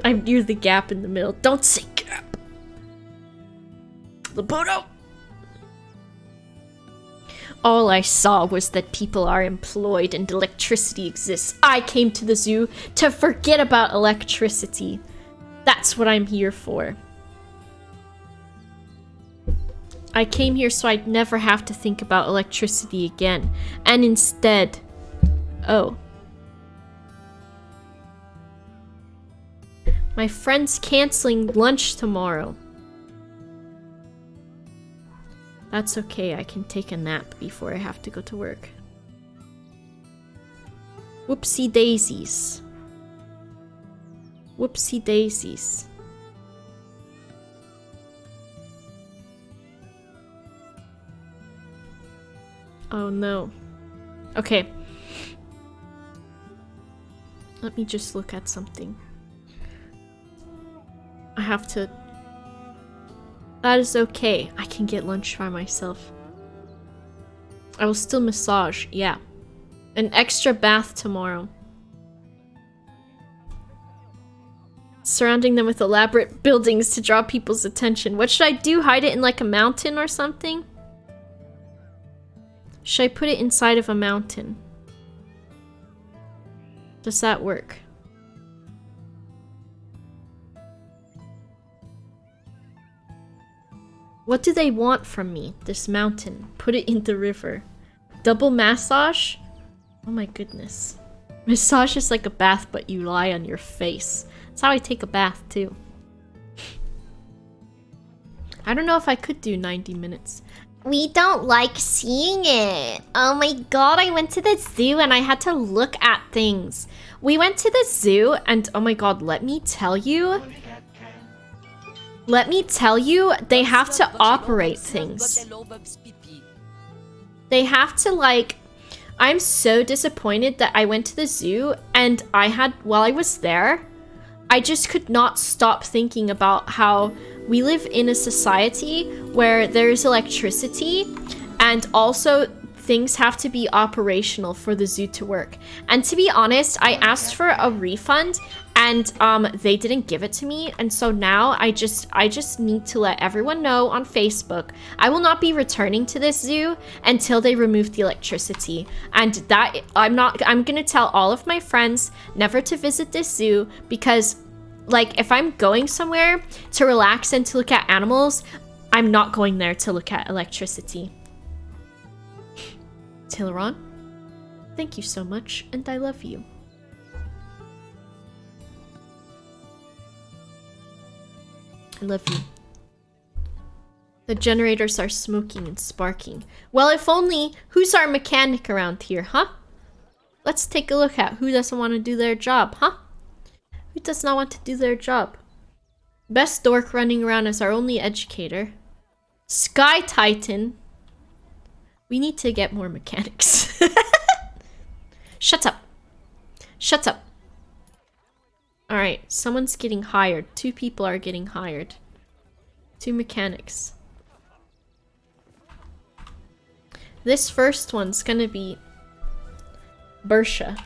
I'm near the gap in the middle. Don't say gap. Loboto! All I saw was that people are employed and electricity exists. I came to the zoo to forget about electricity. That's what I'm here for. I came here so I'd never have to think about electricity again. And instead... Oh. My friend's canceling lunch tomorrow. That's okay, I can take a nap before I have to go to work. Whoopsie daisies. Whoopsie daisies. Oh no. Okay. Let me just look at something. I have to... That is okay. I can get lunch by myself. I will still massage, yeah. An extra bath tomorrow. Surrounding them with elaborate buildings to draw people's attention. What should I do? Hide it in like a mountain or something? Should I put it inside of a mountain? Does that work? What do they want from me? This mountain. Put it in the river. Double massage? Oh my goodness. Massage is like a bath, but you lie on your face. That's how I take a bath too. I don't know if I could do 90 minutes. We don't like seeing it. Oh my god, I went to the zoo and I had to look at things. We went to the zoo and oh my god, let me tell you, they have to operate things. They have to like, I'm so disappointed that I went to the zoo and while I was there, I just could not stop thinking about how we live in a society where there's electricity and also things have to be operational for the zoo to work. And to be honest, I asked for a refund and they didn't give it to me. And so now I just need to let everyone know on Facebook, I will not be returning to this zoo until they remove the electricity. And that I'm gonna tell all of my friends never to visit this zoo because like if I'm going somewhere to relax and to look at animals, I'm not going there to look at electricity. Tilleron, thank you so much, and I love you. I love you. The generators are smoking and sparking. Well, if only, who's our mechanic around here, huh? Let's take a look at who doesn't want to do their job, huh? Who does not want to do their job? Best dork running around as our only educator. Sky Titan. We need to get more mechanics. Shut up. Shut up. Alright, someone's getting hired. 2 people are getting hired. 2 mechanics. This first one's gonna be Bersha.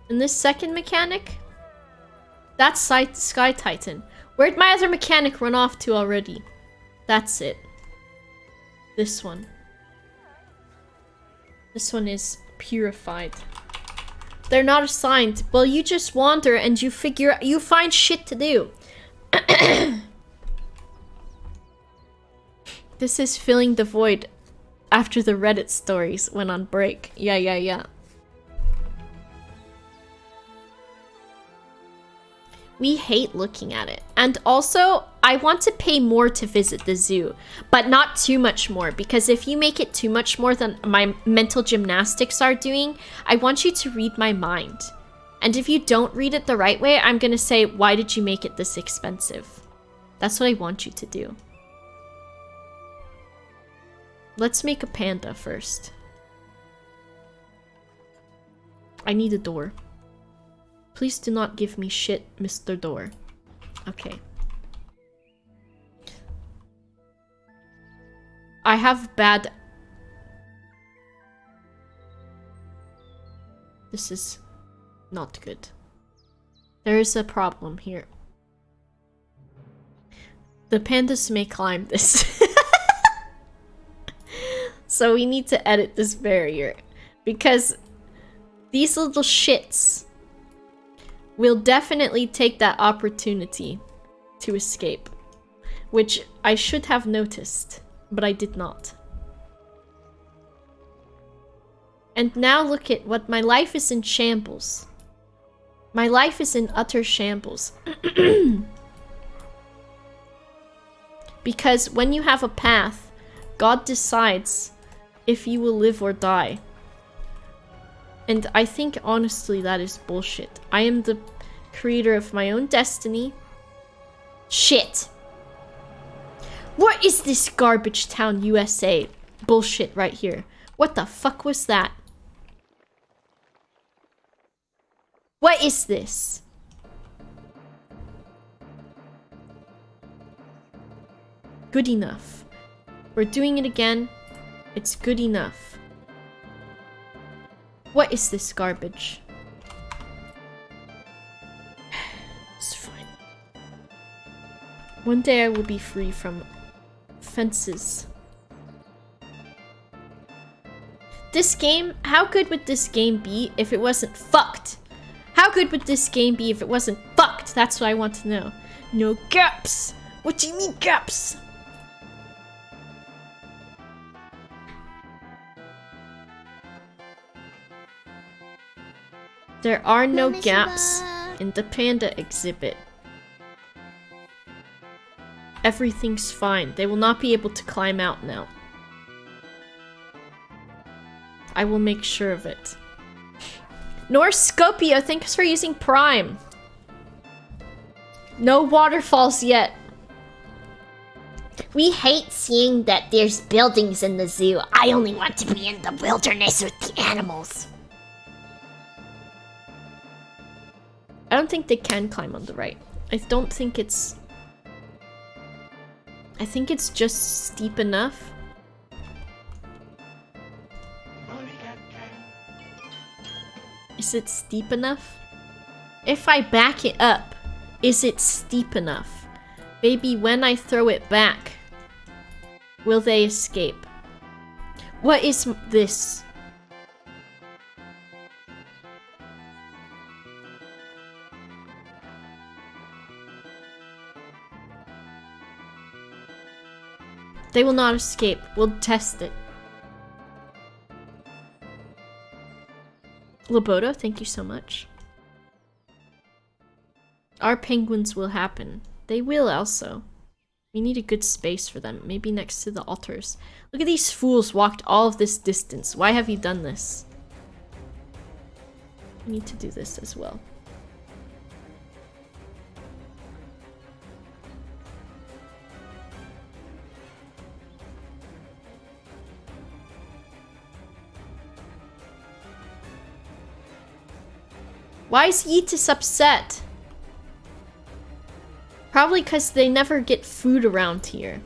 And this second mechanic? That's Sky Titan. Where'd my other mechanic run off to already? That's it. This one. This one is purified. They're not assigned. Well, you just wander and you find shit to do. This is filling the void after the Reddit stories went on break. Yeah. We hate looking at it. And also, I want to pay more to visit the zoo, but not too much more, because if you make it too much more than my mental gymnastics are doing, I want you to read my mind. And if you don't read it the right way, I'm gonna say, why did you make it this expensive? That's what I want you to do. Let's make a panda first. I need a door. Please do not give me shit, Mr. Door. Okay. I have bad... This is not good. There is a problem here. The pandas may climb this. So we need to edit this barrier. Because these little shits will definitely take that opportunity to escape. Which I should have noticed, but I did not. And now look at what my life is in shambles. My life is in utter shambles. Because when you have a path, God decides if you will live or die. And I think honestly that is bullshit. I am the creator of my own destiny. Shit. What is this garbage town USA bullshit right here? What the fuck was that? What is this? Good enough. We're doing it again. It's good enough. What is this garbage? It's fine. One day I will be free from fences. This game, how good would this game be if it wasn't fucked? How good would this game be if it wasn't fucked? That's what I want to know. No gaps. What do you mean gaps? There are no gaps in the panda exhibit. Everything's fine. They will not be able to climb out now. I will make sure of it. North Scopio, thanks for using Prime. No waterfalls yet. We hate seeing that there's buildings in the zoo. I only want to be in the wilderness with the animals. I don't think they can climb on the right. I don't think it's... I think it's just steep enough. Is it steep enough? If I back it up, is it steep enough? Maybe when I throw it back, will they escape? What is this? They will not escape. We'll test it. Loboto, thank you so much. Our penguins will happen. They will also. We need a good space for them. Maybe next to the altars. Look at these fools walked all of this distance. Why have you done this? We need to do this as well. Why is Yeetus upset? Probably because they never get food around here.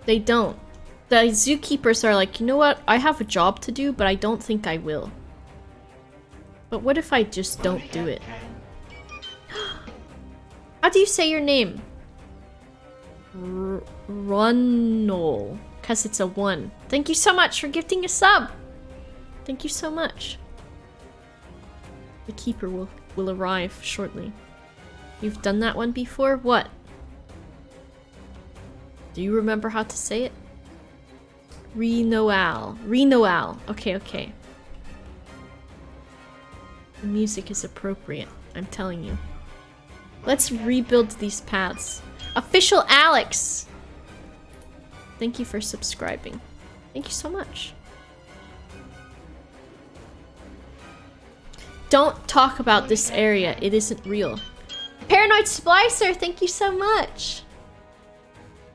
They don't. The zookeepers are like, you know what? I have a job to do, but I don't think I will. But what if I just don't do it? How do you say your name? Runnol. Because it's a 1. Thank you so much for gifting a sub. Thank you so much. The keeper will arrive shortly. You've done that one before? What? Do you remember how to say it? Renoal. Renoal. Okay, okay. The music is appropriate, I'm telling you. Let's rebuild these paths. Official Alex! Thank you for subscribing. Thank you so much. Don't talk about this area. It isn't real. Paranoid Splicer, thank you so much.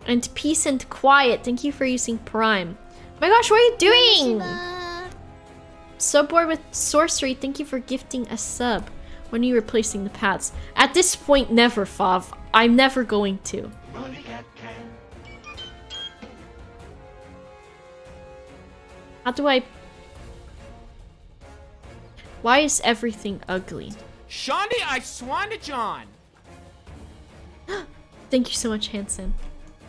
And Peace and Quiet, thank you for using Prime. Oh my gosh, what are you doing? So bored with sorcery, thank you for gifting a sub. When are you replacing the paths? At this point, never, Fav. I'm never going to. How do I... Why is everything ugly? Shondy, I swan to John. Thank you so much, Hanson.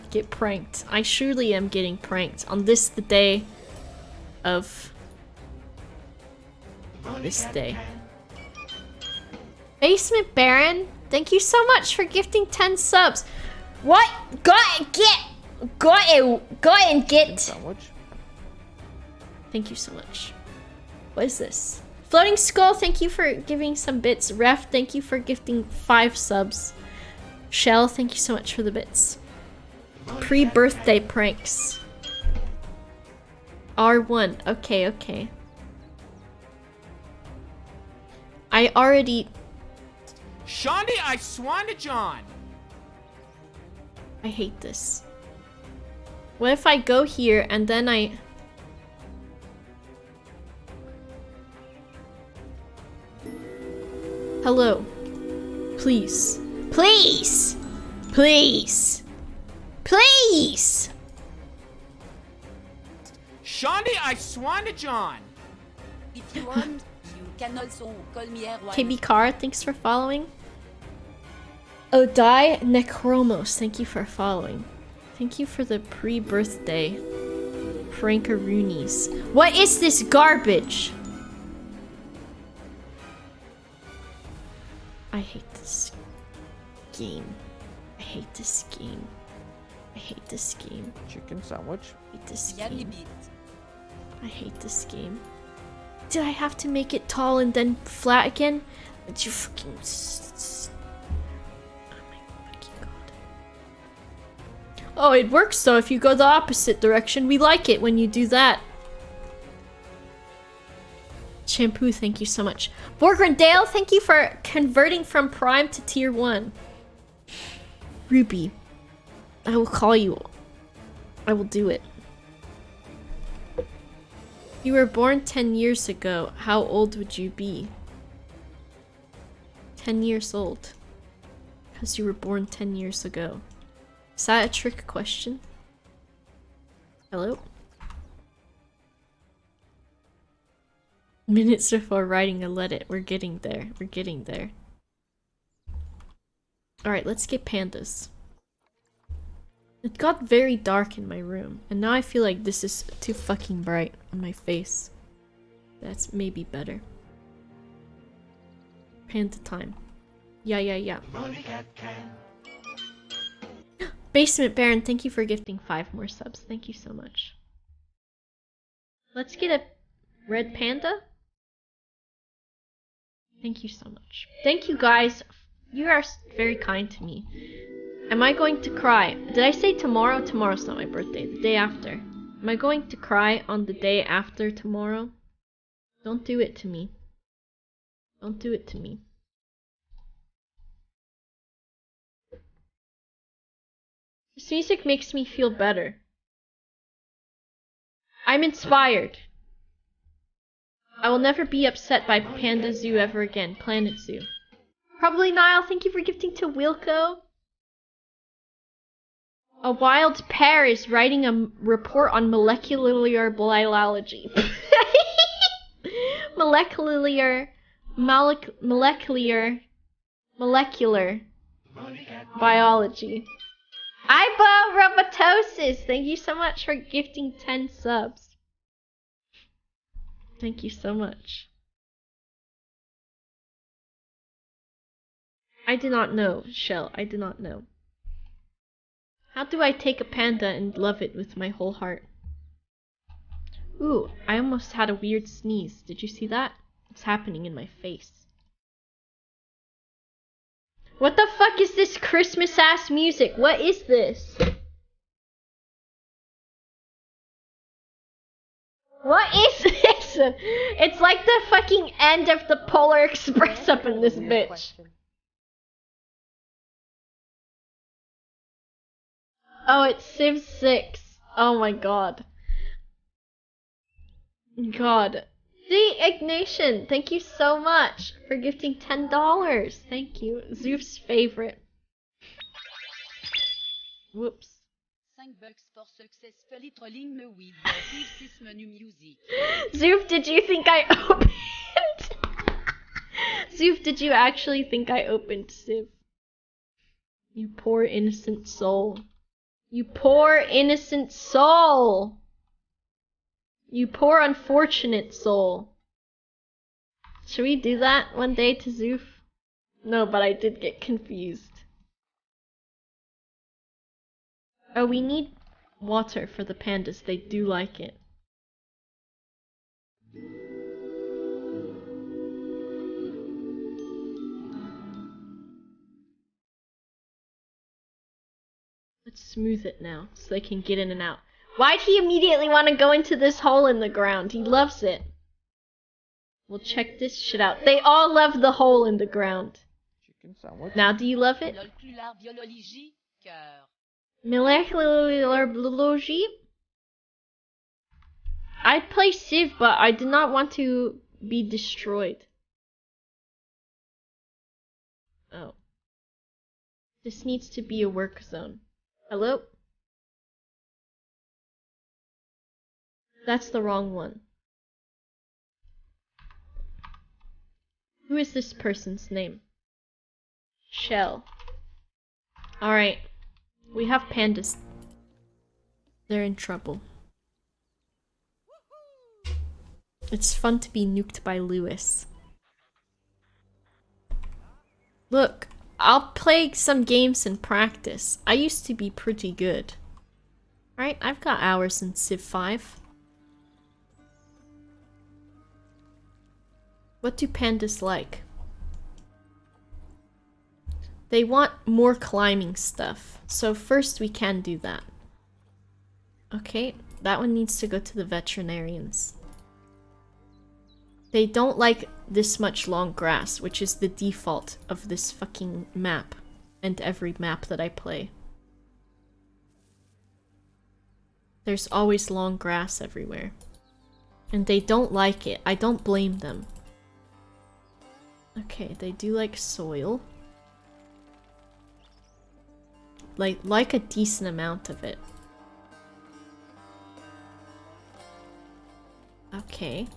Get pranked. I surely am getting pranked on this, the day of this day. Basement Baron, thank you so much for gifting 10 subs. What? Go and get. Sandwich. Thank you so much. What is this? Floating Skull, thank you for giving some bits. Ref, thank you for gifting 5 subs. Shell, thank you so much for the bits. Pre-birthday pranks. R1. Okay, okay. I already... Shondi, I swan to John. I hate this. What if I go here and then I... Hello. Please. Please! Please! Please! Shondi, I swan to John. If you want, you can also call me Erwan. KB Car, thanks for following. Odai Necromos, thank you for following. Thank you for the pre-birthday prankaroonies. What is this garbage? I hate this game. I hate this game. I hate this game. Chicken sandwich. I hate this Zeaky game. Beats. I hate this game. Did I have to make it tall and then flat again? It's you fucking... Oh my fucking god. Oh, it works though if you go the opposite direction. We like it when you do that. Shampoo, thank you so much. Borgrindale, thank you for converting from Prime to Tier 1. Ruby, I will call you. I will do it. You were born 10 years ago. How old would you be? 10 years old. Because you were born 10 years ago. Is that a trick question? Hello? Minutes before writing a let-it. We're getting there. We're getting there. Alright, let's get pandas. It got very dark in my room, and now I feel like this is too fucking bright on my face. That's maybe better. Panda time. Yeah. Basement Baron, thank you for gifting 5 more subs. Thank you so much. Let's get a red panda. Thank you so much. Thank you guys. You are very kind to me. Am I going to cry? Did I say tomorrow? Tomorrow's not my birthday. The day after. Am I going to cry on the day after tomorrow? Don't do it to me. Don't do it to me. This music makes me feel better. I'm inspired. I will never be upset by Panda Zoo ever again. Planet Zoo. Probably Niall, thank you for gifting to Wilco. A wild pear is writing a report on molecular biology. molecular biology. Ibo Robatosis, thank you so much for gifting 10 subs. Thank you so much. I did not know, Shell. I did not know. How do I take a panda and love it with my whole heart? Ooh, I almost had a weird sneeze. Did you see that? It's happening in my face. What the fuck is this Christmas ass music? What is this? What is this? It's like the fucking end of the Polar Express up in this bitch. Oh, it's Civ 6. Oh my god. God. The Ignatian, thank you so much for gifting $10. Thank you. Zoof's favorite. Whoops. $5 for successfully trolling me with Civ 6 menu music. Zoof, did you think I opened? Zoof, did you actually think I opened Civ? You poor innocent soul. You poor innocent soul! You poor unfortunate soul. Should we do that one day to Zoof? No, but I did get confused. Oh, we need water for the pandas. They do like it. Let's smooth it now so they can get in and out. Why'd he immediately want to go into this hole in the ground? He loves it. We'll check this shit out. They all love the hole in the ground. Now, do you love it? Molecular biology? I'd play Civ, but I did not want to be destroyed. Oh. This needs to be a work zone. Hello? That's the wrong one. Who is this person's name? Shell. Alright. We have pandas. They're in trouble. It's fun to be nuked by Lewis. Look, I'll play some games and practice. I used to be pretty good. Alright, I've got hours in Civ 5. What do pandas like? They want more climbing stuff. So first we can do that. Okay, that one needs to go to the veterinarians. They don't like this much long grass, which is the default of this fucking map. And every map that I play. There's always long grass everywhere. And they don't like it. I don't blame them. Okay, they do like soil. Like a decent amount of it. Okay.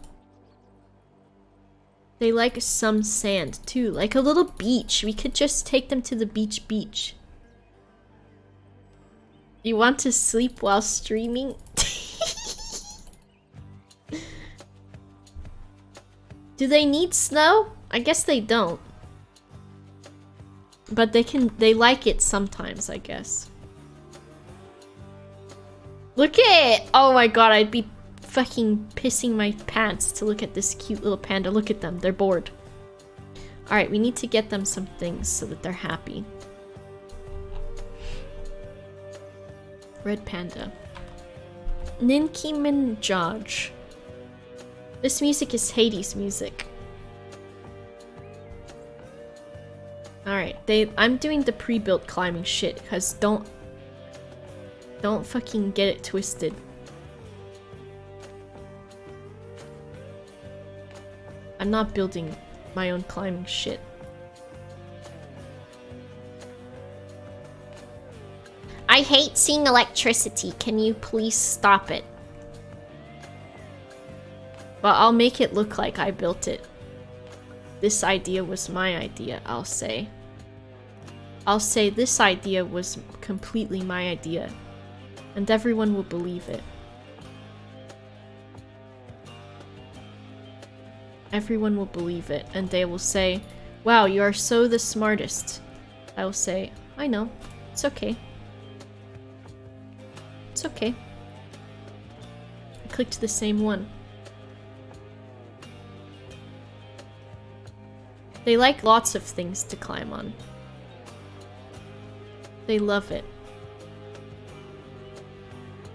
They like some sand too, like a little beach. We could just take them to the beach. You want to sleep while streaming? Do they need snow? I guess they don't. But they like it sometimes, I guess. Look at it! Oh my god, I'd be fucking pissing my pants to look at this cute little panda. Look at them, they're bored. Alright, we need to get them some things so that they're happy. Red panda. Ninki Minjaj. This music is Hades music. Alright, I'm doing the pre-built climbing shit, because don't fucking get it twisted. I'm not building my own climbing shit. I hate seeing electricity. Can you please stop it? But I'll make it look like I built it. This idea was my idea, I'll say. I'll say this idea was completely my idea. And everyone will believe it. Everyone will believe it, and they will say, wow, you are so the smartest. I will say, I know. It's okay. It's okay. I clicked the same one. They like lots of things to climb on. They love it.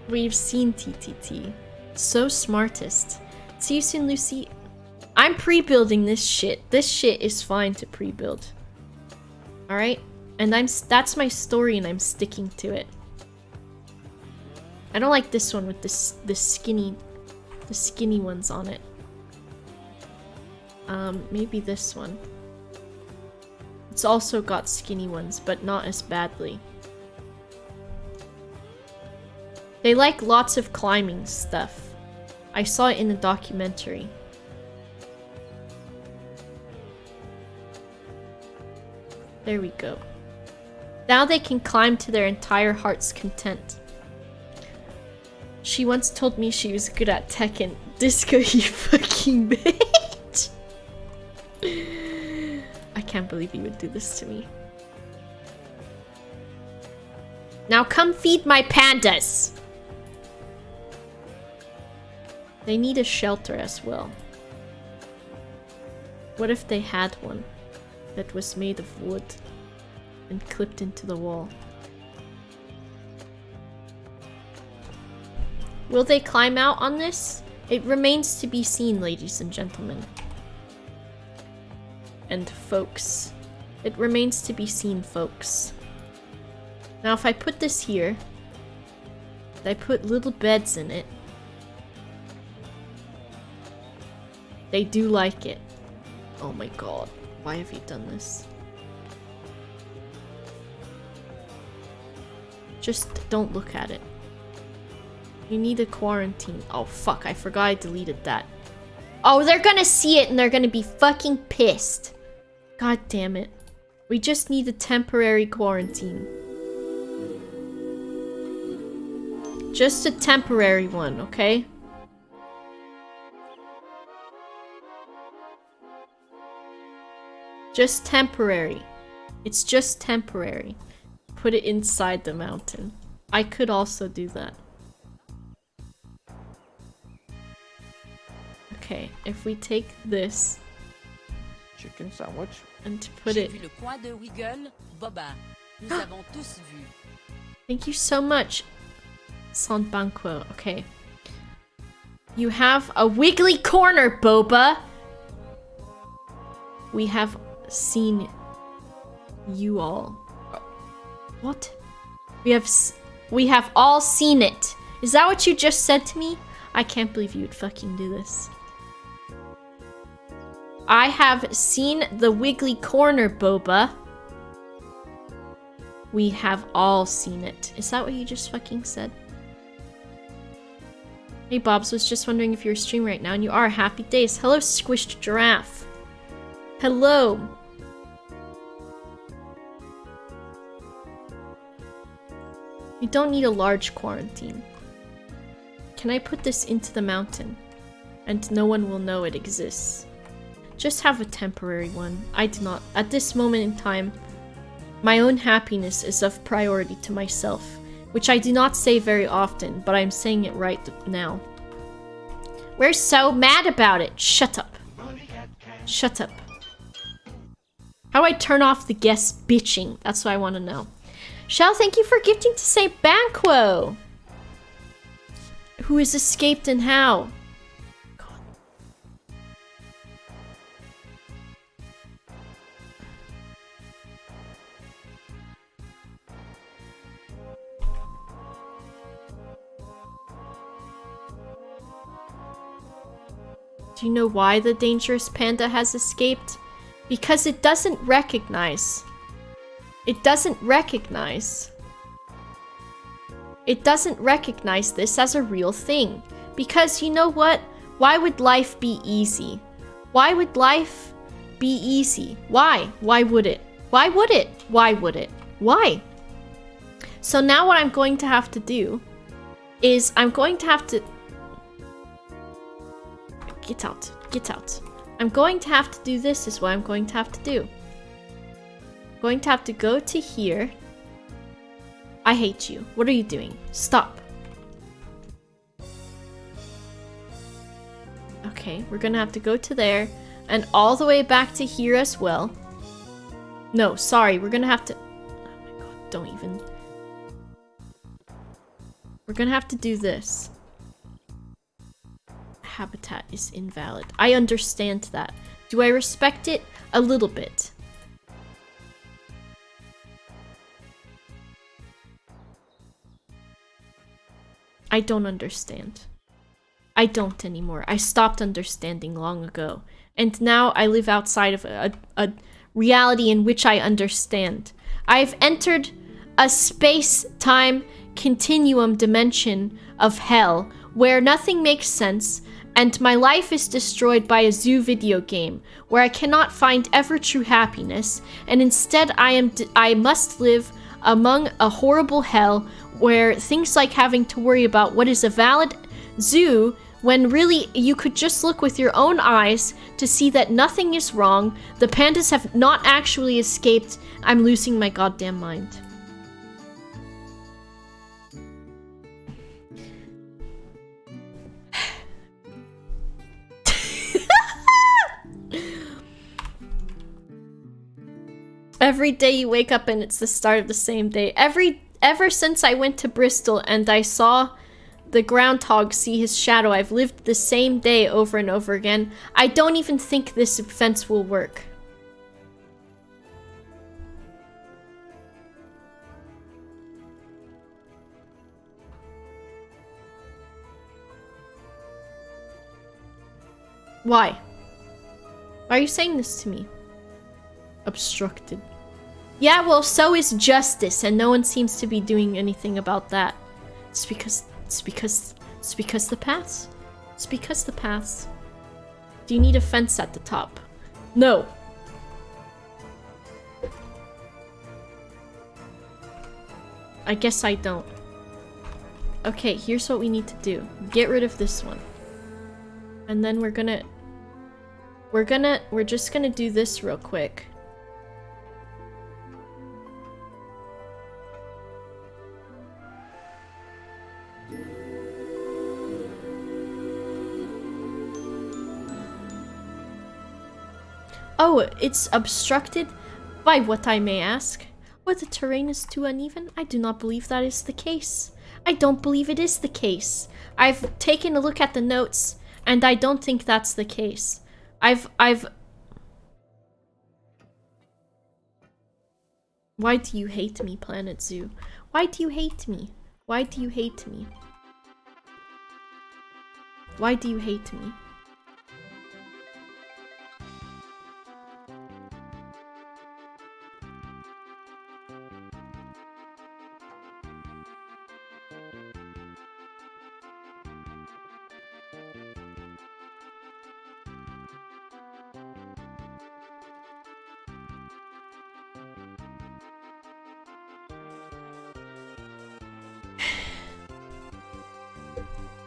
We've seen TTT. So smartest. See you soon, Lucy. I'm pre-building this shit. This shit is fine to pre-build. Alright? And that's my story and I'm sticking to it. I don't like this one with the skinny ones on it. Maybe this one. It's also got skinny ones, but not as badly. They like lots of climbing stuff. I saw it in the documentary. There we go. Now they can climb to their entire heart's content. She once told me she was good at Tekken. Disco, you fucking bitch. I can't believe you would do this to me. Now come feed my pandas! They need a shelter as well. What if they had one that was made of wood and clipped into the wall? Will they climb out on this? It remains to be seen, ladies and gentlemen. And folks. It remains to be seen, folks. Now if I put this here, I put little beds in it. They do like it. Oh my god, why have you done this? Just don't look at it. You need a quarantine. Oh fuck, I forgot I deleted that. Oh, they're gonna see it and they're gonna be fucking pissed. God damn it. We just need a temporary quarantine. Just a temporary one, okay? Just temporary. It's just temporary. Put it inside the mountain. I could also do that. Okay, if we take this Chicken sandwich. and put J'ai it... vu le coin de Wiggle, Boba. Nous avons tous vu. Thank you so much, San Banquo. Okay. You have a wiggly corner, Boba! We have seen you all. What? We have all seen it. Is that what you just said to me? I can't believe you would fucking do this. I have seen the wiggly corner, Boba. We have all seen it. Is that what you just fucking said? Hey Bobs, was just wondering if you're streaming right now, and you are. Happy days. Hello, Squished Giraffe. Hello. We don't need a large quarantine. Can I put this into the mountain? And no one will know it exists. Just have a temporary one. I do not. At this moment in time, my own happiness is of priority to myself, which I do not say very often, but I'm saying it right now. We're so mad about it. Shut up. Shut up. How do I turn off the guests bitching? That's what I want to know. Shell, thank you for gifting to St. Banquo. Who has escaped and how? God. Do you know why the dangerous panda has escaped? Because it doesn't recognize. It doesn't recognize. It doesn't recognize this as a real thing. Because you know what? Why would life be easy? Why would life be easy? Why? Why would it? Why would it? Why would it? Why? So now what I'm going to have to do is I'm going to have to... Get out. Get out. I'm going to have to do this is what I'm going to have to do. I'm going to have to go to here. I hate you. What are you doing? Stop. Okay, we're gonna have to go to there and all the way back to here as well. No, sorry, we're gonna have to... Oh my god, don't even... We're gonna have to do this. Habitat is invalid. I understand that. Do I respect it? A little bit. I don't understand. I don't anymore. I stopped understanding long ago. And now I live outside of a reality in which I understand. I've entered a space-time continuum dimension of hell where nothing makes sense and my life is destroyed by a zoo video game where I cannot find ever true happiness, and instead I must live among a horrible hell where things like having to worry about what is a valid zoo when really you could just look with your own eyes to see that nothing is wrong, the pandas have not actually escaped. I'm losing my goddamn mind. Every day you wake up and it's the start of the same day. Ever since I went to Bristol and I saw the groundhog see his shadow. I've lived the same day over and over again. I don't even think this fence will work. Why? Why are you saying this to me? Obstructed. Yeah, well, so is justice, and no one seems to be doing anything about that. It's because the paths. It's because the paths. Do you need a fence at the top? No. I guess I don't. Okay, here's what we need to do. Get rid of this one. And then we're just gonna do this real quick. Oh, it's obstructed? By what, I may ask? What, the terrain is too uneven? I do not believe that is the case. I don't believe it is the case. I've taken a look at the notes, and I don't think that's the case. Why do you hate me, Planet Zoo? Why do you hate me? Why do you hate me? Why do you hate me?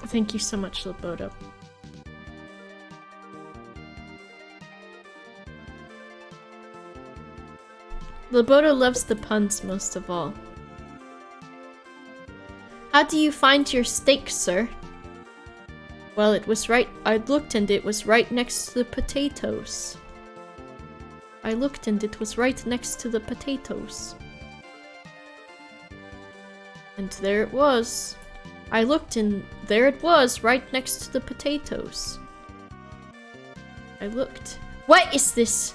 Thank you so much, Laboda. Laboda loves the puns most of all. How do you find your steak, sir? Well, it was right. I looked and it was right next to the potatoes. I looked and it was right next to the potatoes. And there it was. I looked and there it was, right next to the potatoes. I looked. What is this?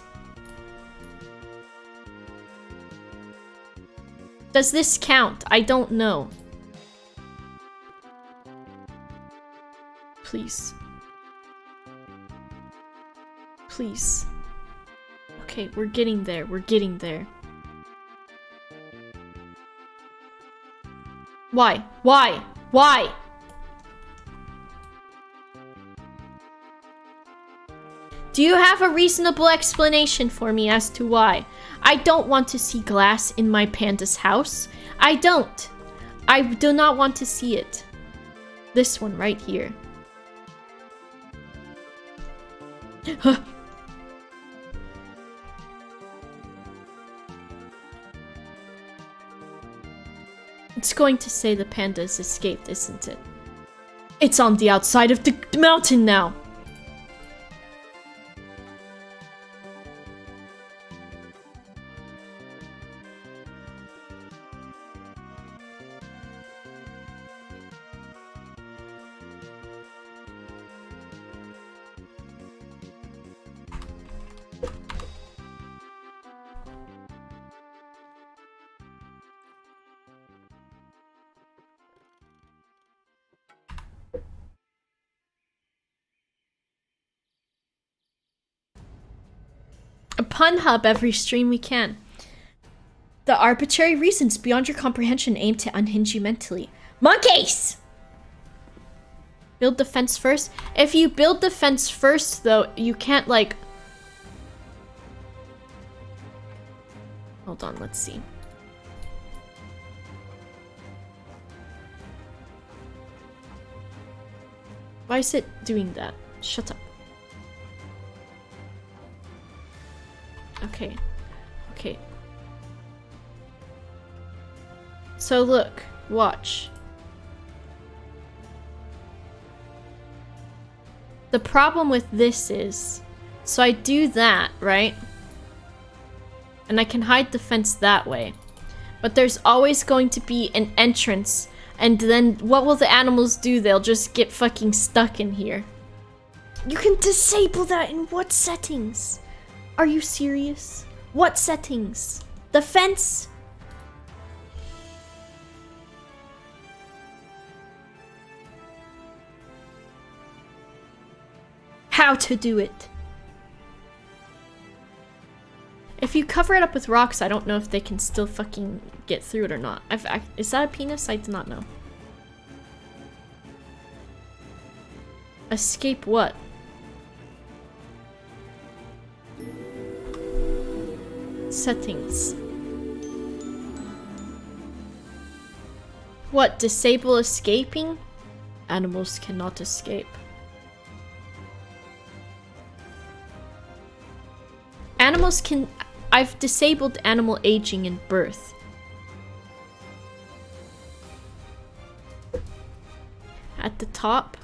Does this count? I don't know. Please. Please. Okay, we're getting there. We're getting there. Why? Why? Why? Do you have a reasonable explanation for me as to why? I don't want to see glass in my panda's house. I don't. I do not want to see it. This one right here. Huh. It's going to say the panda has escaped, isn't it? It's on the outside of the mountain now. A pun hub every stream we can. The arbitrary reasons beyond your comprehension aim to unhinge you mentally. Monkeys! Build the fence first. If you build the fence first, though, you can't, like... Hold on, let's see. Why is it doing that? Shut up. Okay. Okay. So look, watch. The problem with this is, so I do that, right? And I can hide the fence that way. But there's always going to be an entrance And then what will the animals do? They'll just get fucking stuck in here. You can disable that in what settings? Are you serious? What settings? The fence? How to do it? If you cover it up with rocks, I don't know if they can still fucking get through it or not. Is that a penis? I do not know. Escape what? Settings. What? Disable escaping? Animals cannot escape. Animals can... I've disabled animal aging in birth. At the top,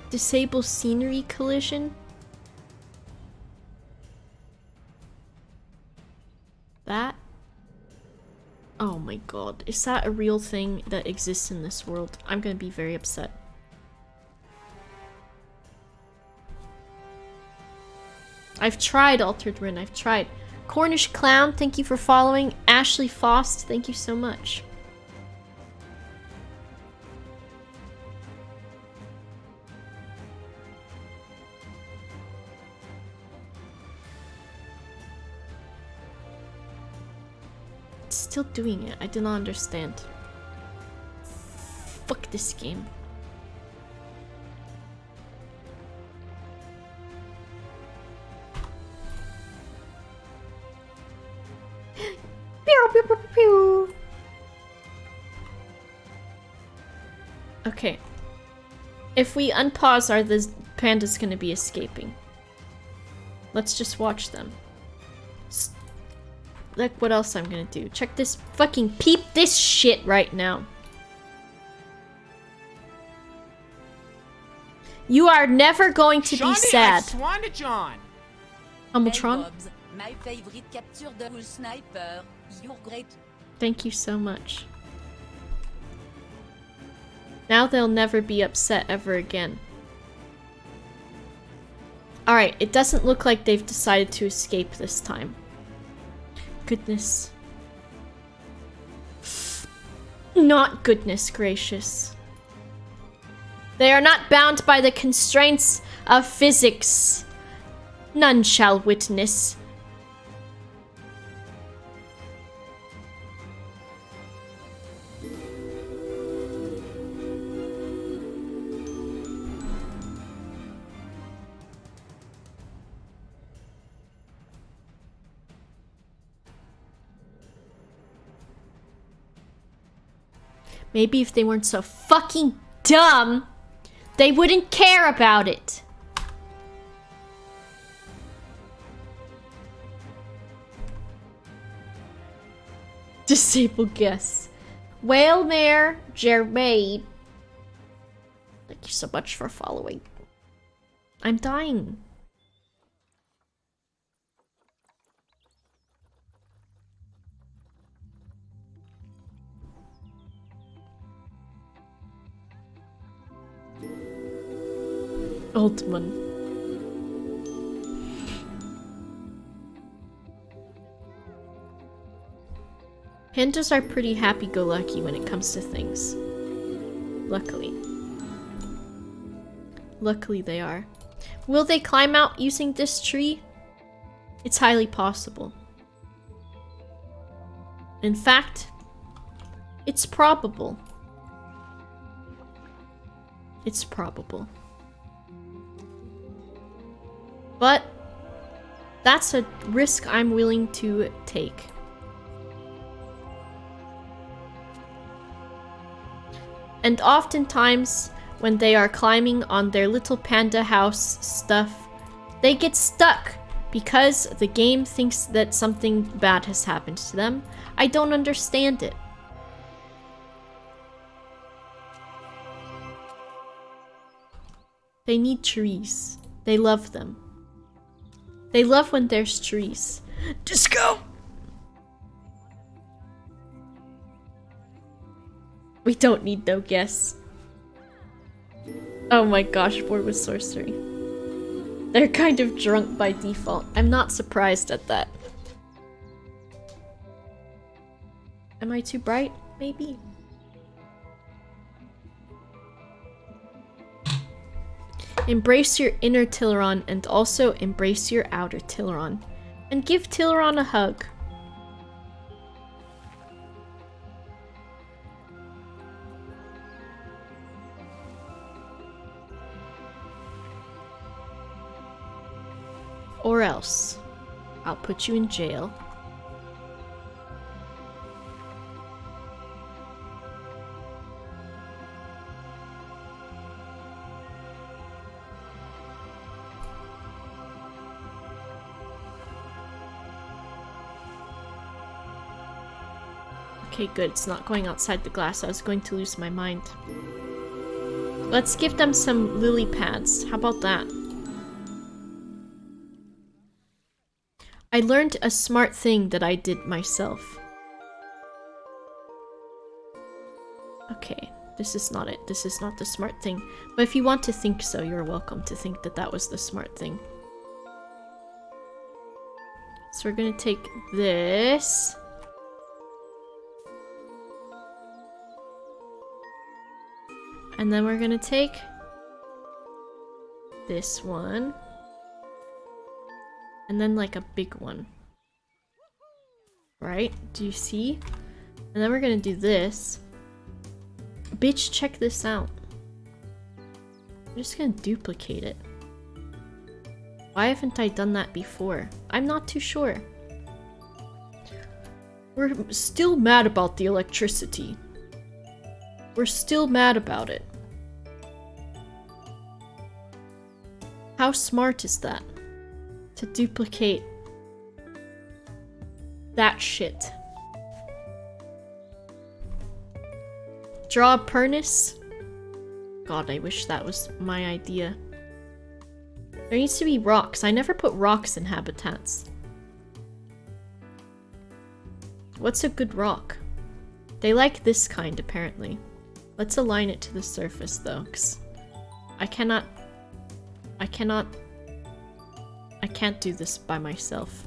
disable scenery collision. That? Oh my god, is that a real thing that exists in this world? I'm gonna be very upset. I've tried Altered Rin, I've tried. Cornish Clown, thank you for following. Ashley Faust, thank you so much. It's still doing it. I do not understand. Fuck this game. Okay. If we unpause, are the pandas gonna be escaping? Let's just watch them. Like, what else I'm gonna do? Check this fucking peep this shit right now. You are never going to be sad. I swan to John. Humbletron? My favorite capture de bull sniper. You're great. Thank you so much. Now they'll never be upset ever again. Alright, it doesn't look like they've decided to escape this time. Goodness. Not goodness gracious. They are not bound by the constraints of physics. None shall witness. Maybe if they weren't so fucking dumb, they wouldn't care about it. Disable guess. Whale Mare Germaid. Thank you so much for following. I'm dying. Altman. Pandas are pretty happy-go-lucky when it comes to things. Luckily. Luckily they are. Will they climb out using this tree? It's highly possible. In fact, it's probable. It's probable. But that's a risk I'm willing to take. And oftentimes, when they are climbing on their little panda house stuff, they get stuck because the game thinks that something bad has happened to them. I don't understand it. They need trees. They love them. They love when there's trees. Just go! We don't need no guess. Oh my gosh, bored with sorcery. They're kind of drunk by default. I'm not surprised at that. Am I too bright? Maybe. Embrace your inner Tileron and also embrace your outer Tileron. And give Tileron a hug. Or else, I'll put you in jail. Okay, good. It's not going outside the glass. I was going to lose my mind. Let's give them some lily pads. How about that? I learned a smart thing that I did myself. Okay, this is not it. This is not the smart thing. But if you want to think so, you're welcome to think that that was the smart thing. So we're gonna take this. And then we're gonna take this one. And then like a big one. Right? Do you see? And then we're gonna do this. Bitch, check this out. I'm just gonna duplicate it. Why haven't I done that before? I'm not too sure. We're still mad about the electricity. We're still mad about it. How smart is that? To duplicate that shit. Draw a Pernus? God, I wish that was my idea. There needs to be rocks. I never put rocks in habitats. What's a good rock? They like this kind, apparently. Let's align it to the surface, though, because I can't do this by myself.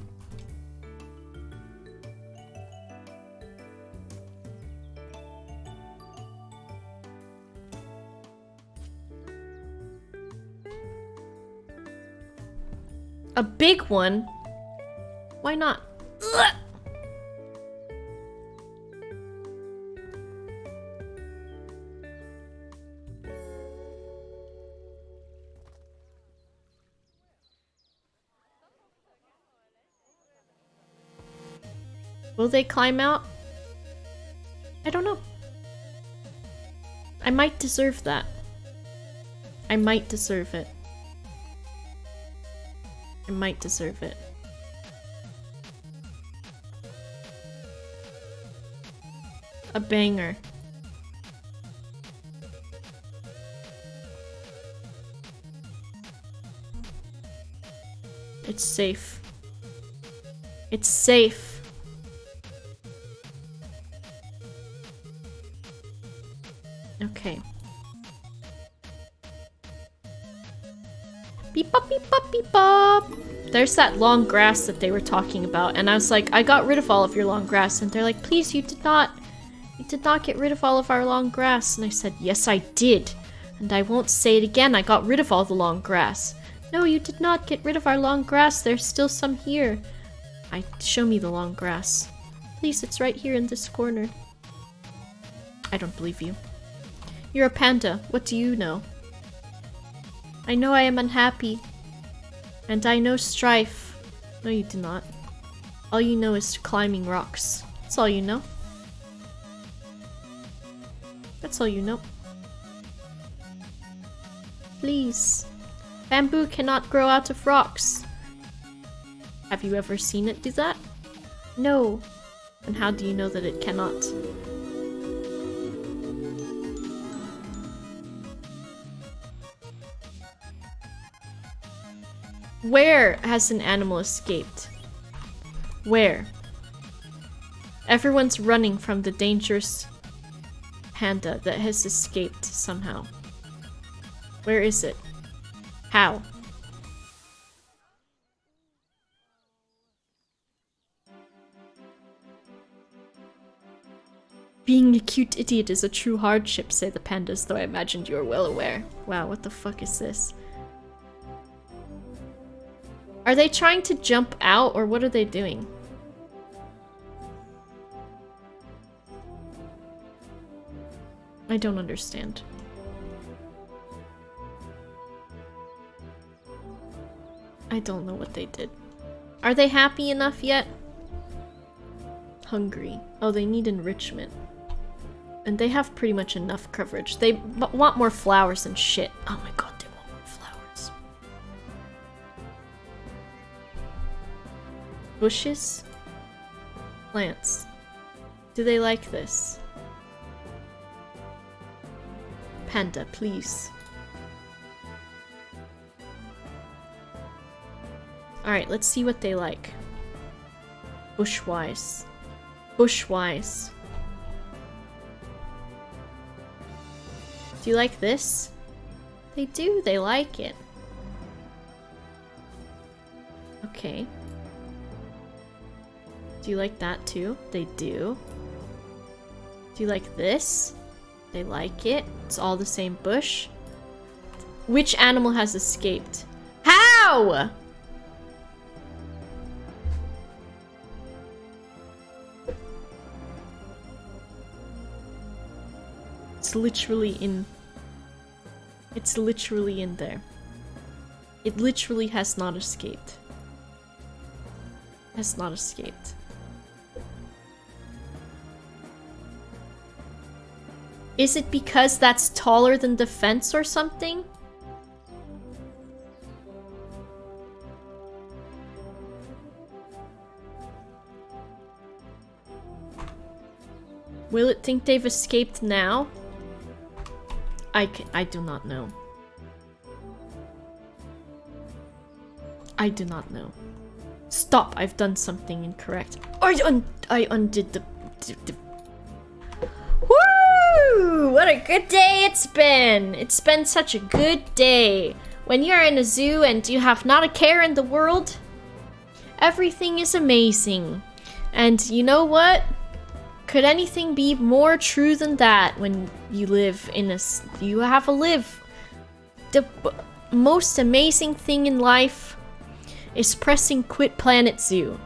A big one? Why not? Ugh! Will they climb out? I don't know. I might deserve that. I might deserve it. I might deserve it. A banger. It's safe. It's safe. Okay. Beep bop beep bop beep bop. There's that long grass that they were talking about, and I was like, I got rid of all of your long grass, and they're like, please, you did not get rid of all of our long grass. And I said, yes, I did, and I won't say it again. I got rid of all the long grass. No, you did not get rid of our long grass. There's still some here. Show me the long grass. Please, it's right here in this corner. I don't believe you. You're a panda. What do you know? I know I am unhappy. And I know strife. No, you do not. All you know is climbing rocks. That's all you know. That's all you know. Please. Bamboo cannot grow out of rocks. Have you ever seen it do that? No. And how do you know that it cannot? Where has an animal escaped? Where? Everyone's running from the dangerous panda that has escaped somehow. Where is it? How? Being a cute idiot is a true hardship, say the pandas, though I imagined you were well aware. Wow, what the fuck is this? Are they trying to jump out, or what are they doing? I don't understand. I don't know what they did. Are they happy enough yet? Hungry. Oh, they need enrichment. And they have pretty much enough coverage. They want more flowers and shit. Oh my god, they want more flowers. Bushes? Plants. Do they like this? Panda, please. Alright, let's see what they like. Bushwise. Bushwise. Do you like this? They do, they like it. Okay. Do you like that too? They do. Do you like this? They like it. It's all the same bush. Which animal has escaped? How? It's literally in... It's literally in there. It literally has not escaped. Has not escaped. Is it because that's taller than the fence or something? Will it think they've escaped now? I do not know. I do not know. Stop! I've done something incorrect. I undid the... Woo! What a good day it's been! It's been such a good day. When you're in a zoo and you have not a care in the world, everything is amazing. And you know what? Could anything be more true than that when you live in a... You have a live. The most amazing thing in life is pressing quit Planet Zoo.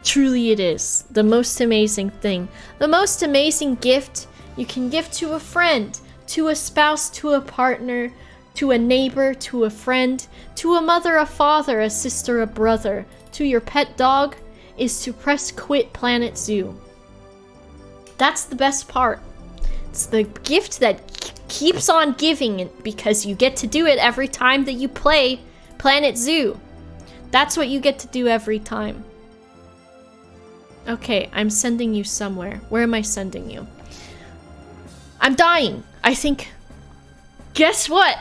Truly it is. The most amazing thing. The most amazing gift you can give to a friend, to a spouse, to a partner, to a neighbor, to a friend, to a mother, a father, a sister, a brother, to your pet dog, is to press quit Planet Zoo. That's the best part. It's the gift that keeps on giving it because you get to do it every time that you play Planet Zoo. That's what you get to do every time. Okay, I'm sending you somewhere. Where am I sending you? I'm dying. I think... Guess what?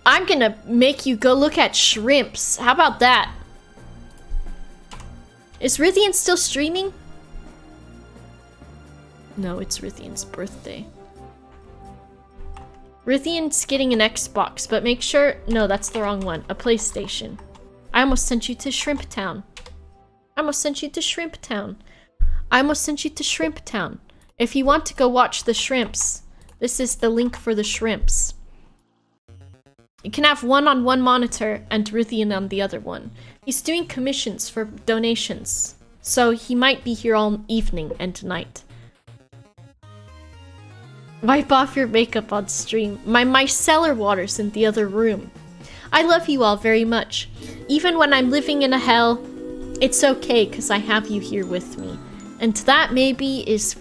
I'm gonna make you go look at shrimps. How about that? Is Rithian still streaming? No, it's Rithian's birthday. Rithian's getting an Xbox, but make sure... No, that's the wrong one. A PlayStation. I almost sent you to Shrimp Town. I almost sent you to Shrimp Town. I almost sent you to Shrimp Town. If you want to go watch the shrimps, this is the link for the shrimps. You can have one on one monitor and Rithian on the other one. He's doing commissions for donations, so he might be here all evening and tonight. Wipe off your makeup on stream. My micellar water's in the other room. I love you all very much. Even when I'm living in a hell, it's okay because I have you here with me. And that maybe is